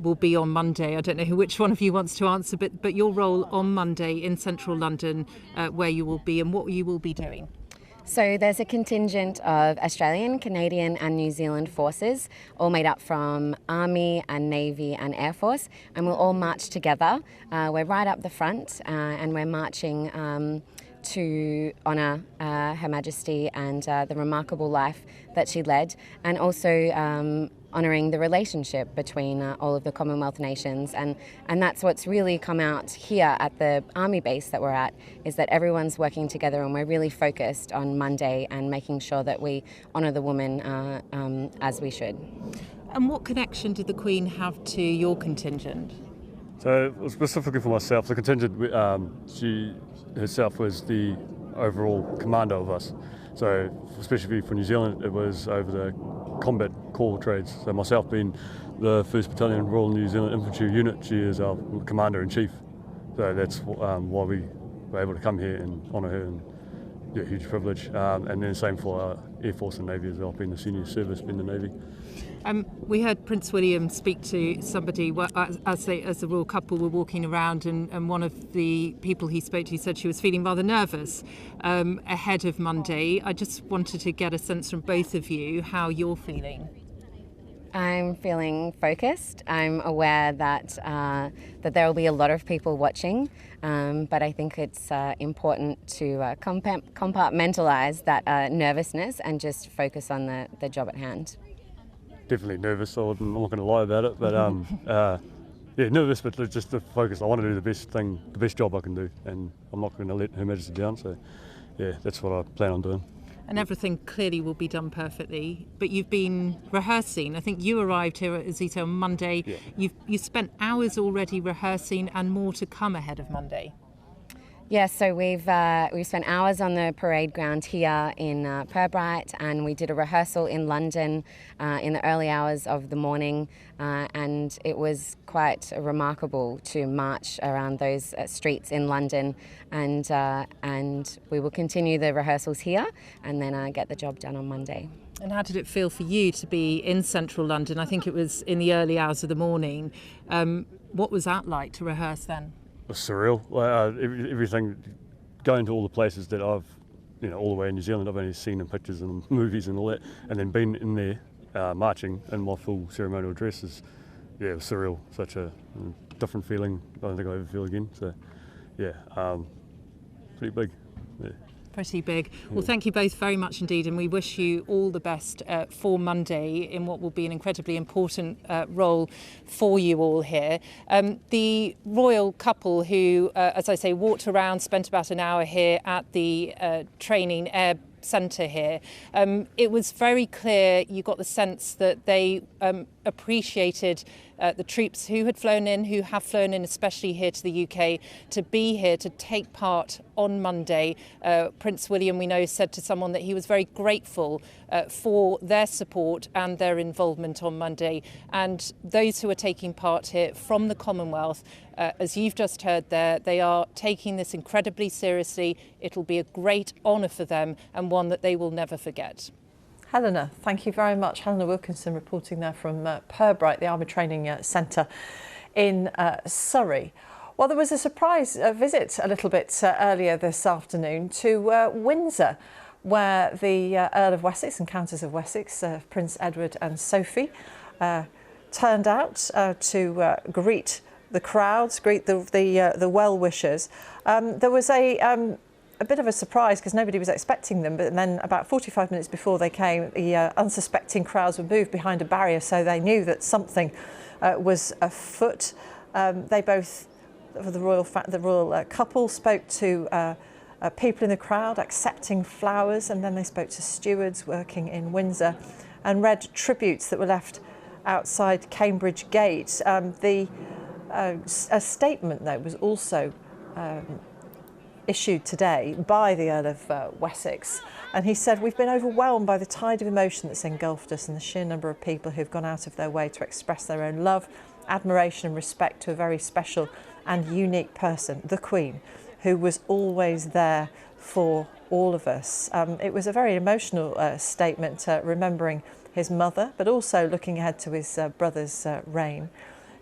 will be on Monday. I don't know which one of you wants to answer, but your role on Monday in central London, where you will be and what you will be doing. So there's a contingent of Australian, Canadian and New Zealand forces, all made up from Army and Navy and Air Force, and we'll all march together. We're right up the front and we're marching to honour Her Majesty and the remarkable life that she led, and also honouring the relationship between all of the Commonwealth nations, and that's what's really come out here at the Army base that we're at, is that everyone's working together and we're really focused on Monday and making sure that we honour the woman as we should. And what connection did the Queen have to your contingent? So specifically for myself, the contingent, she herself was the overall commander of us. So especially for New Zealand, it was over the combat core trades. So myself being the 1st Battalion Royal New Zealand Infantry Unit, she is our Commander-in-Chief. So that's why we were able to come here and honour her, and yeah, huge privilege. And then same for our Air Force and Navy as well, being the senior service, being the Navy. We heard Prince William speak to somebody as the royal couple were walking around, and one of the people he spoke to said she was feeling rather nervous ahead of Monday. I just wanted to get a sense from both of you how you're feeling. I'm feeling focused. I'm aware that that there will be a lot of people watching, but I think it's important to compartmentalise that nervousness and just focus on the job at hand. Definitely nervous, so I'm not going to lie about it, but nervous, but just to focus. I want to do the best job I can do, and I'm not going to let Her Majesty down, so yeah, that's what I plan on doing. And everything clearly will be done perfectly, but you've been rehearsing. I think you arrived here at Azito on Monday. Yeah. You've spent hours already rehearsing and more to come ahead of Monday. Yeah, so we've spent hours on the parade ground here in Pirbright, and we did a rehearsal in London in the early hours of the morning, and it was quite remarkable to march around those streets in London, and we will continue the rehearsals here and then get the job done on Monday. And how did it feel for you to be in central London? I think it was in the early hours of the morning. What was that like to rehearse then? It was surreal. Everything, going to all the places that I've, all the way in New Zealand, I've only seen in pictures and movies and all that, and then being in there marching in my full ceremonial dress is, it was surreal. Such a different feeling I don't think I'll ever feel again. So, yeah, pretty big. Yeah. Pretty big. Well, thank you both very much indeed, and we wish you all the best for Monday in what will be an incredibly important role for you all here. The royal couple who, as I say, walked around, spent about an hour here at the training air centre here. It was very clear, you got the sense that they appreciated the troops who had flown in, who have flown in, especially here to the UK, to be here, to take part on Monday. Prince William, we know, said to someone that he was very grateful for their support and their involvement on Monday. And those who are taking part here from the Commonwealth, as you've just heard there, they are taking this incredibly seriously. It'll be a great honour for them and one that they will never forget. Helena, thank you very much. Helena Wilkinson reporting there from Pirbright, the Army Training Centre in Surrey. Well, there was a surprise visit a little bit earlier this afternoon to Windsor, where the Earl of Wessex and Countess of Wessex, Prince Edward and Sophie, turned out to greet the crowds, greet the well-wishers. There was a bit of a surprise because nobody was expecting them, but then about 45 minutes before they came, the unsuspecting crowds were moved behind a barrier, so they knew that something was afoot. They both, the royal couple, spoke to people in the crowd accepting flowers, and then they spoke to stewards working in Windsor and read tributes that were left outside Cambridge Gate. A statement, though, was also issued today by the Earl of Wessex, and he said, "We've been overwhelmed by the tide of emotion that's engulfed us and the sheer number of people who've gone out of their way to express their own love, admiration and respect to a very special and unique person, the Queen, who was always there for all of us." It was a very emotional statement, remembering his mother, but also looking ahead to his brother's reign.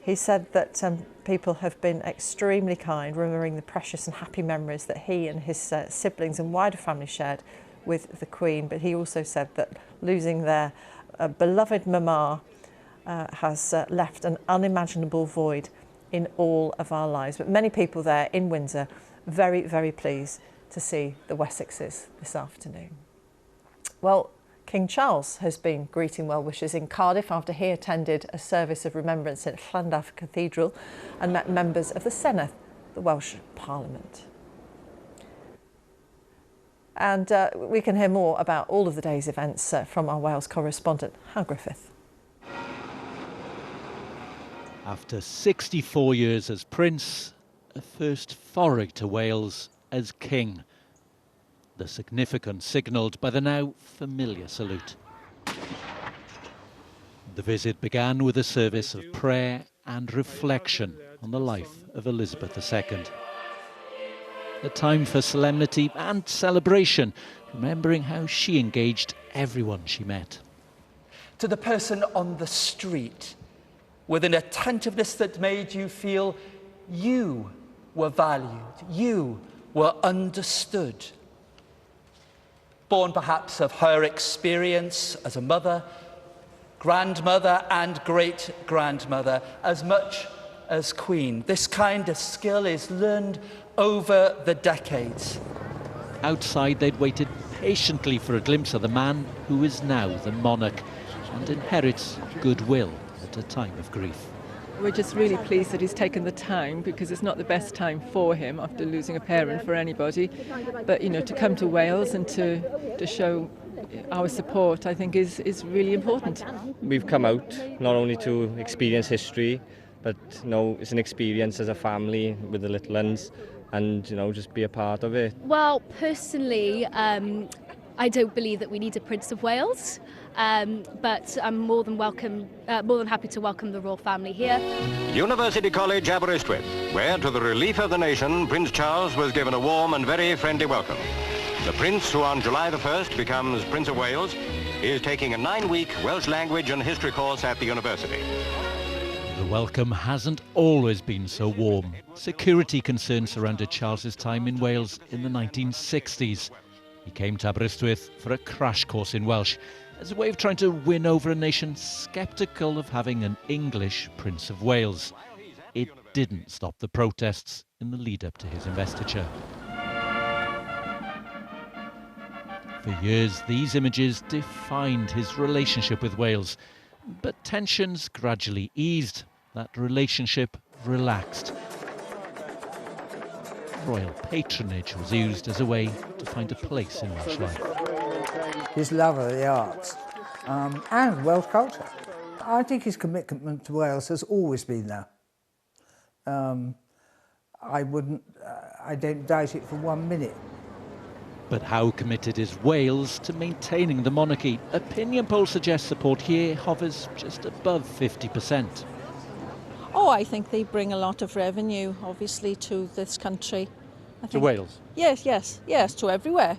He said that people have been extremely kind, remembering the precious and happy memories that he and his siblings and wider family shared with the Queen. But he also said that losing their beloved mama has left an unimaginable void in all of our lives. But many people there in Windsor very, very pleased to see the Wessexes this afternoon. Well, King Charles has been greeting well-wishers in Cardiff after he attended a service of remembrance at Llandaff Cathedral and met members of the Senedd, the Welsh Parliament. And we can hear more about all of the day's events from our Wales correspondent, Hal Griffith. After 64 years as Prince, a first foray to Wales as King. The significance signalled by the now familiar salute. The visit began with a service of prayer and reflection on the life of Elizabeth II. A time for solemnity and celebration, remembering how she engaged everyone she met. To the person on the street, with an attentiveness that made you feel you were valued, you were understood. Born perhaps of her experience as a mother, grandmother and great-grandmother, as much as Queen. This kind of skill is learned over the decades. Outside, they'd waited patiently for a glimpse of the man who is now the monarch and inherits goodwill at a time of grief. We're just really pleased that he's taken the time, because it's not the best time for him after losing a parent for anybody. But, you know, to come to Wales and to show our support, I think is really important. We've come out not only to experience history, but, you know, it's an experience as a family with the little ones, and, you know, just be a part of it. Well, personally, I don't believe that we need a Prince of Wales. But I'm more than happy to welcome the royal family here. University College, Aberystwyth, where, to the relief of the nation, Prince Charles was given a warm and very friendly welcome. The Prince, who on July the 1st becomes Prince of Wales, is taking a 9-week Welsh language and history course at the university. The welcome hasn't always been so warm. Security concerns surrounded Charles's time in Wales in the 1960s. He came to Aberystwyth for a crash course in Welsh, as a way of trying to win over a nation sceptical of having an English Prince of Wales. It didn't stop the protests in the lead-up to his investiture. For years, these images defined his relationship with Wales. But tensions gradually eased. That relationship relaxed. Royal patronage was used as a way to find a place in Welsh life. His love of the arts and Welsh culture. I think his commitment to Wales has always been there. I don't doubt it for 1 minute. But how committed is Wales to maintaining the monarchy? Opinion polls suggest support here hovers just above 50%. Oh, I think they bring a lot of revenue, obviously, to this country. To Wales? Yes, to everywhere.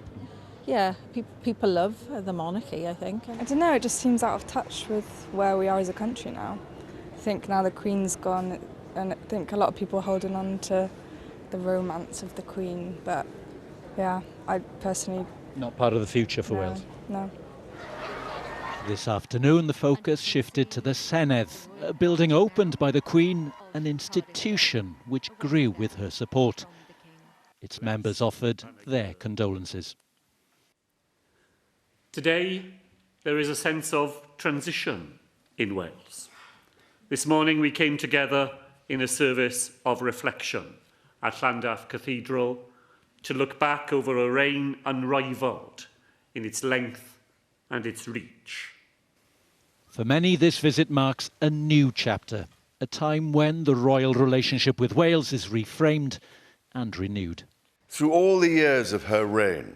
Yeah, people love the monarchy, I think. I don't know, it just seems out of touch with where we are as a country now. I think now the Queen's gone, and I think a lot of people are holding on to the romance of the Queen, but yeah, I personally... Not part of the future for Wales? No. This afternoon, the focus shifted to the Senedd, a building opened by the Queen, an institution which grew with her support. Its members offered their condolences. Today, there is a sense of transition in Wales. This morning, we came together in a service of reflection at Llandaff Cathedral to look back over a reign unrivalled in its length and its reach. For many, this visit marks a new chapter, a time when the royal relationship with Wales is reframed and renewed. Through all the years of her reign,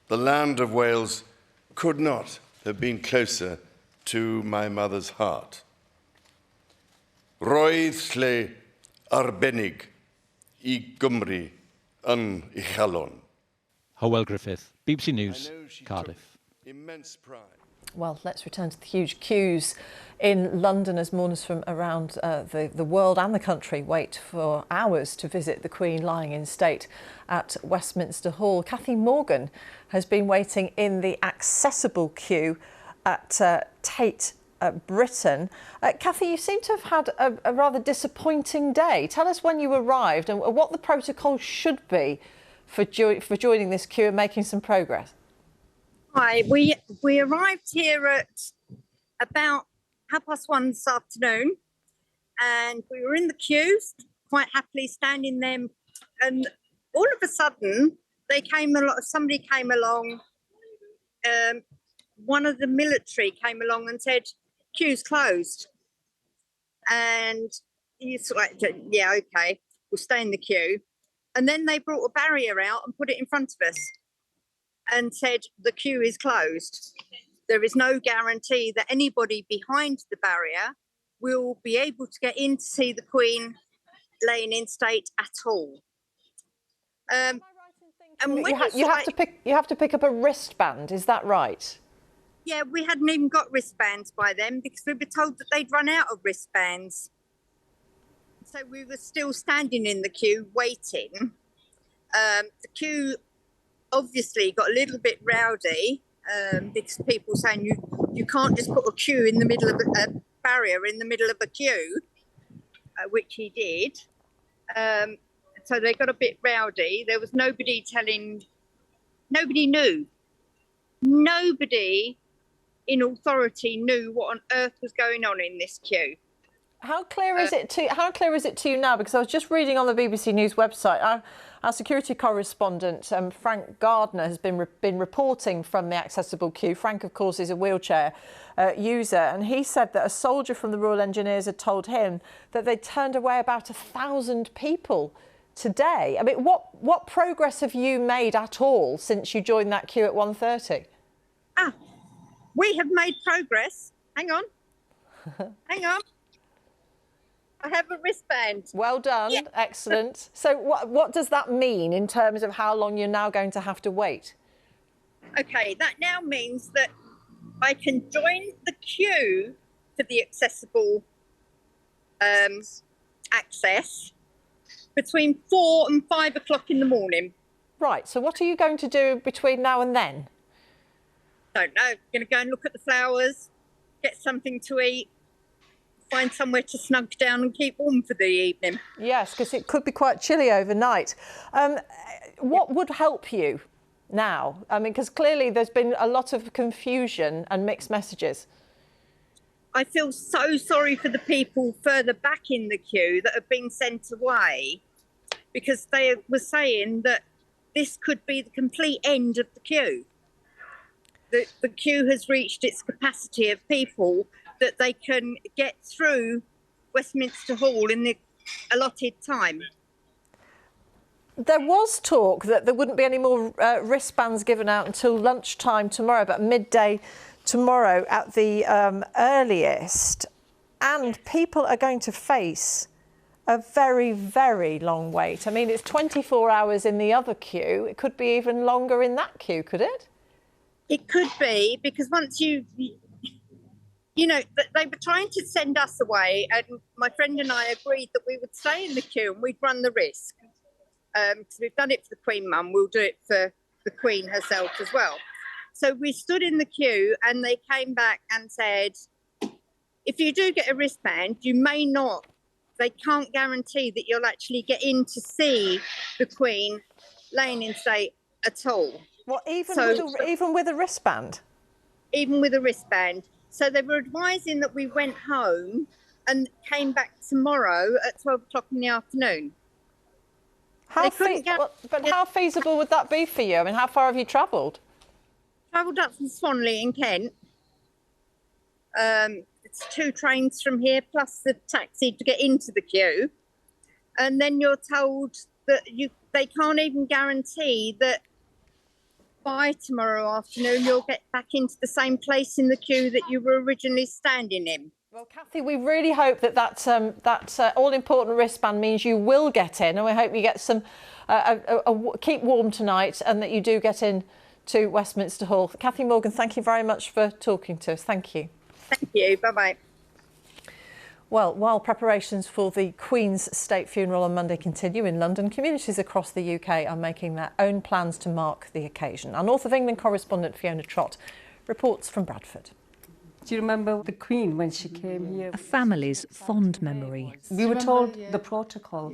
the land of Wales could not have been closer to my mother's heart. Roedd lle arbennig I Gymru yn Uchelon. Howell Griffith, BBC News, Cardiff. Immense pride. Well, let's return to the huge queues in London as mourners from around the world and the country wait for hours to visit the Queen lying in state at Westminster Hall. Cathy Morgan has been waiting in the accessible queue at Tate Britain. Cathy, you seem to have had a rather disappointing day. Tell us when you arrived and what the protocol should be for joining this queue and making some progress. Hi, we arrived here at about 1:30 this afternoon, and we were in the queues, quite happily standing there, and all of a sudden somebody came along, one of the military came along and said, "Queue's closed." And you sort of like, yeah, okay, we'll stay in the queue. And then they brought a barrier out and put it in front of us and said the queue is closed. There is no guarantee that anybody behind the barrier will be able to get in to see the Queen laying in state at all. And you have to pick up a wristband, is that right? Yeah, we hadn't even got wristbands by then because we were told that they'd run out of wristbands. So we were still standing in the queue waiting. The queue obviously got a little bit rowdy because people saying you can't just put a queue in the middle of a barrier in the middle of a queue, which he did. So they got a bit rowdy. There was nobody knew. Nobody in authority knew what on earth was going on in this queue. How clear is it to you now? Because I was just reading on the BBC News website, our security correspondent Frank Gardner has been reporting from the accessible queue. Frank, of course, is a wheelchair user, and he said that a soldier from the Royal Engineers had told him that they turned away about 1,000 people today. I mean, what progress have you made at all since you joined that queue at 1:30? We have made progress. Hang on. I have a wristband. Well done. Yeah. Excellent. So what does that mean in terms of how long you're now going to have to wait? Okay, that now means that I can join the queue for the accessible access between 4 and 5 o'clock in the morning. Right, so what are you going to do between now and then? Don't know. Going to go and look at the flowers, get something to eat, find somewhere to snug down and keep warm for the evening. Yes, because it could be quite chilly overnight. What would help you now? I mean, because clearly there's been a lot of confusion and mixed messages. I feel so sorry for the people further back in the queue that have been sent away, because they were saying that this could be the complete end of the queue. The queue has reached its capacity of people that they can get through Westminster Hall in the allotted time. There was talk that there wouldn't be any more wristbands given out until lunchtime tomorrow, about midday tomorrow at the earliest. And people are going to face a very, very long wait. I mean, it's 24 hours in the other queue. It could be even longer in that queue, could it? It could be, because once you know, they were trying to send us away, and my friend and I agreed that we would stay in the queue and we'd run the risk. Because we've done it for the Queen Mum, we'll do it for the Queen herself as well. So we stood in the queue and they came back and said, if you do get a wristband, you may not, they can't guarantee that you'll actually get in to see the Queen laying in state at all. What, even with a wristband? Even with a wristband. So they were advising that we went home and came back tomorrow at 12 o'clock in the afternoon. How feasible would that be for you? I mean, how far have you travelled? Travelled up from Swanley in Kent. It's 2 trains from here, plus the taxi to get into the queue. And then you're told that they can't even guarantee that by tomorrow afternoon you'll get back into the same place in the queue that you were originally standing in. Well, Kathy, we really hope that all-important wristband means you will get in, and we hope you get some keep warm tonight, and that you do get in to Westminster Hall. Kathy Morgan, thank you very much for talking to us. Thank you. Thank you. Bye-bye. Well, while preparations for the Queen's state funeral on Monday continue in London, communities across the UK are making their own plans to mark the occasion. Our North of England correspondent Fiona Trott reports from Bradford. Do you remember the Queen when she came here? A family's fond memory. We were told the protocol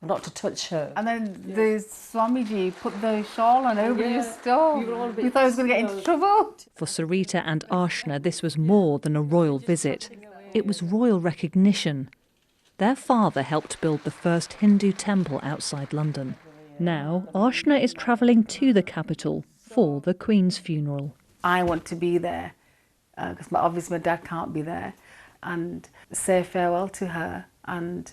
not to touch her. And then the Swamiji put the shawl on over your store. We thought I was going to get into trouble. For Sarita and Ashna, this was more than a royal visit. It was royal recognition. Their father helped build the first Hindu temple outside London. Now, Ashna is travelling to the capital for the Queen's funeral. I want to be there because obviously my dad can't be there, and say farewell to her and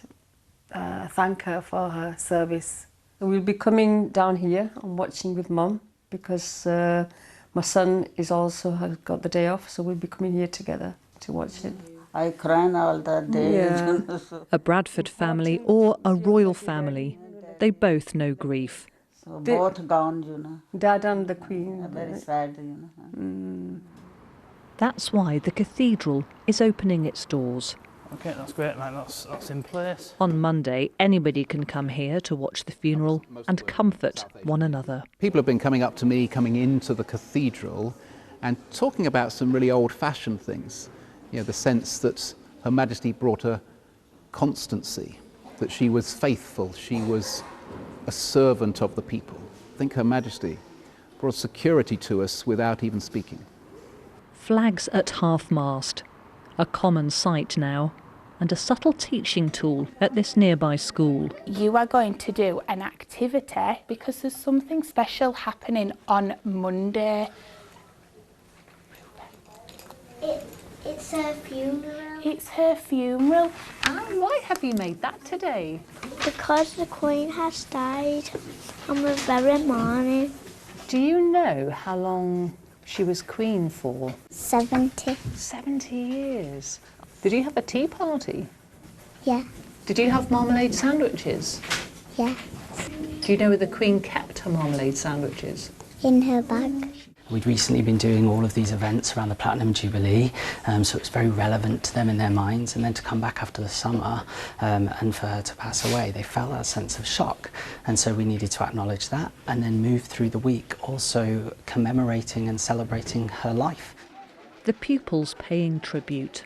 thank her for her service. We'll be coming down here and watching with Mum because my son has got the day off, so we'll be coming here together to watch it. I cried all that day. Yeah. A Bradford family or a royal family, they both know grief. So both gone, you know. Dad and the Queen. Very sad, you know. That's why the cathedral is opening its doors. Okay, that's great, mate. That's in place. On Monday, anybody can come here to watch the funeral and comfort one another. People have been coming up to me, coming into the cathedral, and talking about some really old-fashioned things. You know, the sense that Her Majesty brought a constancy, that she was faithful, she was a servant of the people. I think Her Majesty brought security to us without even speaking. Flags at half-mast, a common sight now, and a subtle teaching tool at this nearby school. You are going to do an activity because there's something special happening on Monday. It's her funeral. It's her funeral. And why have you made that today? Because the Queen has died on the very morning. Do you know how long she was Queen for? 70. 70 years. Did you have a tea party? Yeah. Did you have marmalade sandwiches? Yeah. Do you know where the Queen kept her marmalade sandwiches? In her bag. We'd recently been doing all of these events around the Platinum Jubilee, so it was very relevant to them in their minds, and then to come back after the summer and for her to pass away, they felt that sense of shock. And so we needed to acknowledge that and then move through the week also commemorating and celebrating her life. The pupils paying tribute,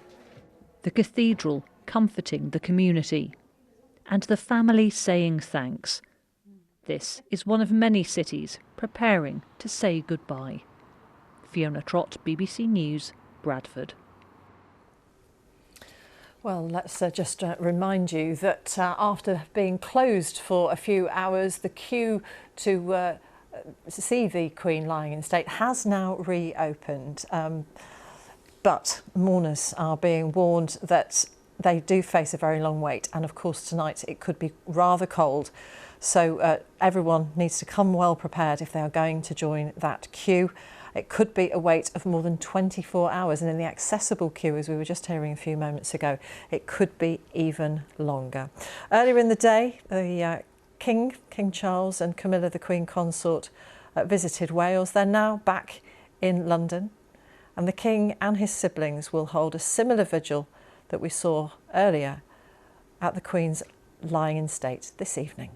the cathedral comforting the community, and the family saying thanks. This is one of many cities preparing to say goodbye. Fiona Trott, BBC News, Bradford. Well, let's just remind you that after being closed for a few hours, the queue to see the Queen lying in state has now reopened. But mourners are being warned that they do face a very long wait, and of course tonight it could be rather cold. So everyone needs to come well prepared if they are going to join that queue. It could be a wait of more than 24 hours, and in the accessible queue, as we were just hearing a few moments ago, it could be even longer. Earlier in the day, the King Charles and Camilla, the Queen Consort, visited Wales. They're now back in London, and the King and his siblings will hold a similar vigil that we saw earlier at the Queen's lying in state this evening.